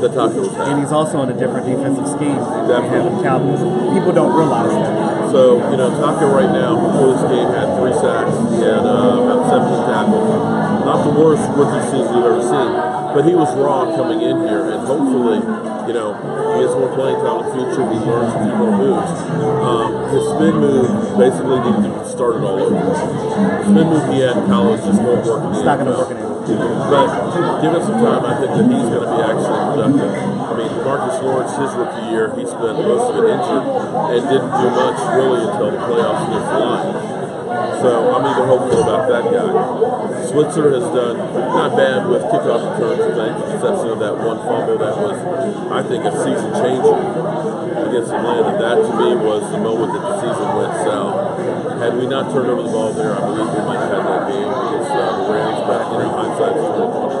that Taco has had. And he's also in a different defensive scheme than we have in Definitely. Cowboys. People don't realize that. So, you know, Taco right now, before this game, had 3 sacks. He had about 17 tackles. Not the worst rookie season we've ever seen. But he was raw coming in here, and hopefully, you know, he has more playing time in the future. He learns a few more moves. His spin move basically needed to be started all over. The spin move he had in college just won't work. It's not going to work in it. But give it some time, I think that he's going to be actually productive. I mean, Marcus Lawrence, his rookie year, he spent most of it injured and didn't do much really until the playoffs against the Lions. So I'm even hopeful about that guy. Switzer has done not bad with kickoff returns, with the exception of that one fumble that was, I think, a season changer against Atlanta. That to me was the moment that the season went south. Had we not turned over the ball there, I believe we might have had that game against the Rams, but you know, hindsight's 2020.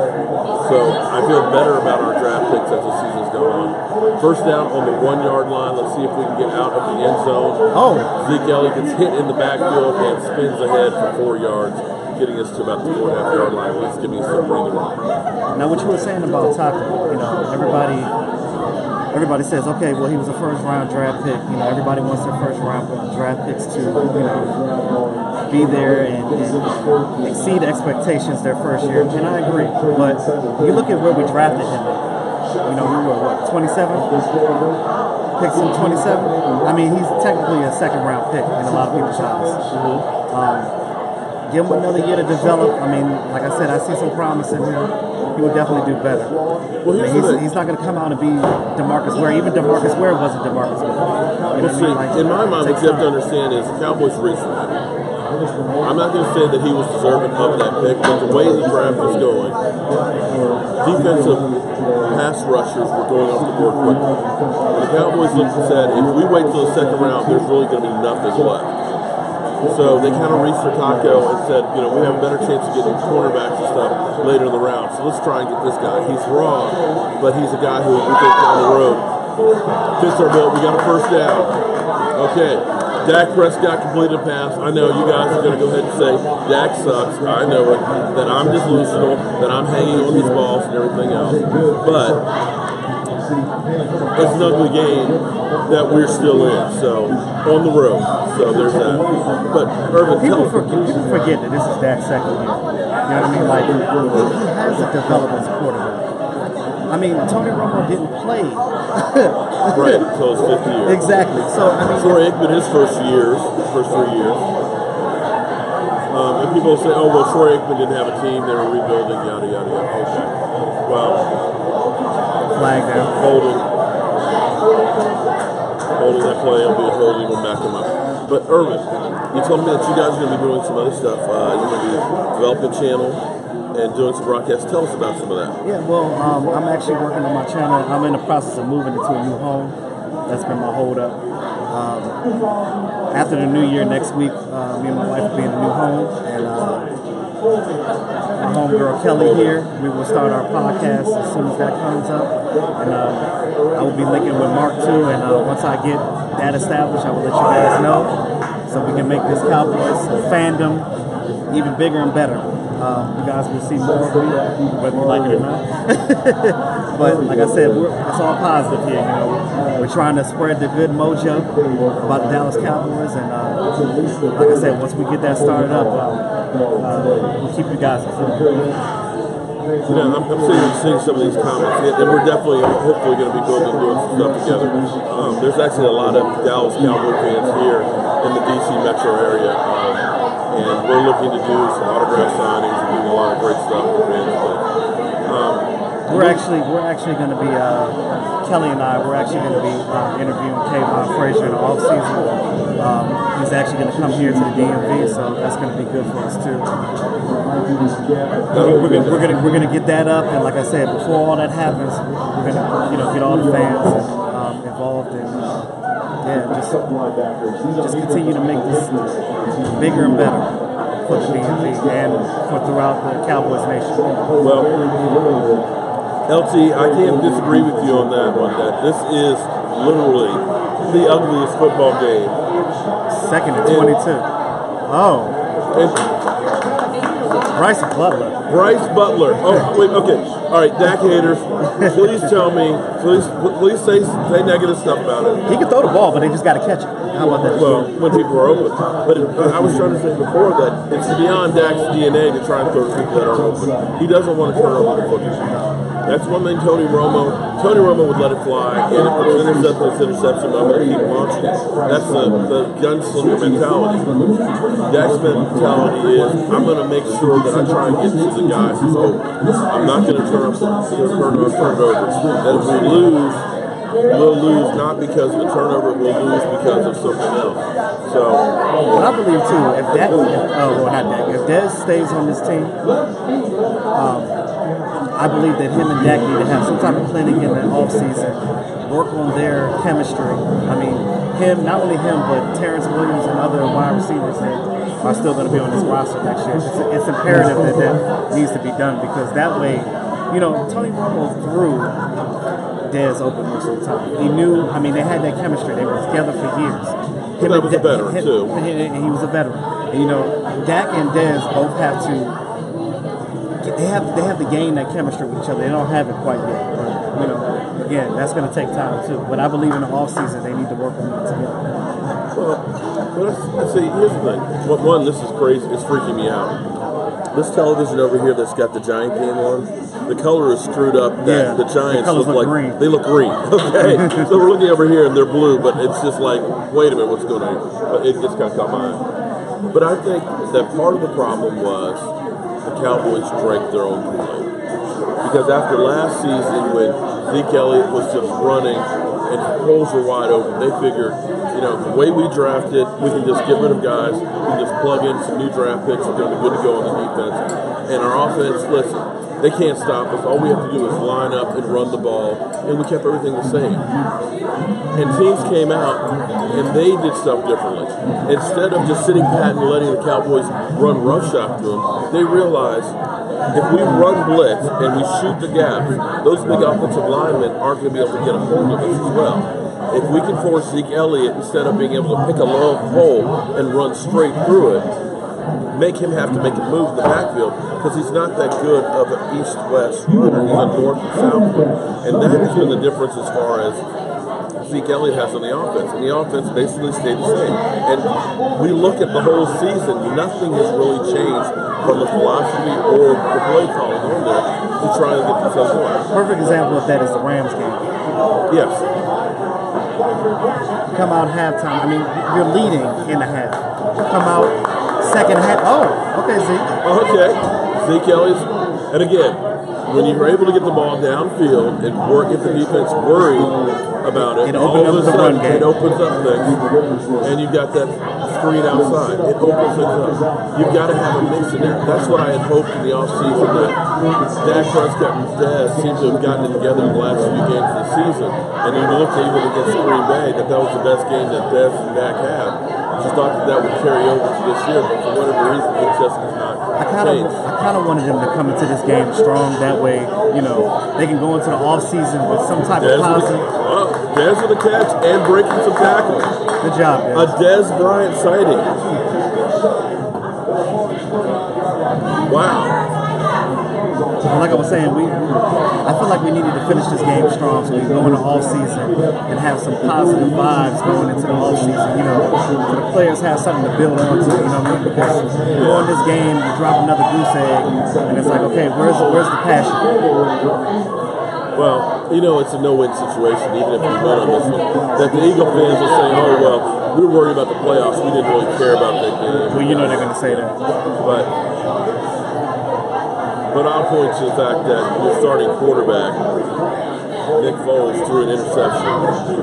So I feel better about our draft picks as the season's going on. First down on the 1 yard line. Let's see if we can get out of the end zone. Oh. Zeke Elliott gets hit in the backfield and spins ahead for 4 yards, getting us to about the 4.5 yard line. Let's give me some breathing room. Now, what you were saying about Taco, you know, everybody says, okay, well, he was a first-round draft pick. You know, everybody wants their first-round draft picks to, you know, be there and exceed expectations their first year. And I agree. But you look at where we drafted him at. You know, we were, what, 27? Picks in 27? I mean, he's technically a second-round pick in a lot of people's eyes. Give him another year to develop. I mean, like I said, I see some promise in him. He would definitely do better. Well, He's not going to come out and be DeMarcus Ware. Even DeMarcus Ware wasn't DeMarcus Ware. You know what I mean? Like, in my mind, what you have to understand is the Cowboys reached for him. I'm not going to say that he was deserving of that pick, but the way the draft was going, defensive pass rushers were going off the board quickly. And the Cowboys looked and said, if we wait till the second round, there's really going to be nothing left. So they kind of reached for Taco and said, you know, we have a better chance of getting cornerbacks and stuff later in the round. So let's try and get this guy. He's raw, but he's a guy who we think down the road fits our bill. We got a first down. Okay. Dak Prescott completed a pass. I know you guys are going to go ahead and say Dak sucks. I know it. That I'm delusional. That I'm hanging on these balls and everything else. But it's an ugly game that we're still in. So on the road. So there's that. But Urban, people forget that this is Dak's second year. You know what I mean? Like, he has a development quarterback. I mean, Tony Romo didn't play. Right, until his 5th year. Exactly. So, I mean, Troy Aikman, his first 3 years. And people say, oh, well, Troy Aikman didn't have a team, they were rebuilding, yada, yada, yada. Okay. Well, flag down. Holding that play, I'll be holding him back him up. But Irvin, you told me that you guys are going to be doing some other stuff. You're going to be developing a channel and doing some broadcasts. Tell us about some of that. Yeah, well, I'm actually working on my channel. I'm in the process of moving into a new home. That's been my hold up. After the new year next week, me and my wife will be in a new home, and my homegirl Kelly here, we will start our podcast as soon as that comes up, and I will be linking with Mark too, and once I get that established, I will let you guys know, so we can make this Cowboys fandom even bigger and better. You guys will see more of me, whether you like it or not. But like I said, it's all positive here. You know, we're trying to spread the good mojo about the Dallas Cowboys, and like I said, once we get that started up, we'll keep you guys informed. You know, I'm seeing some of these comments, and we're definitely, hopefully, going to be building and doing some stuff together. There's actually a lot of Dallas Cowboy fans here in the D.C. metro area, and we're looking to do some autograph signings and doing a lot of great stuff with fans. But We're actually going to be Kelly and I. We're actually going to be interviewing Kayvon Frazier in the off season. He's actually going to come here to the DMV, so that's going to be good for us too. We're going to get that up, and like I said, before all that happens, we're going to get all the fans involved and just continue to make this bigger and better for the DMV and for throughout the Cowboys nation. Well, LT, I can't disagree with you on that one. That this is literally the ugliest football game. Second and 22. Bryce Butler. Bryce Butler. Oh, wait, okay. All right, Dak haters, please tell me, please say negative stuff about it. He can throw the ball, but they just got to catch it. How about that? Well, when people are open. But I was trying to say before that it's beyond Dak's DNA to try and throw to people that are open. He doesn't want to turn over the football. That's one thing Tony Romo would let it fly, and if it's interception, I'm going to keep launching it. That's the gunslinger mentality. Dak's mentality is, I'm going to make sure that I try and get to the guy who's open. I'm not going to turn it over. That if we lose, we'll lose not because of the turnover, we'll lose because of something else. So, what I believe too, if Dez stays on this team, I believe that him and Dak need to have some type of clinic in the offseason, work on their chemistry. I mean, not only him, but Terrence Williams and other wide receivers that are still going to be on this roster next year. It's imperative that needs to be done because that way, Tony Romo threw Dez open most of the time. He knew, they had that chemistry. They were together for years. That was a veteran, too. And he was a veteran. And, Dak and Dez both have to. They have to gain that chemistry with each other. They don't have it quite yet. But, again, that's going to take time too. But I believe in the offseason they need to work on that together. Well, let's see, here's the thing. One, this is crazy. It's freaking me out. This television over here that's got the Giant game on, the color is screwed up. That the Giants look like green. They look green. Okay, so we're looking over here and they're blue, but it's just like, wait a minute, what's going on here? But it just kind of caught my eye. But I think that part of the problem was the Cowboys drank their own Kool-Aid. Because after last season, when Zeke Elliott was just running and holes were wide open, they figured, the way we drafted, we can just get rid of guys, we can just plug in some new draft picks, we're going to be good to go on the defense. And our offense, listen, they can't stop us. All we have to do is line up and run the ball, and we kept everything the same. And teams came out, and they did stuff differently. Instead of just sitting pat and letting the Cowboys run roughshod to them, they realized if we run blitz and we shoot the gap, those big offensive linemen aren't going to be able to get a hold of us as well. If we can force Zeke Elliott, instead of being able to pick a low hole and run straight through it, make him have to make a move in the backfield because he's not that good of an east-west runner. He's a north and south runner. And that has been the difference as far as Zeke Elliott has on the offense. And the offense basically stayed the same. And we look at the whole season, nothing has really changed from the philosophy or the play calling on there to try to get themselves going. Perfect example of that is the Rams game. Yes. Come out halftime. You're leading in the half. Come out second half. Oh, okay, Zeke. Okay. Zeke Elliott. And again, when you're able to get the ball downfield and get the defense worried about it, all of a sudden it opens up things. And you've got that screen outside. It opens things up. You've got to have a mix in there. That's what I had hoped in the offseason that Dak Prescott and Dez seem to have gotten it together in the last few games of the season. And you looked even against Green Bay that was the best game that Dez and Dak had. I just thought that would carry over to this year, but for whatever reason, it just has not changed. I kind of wanted them to come into this game strong. That way, they can go into the offseason with some type of positive. Dez with a catch and breaking some tackles. Good job, A guys. Dez Bryant sighting. Wow. Like I was saying, I feel like we needed to finish this game strong so we can go into off-season and have some positive vibes going into the off-season, so the players have something to build on to, because you go in this game, you drop another goose egg, and it's like, okay, where's the passion? Well, it's a no-win situation, even if we win on this one. That the Eagle fans will say, oh, well, we were worried about the playoffs. We didn't really care about that game. Well, they're going to say that. But But I'll point to the fact that your starting quarterback, Nick Foles, threw an interception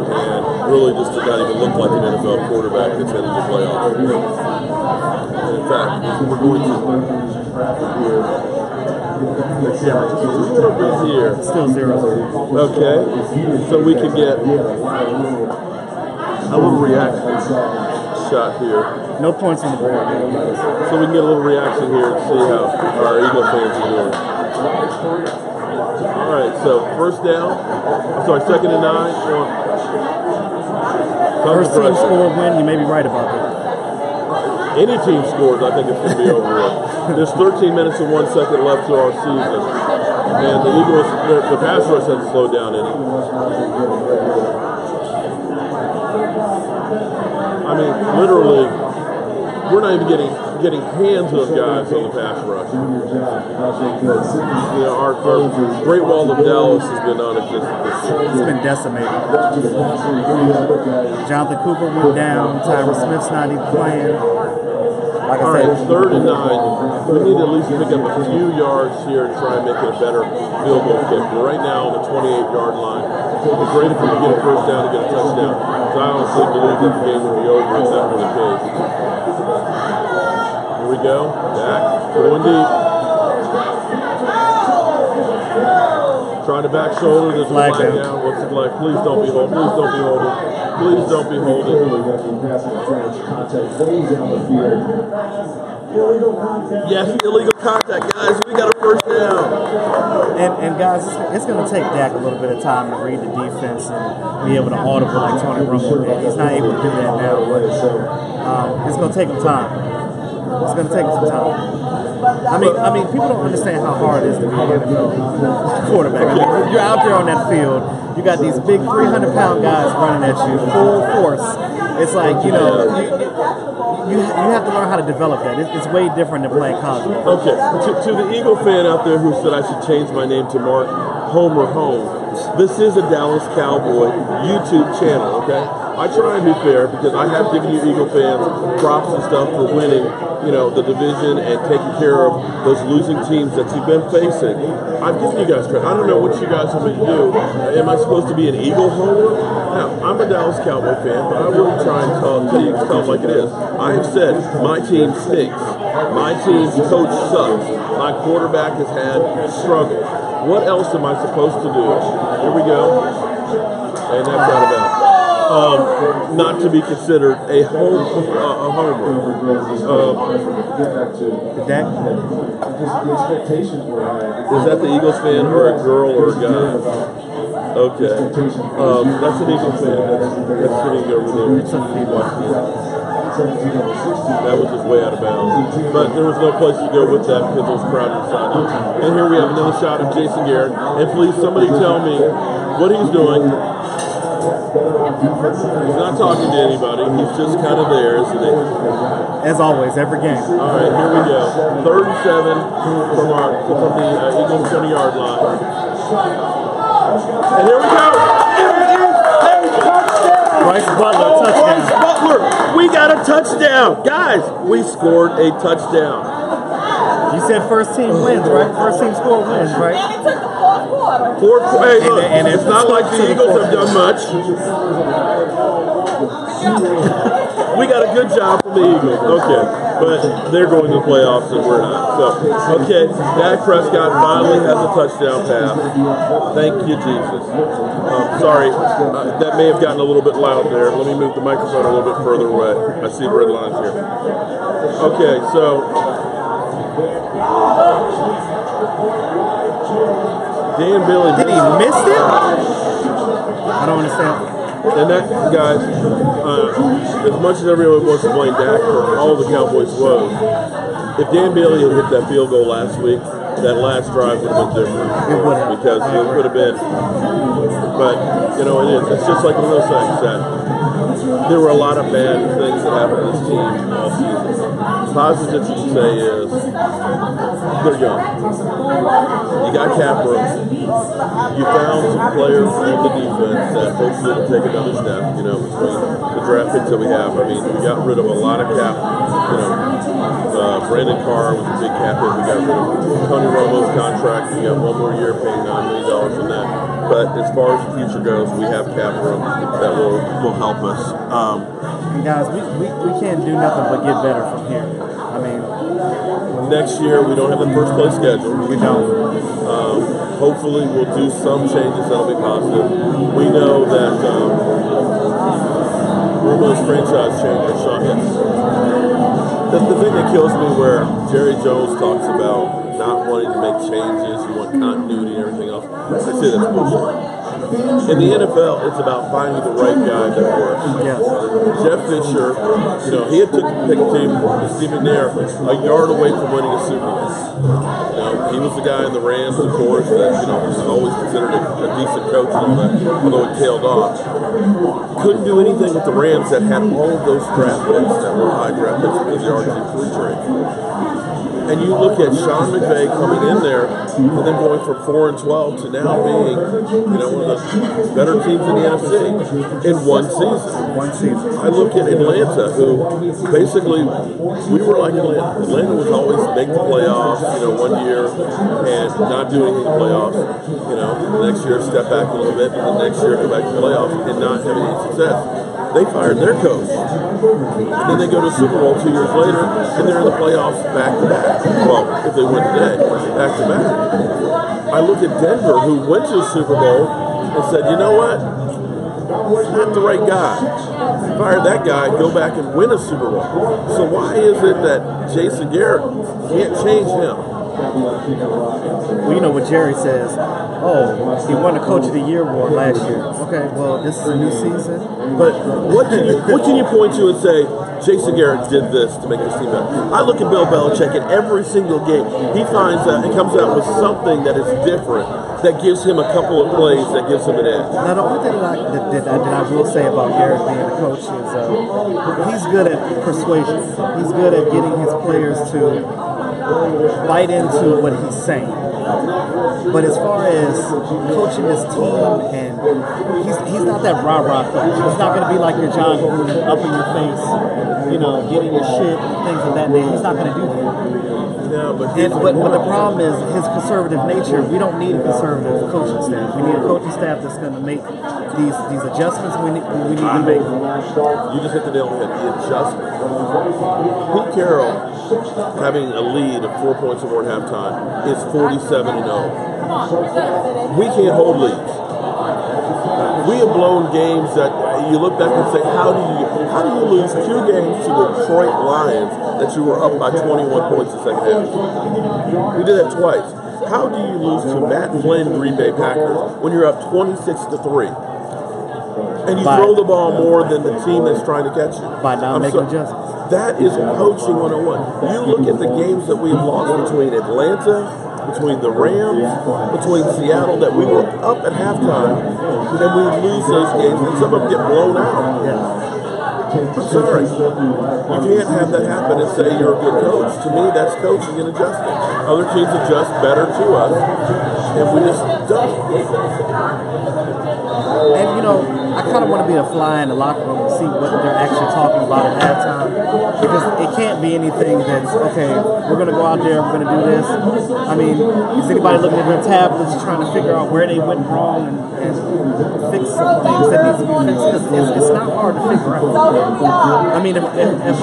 and really just did not even look like an NFL quarterback that's headed to playoffs. And in fact, we're going to the camera just a little bit here. Still 0-0. Okay, so we can get a little reaction shot here. No points on the board. So we can get a little reaction here and see how our Eagle fans are doing. All right, so first down. I'm sorry, 2nd and 9. First team score win, you may be right about that. Any team scores, I think it's going to be over with. There's 13 minutes and 1 second left to our season. And the Eagles, the pass rush hasn't slowed down any. I mean, literally, we're not even getting hands on guys on the pass rush. You know, our Great Wall of Dallas has been non-existent this year. It's been decimated. Jonathan Cooper went down. Tyron Smith's not even playing. Like All right, 3rd and 9. We need to at least pick up a few yards here and try and make it a better field goal kick. We're right now on the 28-yard line. It'd be great if we could get a first down and get a touchdown. Because I honestly believe that the game would be over if that were the case. Here we go. Back. Going deep. Trying to back shoulder. There's a flag down. What's the flag? Please don't be holding. Please don't be holding. Please don't be holding. Yes, illegal contact, guys. We got a first down. And guys, it's going to take Dak a little bit of time to read the defense and be able to audible like Tony Romo did. He's not able to do that now, but it's going to take him time. It's going to take him some time. I mean, people don't understand how hard it is to be an NFL quarterback. I mean, you're out there on that field. You got these big 300-pound guys running at you full force. It's like, you know, you have to learn how to develop that. It's way different than playing college. Okay, to the Eagle fan out there who said I should change my name to Mark Homer Home, this is a Dallas Cowboy YouTube channel, okay? I try and be fair because I have given you Eagle fans props and stuff for winning, you know, the division and taking care of those losing teams that you've been facing. I've given you guys credit. I don't know what you guys want me to do. Am I supposed to be an Eagle homer? Now, I'm a Dallas Cowboy fan, but I will try and tell it like it is. I have said my team stinks. My team's coach sucks. My quarterback has had struggles. What else am I supposed to do? Here we go. And that's out of bounds. Not to be considered a homer. Is that the Eagles fan or a girl or a guy? Okay. That's an Eagles fan. That's sitting over there. Watching it. That was just way out of bounds. But there was no place to go with that because it was crowded inside. And here we have another shot of Jason Garrett. And please, somebody tell me what he's doing. He's not talking to anybody. He's just kind of there, isn't he? As always, every game. All right, here we go. 3rd and 7 from the Eagles 20-yard line. And here we go. Bryce Butler, touchdown. Bryce Butler, we got a touchdown. Guys, we scored a touchdown. You said first team wins, right? First team score wins, right? And it took the fourth quarter. Hey, look, and it's not like the Eagles have done much. We got a good job from the Eagles. Okay, but they're going to the playoffs and we're not. So, okay, Dak Prescott finally has a touchdown pass. Thank you, Jesus. Sorry, that may have gotten a little bit loud there. Let me move the microphone a little bit further away. I see red lines here. Okay, so Dan Bailey. Did he miss it? I don't understand. And that, guys, as much as everyone wants to blame Dak for all the Cowboys' woes, if Dan Bailey had hit that field goal last week, that last drive would have been different. It would have. Because it would have been. But, you know, it is. It's just like one of those things that there were a lot of bad things that happened to this team all season. Positive you can say is they're young. You got cap room. You found some players on the defense that hopefully will take another step, you know, between the draft picks that we have. I mean, we got rid of a lot of cap, you know, Brandon Carr was a big cap hit. We got rid of Tony Romo's contract. We got 1 more year paying $9 million from that. But as far as the future goes, we have cap room that will help us. Guys, we can't do nothing but get better from here. I mean, next year we don't have the first place schedule. We don't. Hopefully we'll do some changes that'll be positive. We know that Romo's franchise changer, Sean the thing that kills me where Jerry Jones talks about not wanting to make changes, you want continuity and everything else. I say that's bullshit. In the NFL, it's about finding the right guy that works. Yes. Jeff Fisher, he had took the pick team with Steve McNair a yard away from winning a Super Bowl. He was the guy in the Rams, of course, that was always considered a decent coach and all that, although it tailed off. Couldn't do anything with the Rams that had all of those draft picks that were high draft picks because the RG3 trade. And you look at Sean McVay coming in there and then going from 4-12 to now being, one of the better teams in the NFC in one season. I look at Atlanta, who basically we were like Atlanta. Atlanta was always make the playoffs, one year and not do anything in the playoffs. The next year step back a little bit, and the next year go back to the playoffs and not have any success. They fired their coach. And then they go to Super Bowl 2 years later, and they're in the playoffs back to back. Well, if they win today, back to back. I look at Denver, who went to the Super Bowl and said, you know what? Not the right guy. Fire that guy, go back and win a Super Bowl. So why is it that Jason Garrett can't change him? Well, you know what Jerry says. Oh, he won the Coach of the Year award last year. Okay, well, this is a new season. But what can you point to and say, Jason Garrett did this to make this team better? I look at Bill Belichick in every single game. He finds out and comes out with something that is different, that gives him a couple of plays, that gives him an edge. Now, the only thing that I will say about Garrett being the coach is he's good at persuasion. He's good at getting his players to bite into what he's saying. But as far as coaching this team, and he's not that rah-rah coach. He's not going to be like your John Gruden up in your face, getting your shit and things of that nature. He's not going to do that. Yeah, but the problem is his conservative nature. We don't need a conservative coaching staff. We need a coaching staff that's going to make these adjustments we need to make. You just hit the nail on the head. The adjustment. Pete Carroll, having a lead of 4 points or more at halftime, is 47-0. We can't hold leads. We have blown games that you look back and say, how do you lose 2 games to the Detroit Lions that you were up by 21 points in the second half? We did that twice. How do you lose to Matt Flynn Green Bay Packers when you're up 26-3? And you throw the ball more than the team that's trying to catch you. By not making adjustments. That is coaching 101. You look at the games that we've lost between Atlanta, between the Rams, between Seattle, that we were up at halftime, and we lose those games, and some of them get blown out. I'm sorry. You can't have that happen and say you're a good coach. To me, that's coaching and adjusting. Other teams adjust better to us, and we just don't. And, I kind of want to be a fly in the locker room and see what they're actually talking about at halftime. Because it can't be anything that's, okay, we're going to go out there, we're going to do this. I mean, is anybody looking at their tablets trying to figure out where they went wrong and fix some things that need to be fixed? Because it's not hard to figure out. I mean, if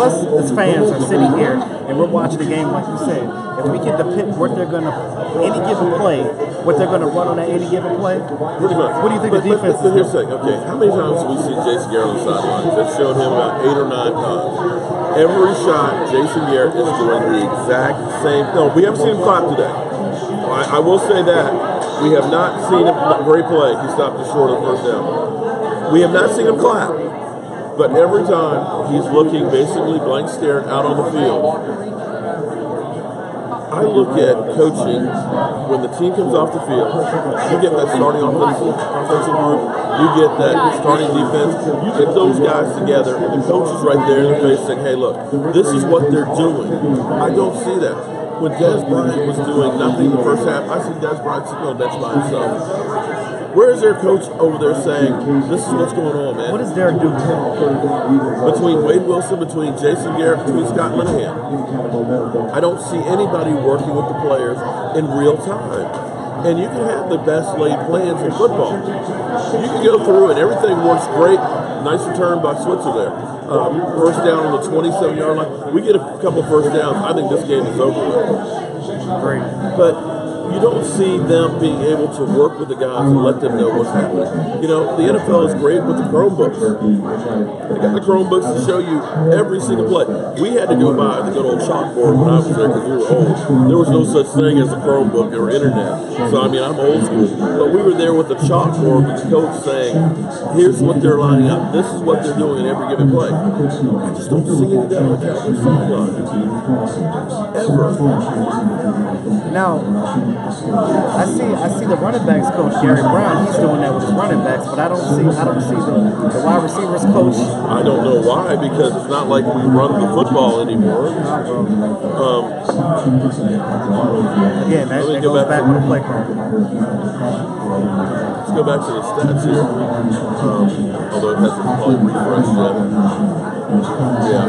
us as fans are sitting here and we're watching the game, like you said, if we can depict what they're going to, any given play, what they're going to run on that any given play, pretty much. What do you think the defense is? Here's the thing, okay, how many times have we seen Jason Garrett on the sidelines? They've shown him about 8 or 9 times. Every shot, Jason Garrett is doing the exact same. No, we haven't seen him clap today. I will say that. We have not seen him, great play, he stopped it short of the first down. We have not seen him clap. But every time, he's looking basically blank staring out on the field. I look at coaching when the team comes off the field. You get that starting offensive group. You get that starting defense. You get those guys together, and the coach is right there in their face saying, hey, look, this is what they're doing. I don't see that. When Dez Bryant was doing nothing the first half, I see Dez Bryant sitting on the bench by himself. Where is their coach over there saying, this is what's going on, man? What does Derek do? Between Wade Wilson, between Jason Garrett, between Scott Linehan, I don't see anybody working with the players in real time. And you can have the best laid plans in football. You can go through and everything works great. Nice return by Switzer there. First down on the 27-yard line. We get a couple first downs. I think this game is over with. Great. But you don't see them being able to work with the guys and let them know what's happening. You know, the NFL is great with the Chromebooks. They got the Chromebooks to show you every single play. We had to go by the good old chalkboard when I was there because we were old. There was no such thing as a Chromebook or internet. So, I mean, I'm old school. But we were there with the chalkboard with the coach saying, here's what they're lining up. This is what they're doing in every given play. I just don't see any of that on the Cowboys sideline. Ever. Now, I see the running backs coach Gary Brown. He's doing that with his running backs, but I don't see the wide receivers coach. I don't know why, because it's not like we run the football anymore. Again, that goes back to the play call. Let's go back to the stats here. Although it hasn't probably refreshed yet. Yeah,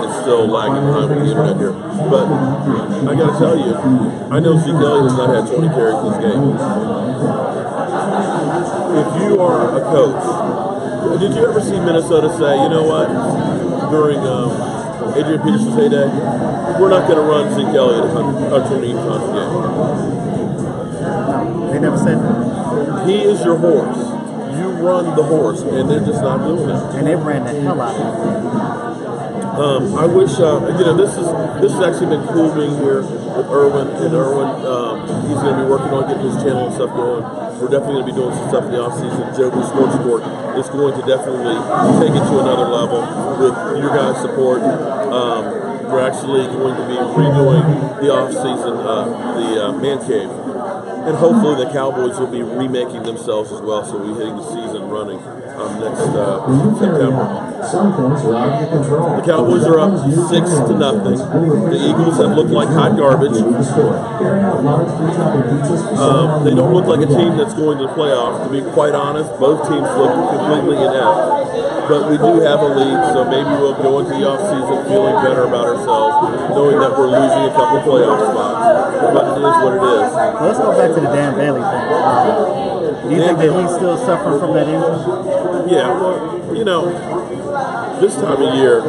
it's still lagging behind with the internet here. But I got to tell you, I know Zeke Elliott has not had 20 carries this game. If you are a coach, did you ever see Minnesota say, you know what, during Adrian Peterson's heyday, we're not going to run Zeke Elliott 20 times a game? No, they never said that. He is your horse. You run the horse, and they're just not doing that. And they ran the hell out of him. I wish, this has actually been cool being here with Irwin. And Irwin, he's going to be working on getting his channel and stuff going. We're definitely going to be doing some stuff in the offseason. Jobu Sports Sport is going to definitely take it to another level with your guys' support. We're actually going to be redoing the offseason, the man cave. And hopefully the Cowboys will be remaking themselves as well, so we'll be hitting the season running next September. The Cowboys are up 6-0. The Eagles have looked like hot garbage. They don't look like a team that's going to the playoffs. To be quite honest, both teams look completely inept. But we do have a lead, so maybe we'll go into the offseason feeling better about ourselves, knowing that we're losing a couple playoff spots. But it is what it is. Well, let's go back to the Dan Bailey thing. Do you think that he's still suffering from that injury? Yeah, well, you know, this time of year,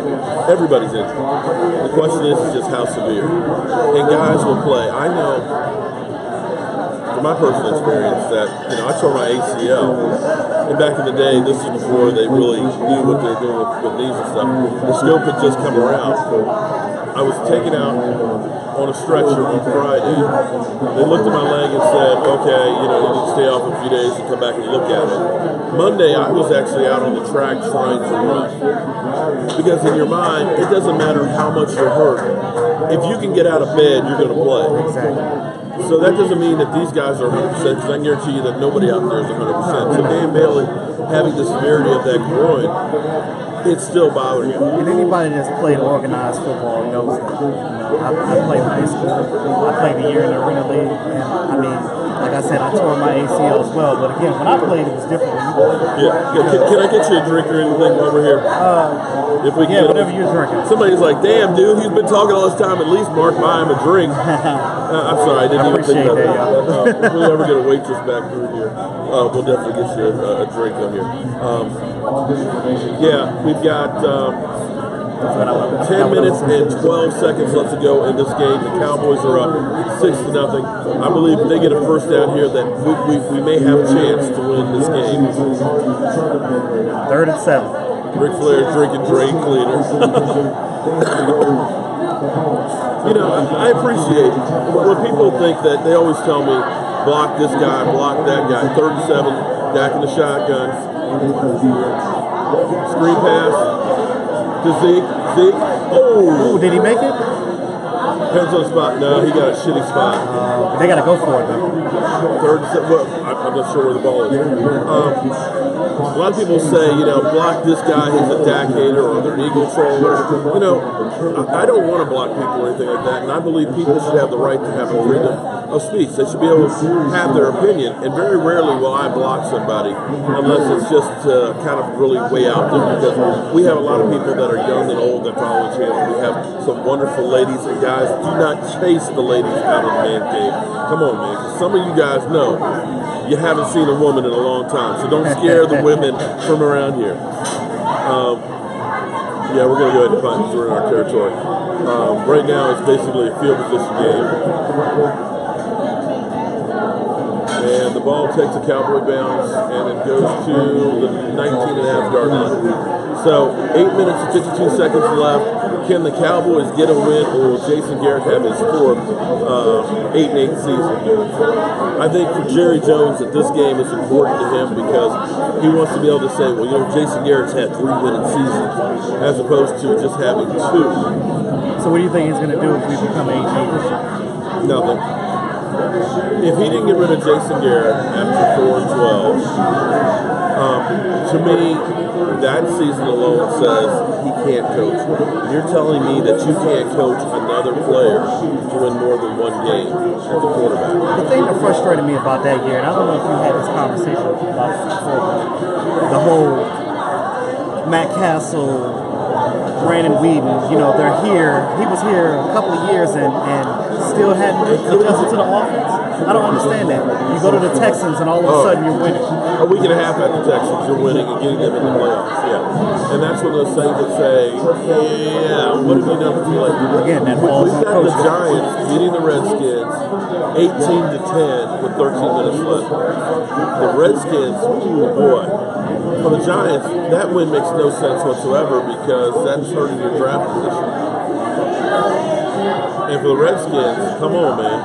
everybody's injured. The question is just how severe. And guys will play. I know, from my personal experience, that, you know, I tore my ACL. And back in the day, this is before they really knew what they were doing with knees and stuff. The scope had just come around. I was taken out on a stretcher on Friday. They looked at my leg and said, okay, you know, you need to stay off a few days and come back and look at it. Monday, I was actually out on the track trying to run. Because in your mind, it doesn't matter how much you're hurt. If you can get out of bed, you're going to play. Exactly. So that doesn't mean that these guys are 100%, because I guarantee you that nobody out there is 100%. So Dan Bailey, having the severity of that groin, it's still bothering him. And anybody that's played organized football knows that. You know, I played high school. I played a year in the Arena League. And I mean, like I said, I tore my ACL as well. But again, when I played, it was different. Yeah. Can I get you a drink or anything while we're here? If we can, whatever you're drinking. Somebody's like, damn, dude, he's been talking all this time. At least Mark buy him a drink. I'm sorry, I didn't even think about that. If we ever get a waitress back through here, we'll definitely get you a drink on here. Yeah, we've got 10 minutes and 12 seconds left to go in this game. The Cowboys are up 6-0. I believe if they get a first down here, that we may have a chance to win this game. 3rd and 7. Ric Flair's drinking drain cleaner. You know, I appreciate when people think that they always tell me, block this guy, block that guy. 3rd and 7, Dak in the shotgun. Screen pass to Zeke. Oh, did he make it? Depends on the spot. No, he got a shitty spot. They got to go for it, though. 3rd and 7. Well, I'm not sure where the ball is. A lot of people say, block this guy, he's a Dak hater or they're an Eagle troller. I don't want to block people or anything like that, and I believe people should have the right to have a freedom of speech. They should be able to have their opinion, and very rarely will I block somebody unless it's just kind of really way out there, because we have a lot of people that are young and old that follow the channel. We have some wonderful ladies, and guys, do not chase the ladies out of the man cave. Come on, man, because some of you guys know you haven't seen a woman in a long time, so don't scare the women from around here. Yeah, we're going to go ahead and punt. We're in our territory. Right now, it's basically a field position game. And the ball takes a Cowboy bounce, and it goes to the 19.5-yard line. So, 8 minutes and 52 seconds left. Can the Cowboys get a win, or will Jason Garrett have his fourth 8-8 season? I think for Jerry Jones that this game is important to him because he wants to be able to say, well, Jason Garrett's had 3 winning seasons as opposed to just having 2. So what do you think he's going to do if we become 8-8? Nothing. If he didn't get rid of Jason Garrett after 4-12, to me, that season alone says he can't coach. You're telling me that you can't coach another player to win more than one game as a quarterback. The thing that frustrated me about that year, and I don't know if you had this conversation about it before, the whole Matt Castle, Brandon Weeden, they're here. He was here a couple of years and still hadn't adjusted to the offense. I don't understand that. You go to the Texans and all of a sudden you're winning. A week and a half at the Texans, you're winning and getting them in the playoffs. Yeah, and that's one of those things that say, yeah, what have you done to like? Again, that We've got the Giants beating the Redskins 18-10 with 13 minutes left. The Redskins, boy. For the Giants, that win makes no sense whatsoever because that's hurting your draft position. And for the Redskins, come on, man.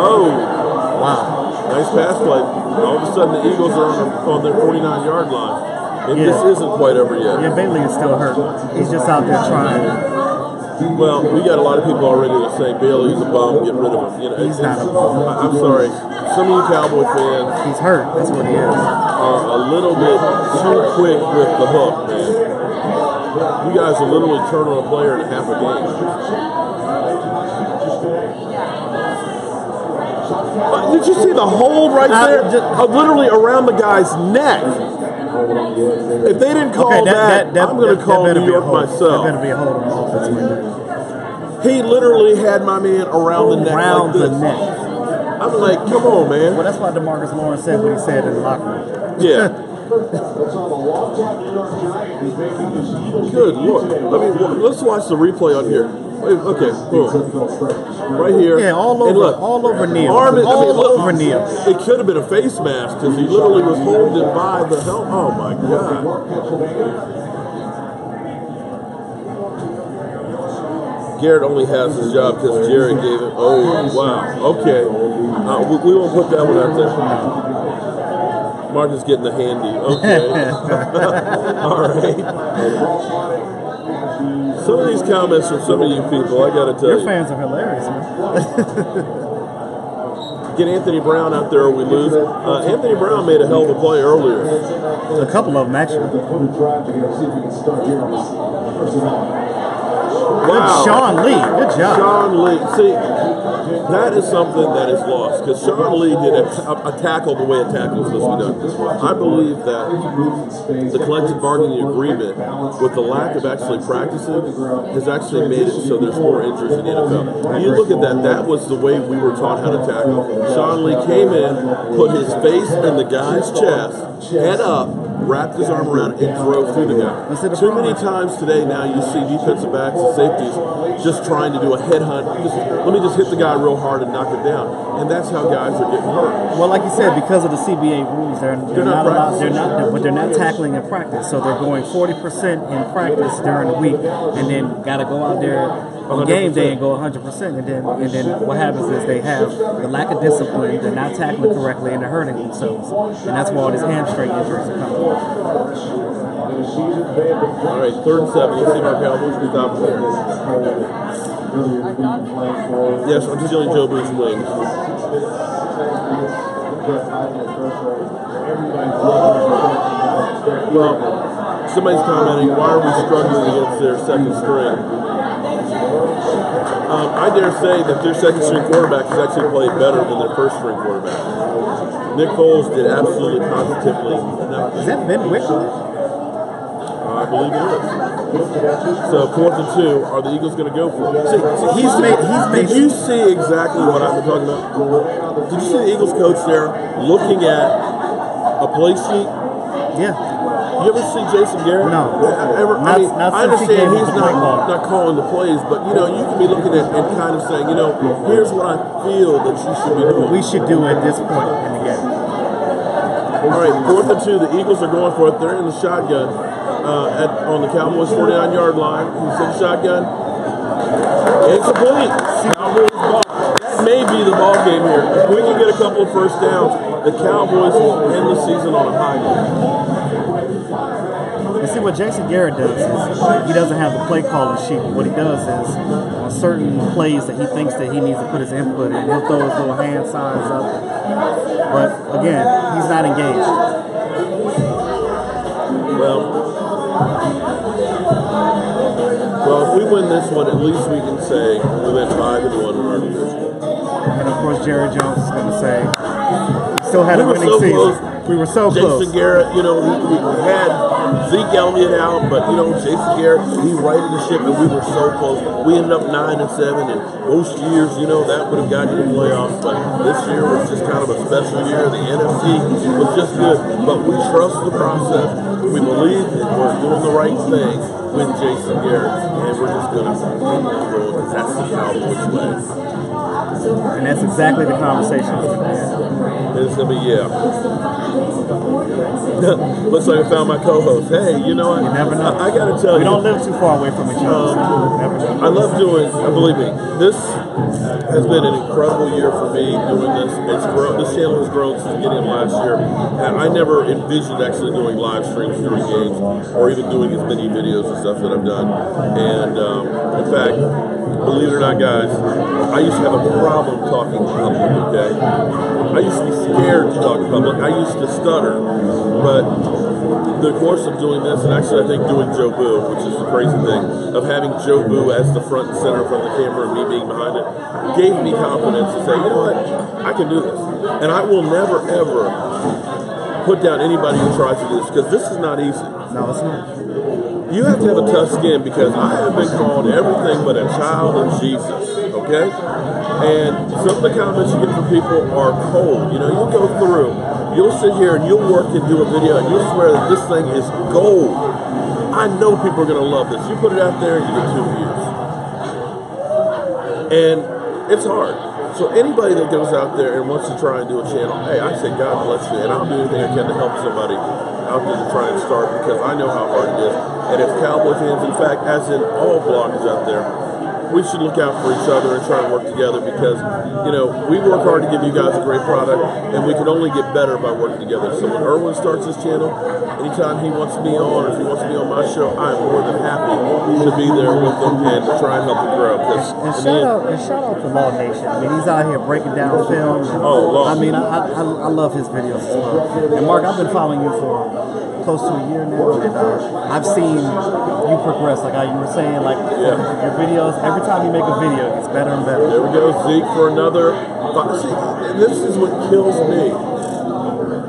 Oh, wow. Nice pass play. All of a sudden, the Eagles are on their 49-yard line. Maybe this isn't quite over yet. Yeah, Bailey is still hurt. He's just out there trying. Well, we got a lot of people already that say Bailey's a bum, get rid of him. He's not a bum. I'm sorry. Some of you Cowboy fans He's hurt. That's what he is. Are a little bit too quick with the hook, man. You guys will literally turn on a player in half a game. Did you see the hold right there? Literally around the guy's neck. If they didn't call that, I'm going to call New York myself. That better be a hold on the offense right there. He literally had my man around the neck like this. I'm like, come on, man. Well, that's why DeMarcus Lawrence said what he said in the locker room. Yeah. Good Lord. Let's watch the replay on here. Okay, boom. Right here. Yeah, all over Neal. Over Neal. It could have been a face mask because he literally was holding it by the helmet. Oh, my God. Garrett only has his job because Jerry gave him. Oh, wow. Okay. We won't put that one out there. Marcus getting the handy. Okay. All right. Some of these comments from some of you people, I got to tell you. Your fans are hilarious, man. Get Anthony Brown out there or we lose. Anthony Brown made a hell of a play earlier. A couple of them, actually. Wow. Sean Lee, good job. Sean Lee. See, that is something that is lost because Sean Lee did a tackle the way a tackle is supposed to be done. I believe that the collective bargaining agreement, with the lack of actually practicing, has actually made it so there's more injuries in the NFL. When you look at that, that was the way we were taught how to tackle. Sean Lee came in, put his face in the guy's chest, head up, wrapped his arm around it, and drove through the guy. Too many times today now you see defensive backs and safeties just trying to do a headhunt. Let me just hit the guy real hard and knock it down. And that's how guys are getting hurt. Well, like you said, because of the CBA rules, they're not allowed. They're not tackling in practice. So they're going 40% in practice during the week, and then got to go out there on game day and go 100%. And then what happens is they have the lack of discipline. They're not tackling correctly, and they're hurting themselves. And that's why all these hamstring injuries are coming. All right, 3rd and 7. Let's see if our Cowboys can stop it. Yes, I'm stealing Joe Booth's wings. Well, somebody's commenting, why are we struggling against their second string? I dare say that their second string quarterback has actually played better than their first string quarterback. Nick Foles did absolutely positively nothing. Is that Ben Wickler? I believe it is. So 4th and 2, are the Eagles going to go for it? Did you see exactly what I've been talking about? Did you see the Eagles coach there looking at a play sheet? Yeah. You ever see Jason Garrett? No. I understand he's not calling the plays, but you can be looking at and kind of saying, here's what I feel that you should be doing. We should do at this point in the game. All right, 4th and 2. The Eagles are going for it. They're in the shotgun on the Cowboys' 49-yard line. He's in the shotgun. Incomplete. Cowboys ball. That may be the ball game here. If we can get a couple of first downs, the Cowboys will end the season on a high note. You see, what Jason Garrett does is he doesn't have the play calling sheet. What he does is on certain plays that he thinks that he needs to put his input in, he'll throw his little hand signs up. But again, he's not engaged. Well, if we win this one, at least we can say we went 5-1 in our division. And of course, Jerry Jones is going to say we still had a winning season. Close. We were so close. Jason Garrett, we had Zeke Elliott out, but Jason Garrett, he righted the ship, and we were so close. We ended up 9-7, and most years, that would have gotten you to playoffs. But this year was just kind of a special year. The NFC was just good, but we trust the process. We believe that we're doing the right thing with Jason Garrett, and we're just going to continue to go because that's the Cowboys way. And that's exactly the conversation we're going to have. It's going to be, Looks like I found my co-host. Hey, you know what? You never know. I got to tell you. We don't live too far away from each other. Never know. I love doing, believe me, this has been an incredible year for me doing this. This channel has grown since the beginning of last year. And I never envisioned actually doing live streams during games or even doing as many videos and stuff that I've done. And in fact, believe it or not, guys, I used to have a problem talking public, okay? I used to be scared to talk public. I used to stutter. But the course of doing this, and actually I think doing Joe Boo, which is the crazy thing, of having Joe Boo as the front and center in front of the camera and me being behind it, gave me confidence to say, you know what, I can do this. And I will never, ever put down anybody who tries to do this, because this is not easy. No, it's not. You have to have a tough skin, because I have been called everything but a child of Jesus, okay? And some of the comments you get from people are cold. You'll go through, you'll sit here and you'll work and do a video and you'll swear that this thing is gold. I know people are going to love this. You put it out there and you get 2 views. And it's hard. So anybody that goes out there and wants to try and do a channel, hey, I say God bless you, and I'll do anything I can to help somebody out there to try and start, because I know how hard it is. And as Cowboy fans, in fact, as in all bloggers out there, we should look out for each other and try and work together, because, we work hard to give you guys a great product, and we can only get better by working together. So when Erwin starts his channel, anytime he wants me on, or if he wants me on my show, I am more than happy to be there with him and to try and help him grow. And shout out to Law Nation. I mean, he's out here breaking down film. And, Law. I mean, I love his videos as well. And Mark, I've been following you for close to a year now, and I've seen you progress. Like how you were saying, your videos, every time you make a video, it's better and better. There we go, Zeke for another. See, this is what kills me.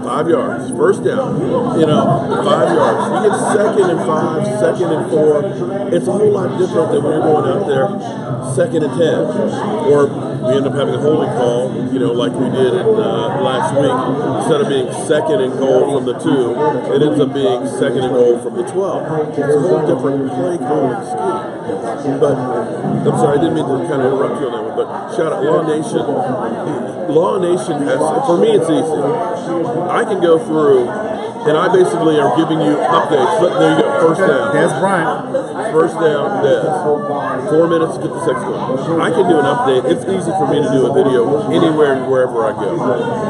5 yards, first down, 5 yards. You get 2nd and 5, 2nd and 4. It's a whole lot different than when you're going out there 2nd and 10. Or we end up having a holding call, like we did in last week. Instead of being 2nd and goal from the 2, it ends up being 2nd and goal from the 12. It's a whole different play calling scheme. But, I'm sorry, I didn't mean to kind of interrupt you on that one, but shout out Law Nation. Law Nation has, for me it's easy. I can go through, and I basically am giving you updates. There you go, first down. There's Bryant. First down, Dez. 4 minutes to get the 6th one. I can do an update. It's easy for me to do a video anywhere and wherever I go.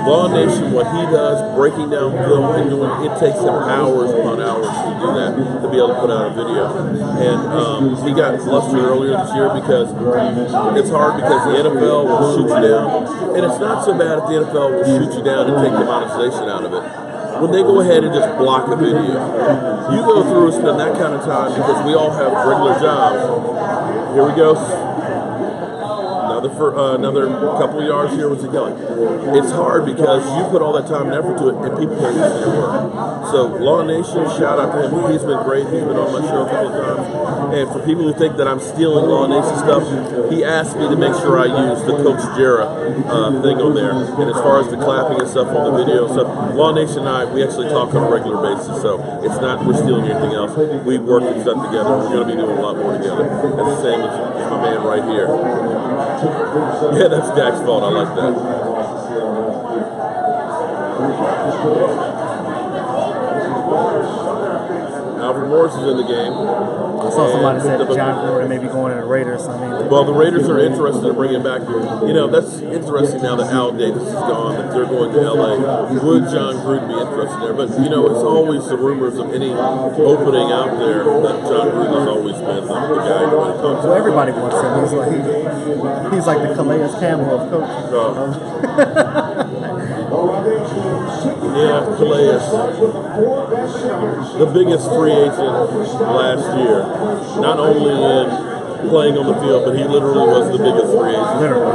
Law Nation, what he does, breaking down film and doing it takes him hours upon hours to do that, to be able to put out a video. And he got flustered earlier this year because it's hard because the NFL will shoot you down. And it's not so bad if the NFL will shoot you down and take the monetization out of it. When they go ahead and just block a video, you go through and spend that kind of time because we all have regular jobs. Here we go. Another couple of yards here with Kelly. It's hard because you put all that time and effort to it, and people can't do their work. So, Law Nation, shout out to him. He's been great. He's been on my show a couple of times. And for people who think that I'm stealing Law Nation stuff, he asked me to make sure I use the Coach Jera thing on there. And as far as the clapping and stuff on the video and stuff, Law Nation and I, we actually talk on a regular basis. So it's not we're stealing anything else. We work and stuff together. We're going to be doing a lot more together. That's the same as my man right here. Yeah, that's Dak's fault. I like that. Alfred Morris is in the game. I saw somebody said John Gruden may be going to the Raiders. I mean, well, the Raiders are interested in bringing back. You know, that's interesting now that Al Davis is gone, that they're going to L.A. Would John Gruden be interested there? But, you know, it's always the rumors of any opening out there that John Gruden has always been the guy you want to talk to. Well, everybody wants him. He's like the Calais Campbell of coaches. Yeah, Calais, the biggest free agent last year, not only in playing on the field, but he literally was the biggest free agent. Literally.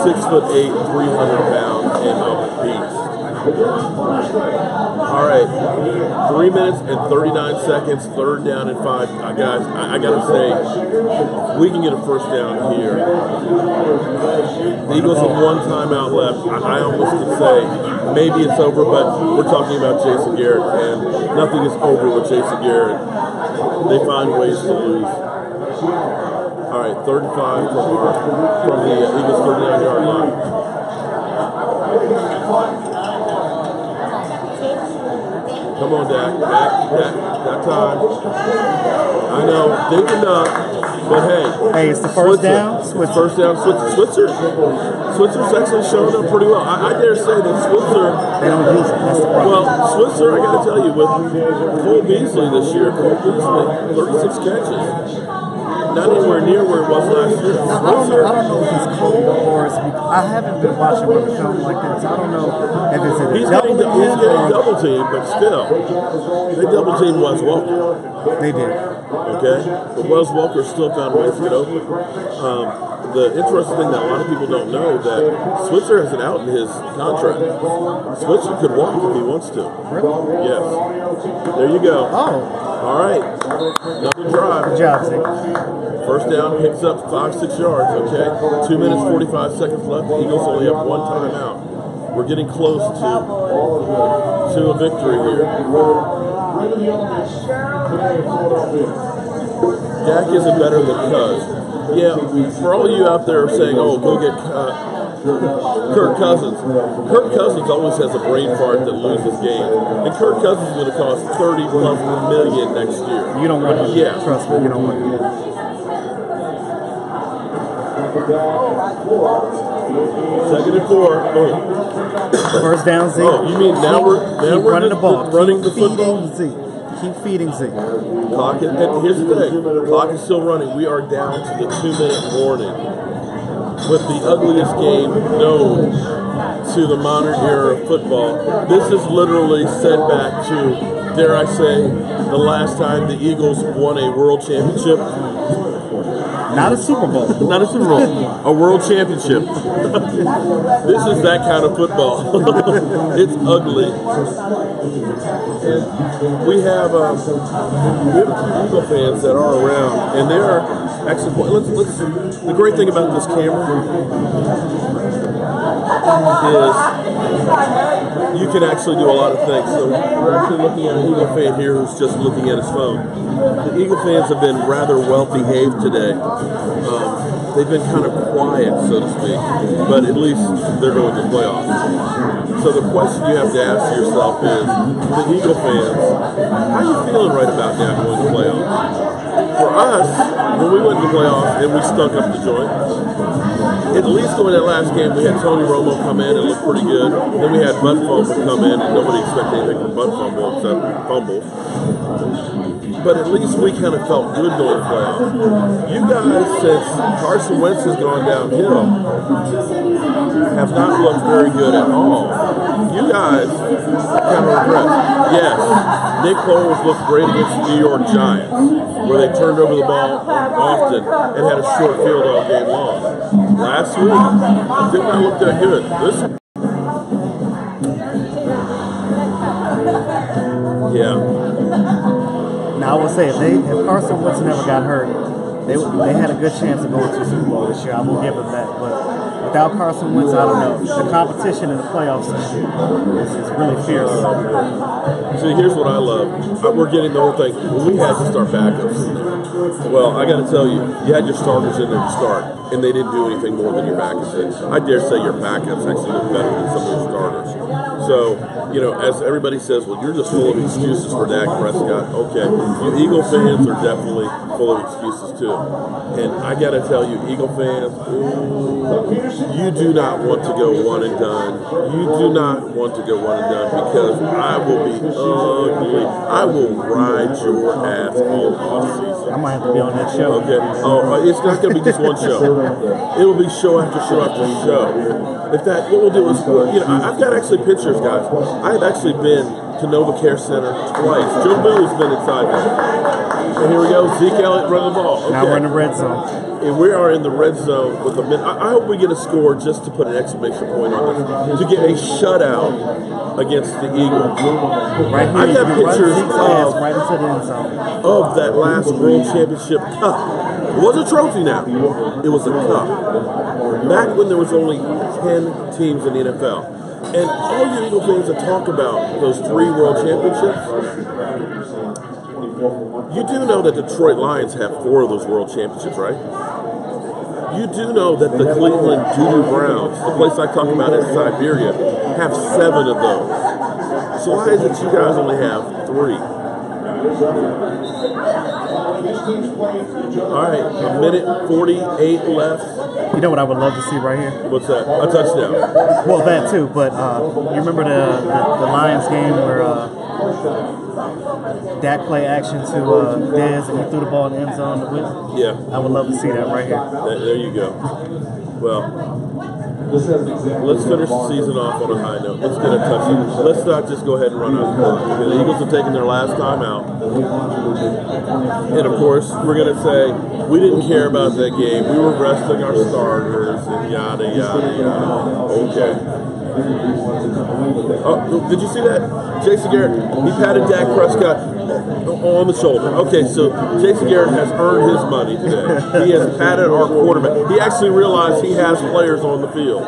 6'8", 300 pounds, and a beast. All right, 3 minutes and 39 seconds, 3rd down and 5. Guys, I got to say, we can get a first down here. The Eagles have one timeout left. I almost could say maybe it's over, but we're talking about Jason Garrett, and nothing is over with Jason Garrett. They find ways to lose. All right, 3rd and 5 from the Eagles 39-yard line. Come on, Dak. That time. I know, thinking up, but hey. Hey, it's the first down. First down, Switzer's actually showing up pretty well. I dare say that Switzer. They don't use it. That's the problem. Well, Switzer, I got to tell you, with Cole Beasley this year, 36 catches. Not anywhere near where it was last year. I don't know if he's cold or it's I haven't been watching him film like that, so I don't know if it's he's getting double teamed, but still, they double teamed Wes Walker. They did. Okay, but Wes Walker still found ways to get open. The interesting thing that a lot of people don't know that Switzer has an out in his contract. Switzer could walk if he wants to. Really? Yes. There you go. Oh. All right. Another drive. Good job, Zeke. First down, picks up 5-6 yards, okay? 2 minutes, 45 seconds left. The Eagles only have one timeout. We're getting close to a victory here. Dak isn't better than Cuz. Yeah, for all of you out there saying, oh, go get Kirk Cousins. Kirk Cousins always has a brain fart that loses games. And Kirk Cousins is going to cost $30+ million next year. You don't want him. Yeah. Trust me, you don't want him. 2nd and 4. Boom. First down, Zeke. Oh, you mean now we're running the ball, running the football? Keep feeding Zeke. Clock is, and here's the thing: clock is still running. We are down to the 2-minute warning, with the ugliest game known to the modern era of football. This is literally set back to, dare I say, the last time the Eagles won a world championship. Not a Super Bowl. Not a Super Bowl. A world championship. This is that kind of football. It's ugly. And we have a few Eagle fans that are around, and they're actually. The great thing about this camera is you can actually do a lot of things. So we're actually looking at an Eagle fan here who's just looking at his phone. The Eagle fans have been rather well behaved today. they've been kind of quiet, so to speak, but at least they're going to the playoffs. So the question you have to ask yourself is, the Eagle fans, how are you feeling right about now going to the playoffs? For us, when we went to the playoffs and we stunk up the joint, at least during that last game, we had Tony Romo come in and look pretty good. Then we had Bud Fumble come in, and nobody expected anything from Bud Fumble except fumbles. But at least we kind of felt good during the playoffs. You guys, since Carson Wentz has gone downhill, have not looked very good at all. You guys kind of regret. Yes, Nick Foles looked great against the New York Giants, where they turned over the ball often and had a short field all game long. Last week, it did not look that good. Now, I would say if Carson Wentz never got hurt, they had a good chance of going to the Super Bowl this year. I will give them that. But without Carson Wentz, I don't know. The competition in the playoffs this year is really fierce. See, here's what I love. We're getting the whole thing. We had to start backups in there. Well, I got to tell you, you had your starters in there to start, and they didn't do anything more than your backups did. I dare say your backups actually look better than some of your starters. So, you know, as everybody says, well, you're just full of excuses for Dak Prescott. Okay, you Eagle fans are definitely full of excuses too. And I got to tell you, Eagle fans, you do not want to go one and done. You do not want to go one and done because I will be ugly. I will ride your ass all off season. I might have to be on that show. Okay. Oh, it's not going to be just one show. It will be show after show after show. If that, what we'll do is, you know, I've got actually pictures, guys. I've actually been to Nova Care Center twice. Joe Boo's been inside there. And here we go, Zeke Elliott running the ball. Okay. Now we're in the red zone. And we are in the red zone with a minute. I hope we get a score just to put an exclamation point on this. To get a shutout against the Eagles. Right here, I've got pictures right into the end zone. of that last World Championship cup. It wasn't a trophy now. It was a cup. Back when there was only 10 teams in the NFL. And all you Eagle fans that talk about those 3 World Championships, you do know that Detroit Lions have 4 of those World Championships, right? You do know that the Cleveland Doo-Doo Browns, the place I talk about in Siberia, have 7 of those. So why is it you guys only have 3? All right, a minute 48 left. You know what I would love to see right here? What's that? A touchdown. Well, that too, but you remember the Lions game where Dak play action to Dez and he threw the ball in the end zone to win? Yeah. I would love to see that right here. There you go. Well, let's finish the season off on a high note. Let's get a touchdown. Let's not just go ahead and run out the clock. The Eagles have taken their last time out. And of course, we're going to say we didn't care about that game. We were resting our starters and yada, yada, yada. Okay. Oh, did you see that? Jason Garrett, he patted Dak Prescott on the shoulder. Okay, so Jason Garrett has earned his money today. He has patted our quarterback. He actually realized he has players on the field.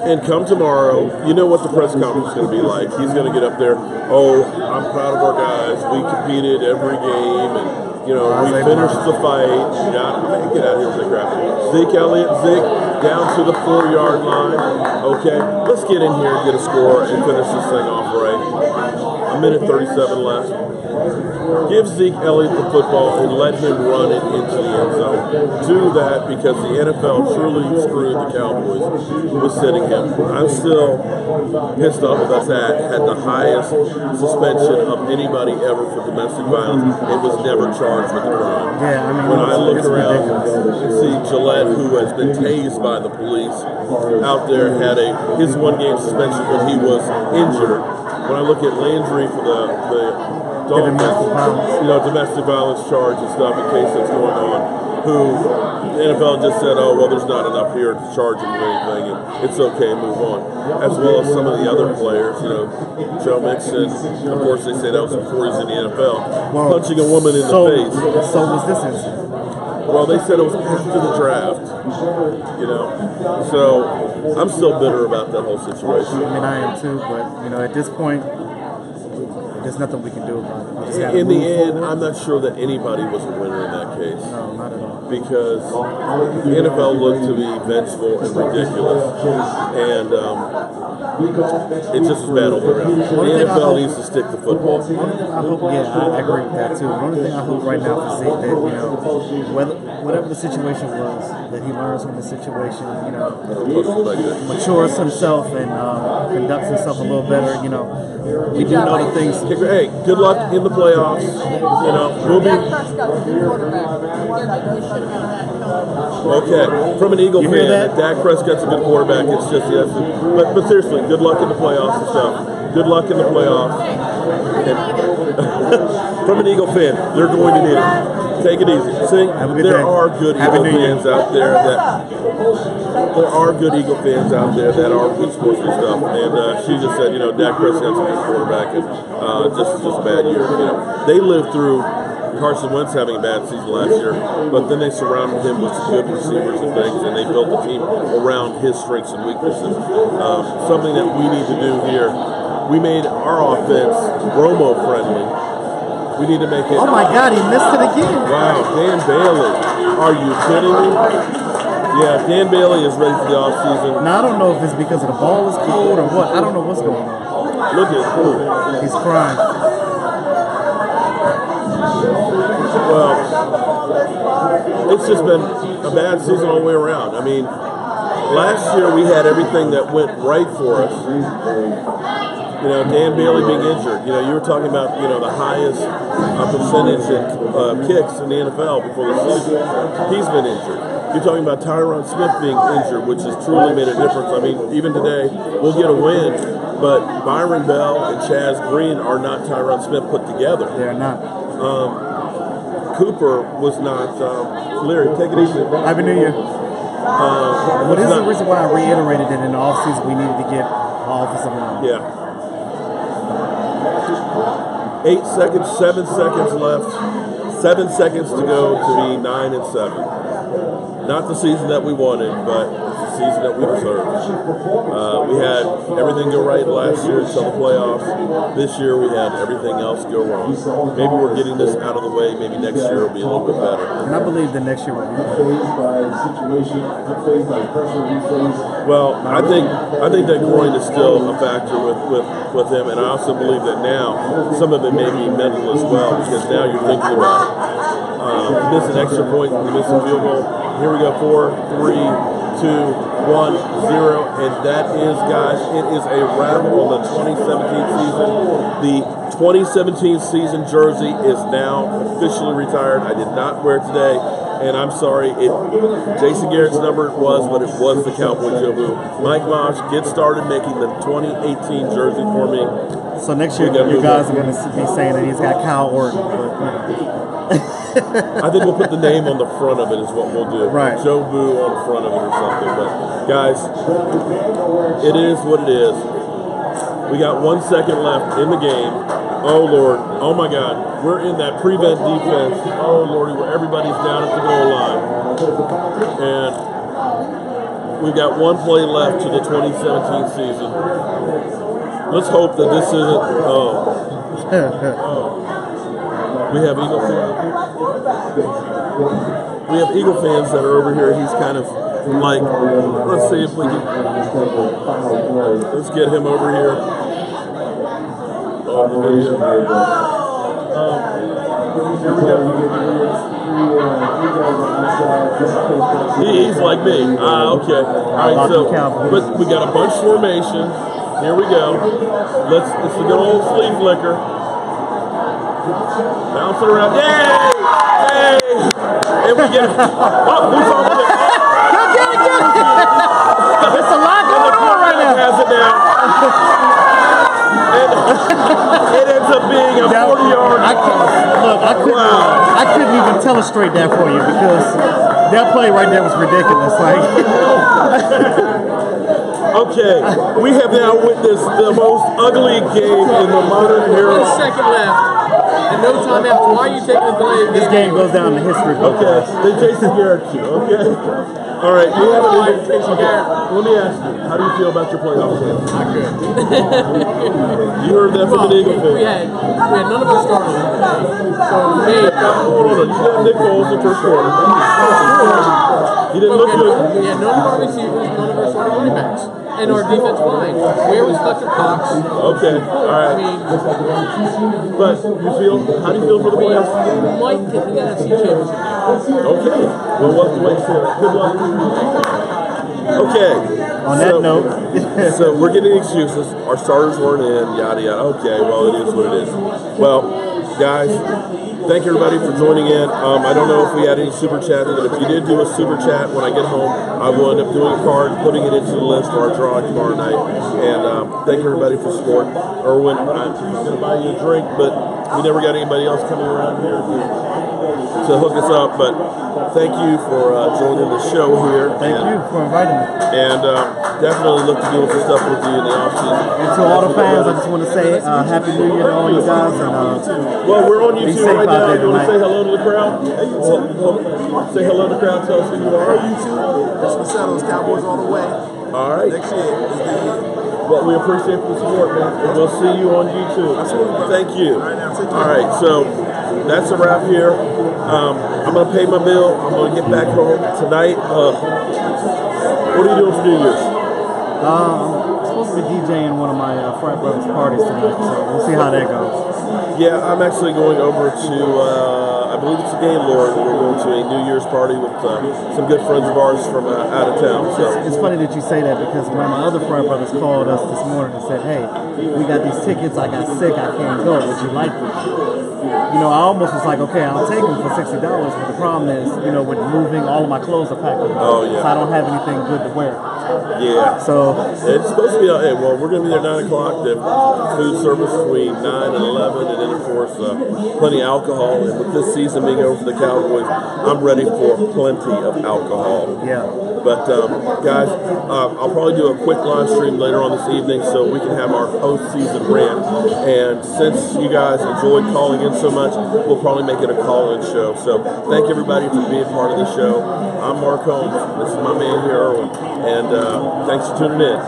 And come tomorrow, you know what the press conference is going to be like. He's going to get up there, oh, I'm proud of our guys. We competed every game, and, you know, we finished the fight. Get out of here with that crap. Zeke Elliott, down to the 4-yard line. Okay, let's get in here and get a score and finish this thing off right. A minute 37 left. Give Zeke Elliott the football and let him run it into the end zone. Do that because the NFL truly screwed the Cowboys with sitting him. I'm still pissed off that that had the highest suspension of anybody ever for domestic violence. It was never charged with the crime. Yeah, I mean, when I look around and see Gillette, who has been tased by the police, out there had his 1-game suspension when he was injured. When I look at Landry for the domestic violence charge and stuff in case that's going on, who the NFL just said, oh, well, there's not enough here to charge him or anything, and it's okay, move on. As well as some of the other players, you know, Joe Mixon, of course they say that was before he's in the NFL, punching a woman in the face. So was this incident? Well, they said it was after the draft, you know. So I'm still bitter about that whole situation. I mean, I am too, but, you know, at this point, there's nothing we can do about it. In the end, I'm not sure that anybody was a winner in that case. No, not at all. because the NFL looked to be vengeful and ridiculous, and it's just as bad all the way around. The NFL needs to stick to football. I hope, I agree with that too. The only thing I hope right now for Zeke that, whatever the situation was, that he learns from the situation, matures himself and conducts himself a little better. We do know the things. Hey, good luck in the playoffs. We'll be. Okay, from an Eagle fan, that Dak Prescott's a good quarterback. It's just yes, but seriously, good luck in the playoffs and stuff. Good luck in the playoffs. From an Eagle fan, they're going to need it. Take it easy. See, there are good Eagle fans out there that are good sports and stuff. And she just said, Dak Prescott's a good quarterback and just a bad year. They lived through Carson Wentz having a bad season last year, but then they surrounded him with good receivers and things, and they built the team around his strengths and weaknesses. Something that we need to do here. We made our offense Romo friendly. We need to make it. Oh my God, he missed it again. Wow, Dan Bailey. Are you kidding me? Yeah, Dan Bailey is ready for the offseason. Now, I don't know if it's because the ball is cold or what. I don't know what's going on. Look at him. He's crying. Well, it's just been a bad season all the way around. I mean, last year we had everything that went right for us. Dan Bailey being injured. You were talking about, the highest percentage in kicks in the NFL before the season. He's been injured. You're talking about Tyron Smith being injured, which has truly made a difference. I mean, even today, we'll get a win, but Byron Bell and Chaz Green are not Tyron Smith put together. They're not. Cooper was not. Larry, take it easy. Happy New Year. What is the reason why I reiterated that in the offseason we needed to get offensive line? Yeah. 8 seconds, 7 seconds left. 7 seconds to go to be 9-7. Not the season that we wanted, but it's the season that we deserve. We had everything go right last year until the playoffs. This year we had everything else go wrong. Maybe we're getting this out of the way. Maybe next year will be a little bit better. And I believe that next year will be better. Well, I think that groin is still a factor with him, and I also believe that now some of it may be mental as well, because now you're thinking about you miss an extra point, you miss a field goal. Here we go, 4, 3, 2, 1, 0, and that is, guys, it is a wrap on the 2017 season. The 2017 season jersey is now officially retired. I did not wear it today, and I'm sorry. Jason Garrett's number was, but it was the Cowboy Jobu. Mike Mosh, get started making the 2018 jersey for me. So next year, you guys are going to be saying that he's got Kyle Orton. I think we'll put the name on the front of it is what we'll do. Right. Joe Boo on the front of it or something. But, guys, it is what it is. We got 1 second left in the game. Oh, Lord. Oh, my God. We're in that prevent defense. Oh, Lordy, where everybody's down at the goal line. And we've got one play left to the 2017 season. Let's hope that this isn't... We have Eagle fans. We have Eagle fans that are over here. He's kind of like, let's see if we can. Let's get him over here. On the video. He's like me. Okay. All right. So, but we got a bunch formation. Here we go. It's the good old flea flicker. Bounce it around. Yay! Yay! And we get it. Oh, who's on it? There's a lot going on right now. Has it now. And it ends up being a 40-yard. I couldn't even illustrate that for you because that play right there was ridiculous. Okay, we have now witnessed the most ugly game in the modern era. 1 second left. and no timeouts. Why are you taking a delay? This game goes down in history. Okay, they Jason Garrett too. Okay. All right, you have an Jason Garrett. Let me ask you, how do you feel about your playoff chances? Not good. You heard that from an Eagle fan. We had none of our starters today. So we made. Hold on, you got Nick Foles in the first quarter. He didn't look good. We had none of our receivers, none of our starting running backs, and our defensive line. Where was Fletcher Cox? Okay, all right. I mean, But you feel? How do you feel for the playoffs? we might get the NFC Championship game. Okay. Well, we'll have to wait and see. Good luck. Okay. On that note, So we're getting excuses. Our starters weren't in. Yada yada. Okay. Well, it is what it is. Well, guys, thank everybody for joining in. I don't know if we had any super chats, but if you did do a super chat when I get home, I will end up doing a card, putting it into the list for our drawing tomorrow night. And thank everybody for support. Erwin, I'm going to buy you a drink, but we never got anybody else coming around here to hook us up. But thank you for joining the show here. thank you for inviting me. And definitely look to doing some stuff with you in the offseason. And to all the fans, I just want to say Happy New Year to all you guys. And Well, we're on Be YouTube safe right out now. there You want to tonight. say hello to the crowd? Say hello to the crowd. Tell us who you are. That's the Settles, Cowboys all the way. All right. Next year. Well, we appreciate the support, man. And we'll see you on YouTube. Thank you. All right. So that's a wrap here. I'm going to pay my bill. I'm going to get back home tonight. What are you doing for New Year's? I'm supposed to be DJing one of my frat brothers' parties tonight, so we'll see how that goes. Yeah, I'm actually going over to, I believe it's a Gaylord. We're going to a New Year's party with some good friends of ours from out of town. So It's funny that you say that because one of my other frat brothers called us this morning and said, hey, we got these tickets, I got sick, I can't go, would you like them? You know, I almost was like, okay, I'll take them for $60, but the problem is, you know, with moving, all of my clothes are packed up. Oh, yeah. So I don't have anything good to wear. yeah. So, It's supposed to be, hey, well, we're going to be there 9 o'clock. The food service between 9 and 11, and then, of course, plenty of alcohol. And with this season being over for the Cowboys, I'm ready for plenty of alcohol. yeah. But, guys, I'll probably do a quick live stream later on this evening so we can have our postseason rant. And since you guys enjoyed calling in so much, we'll probably make it a call-in show. So thank everybody for being part of the show. I'm Mark Holmes. This is my man here, Erwin. And thanks for tuning in.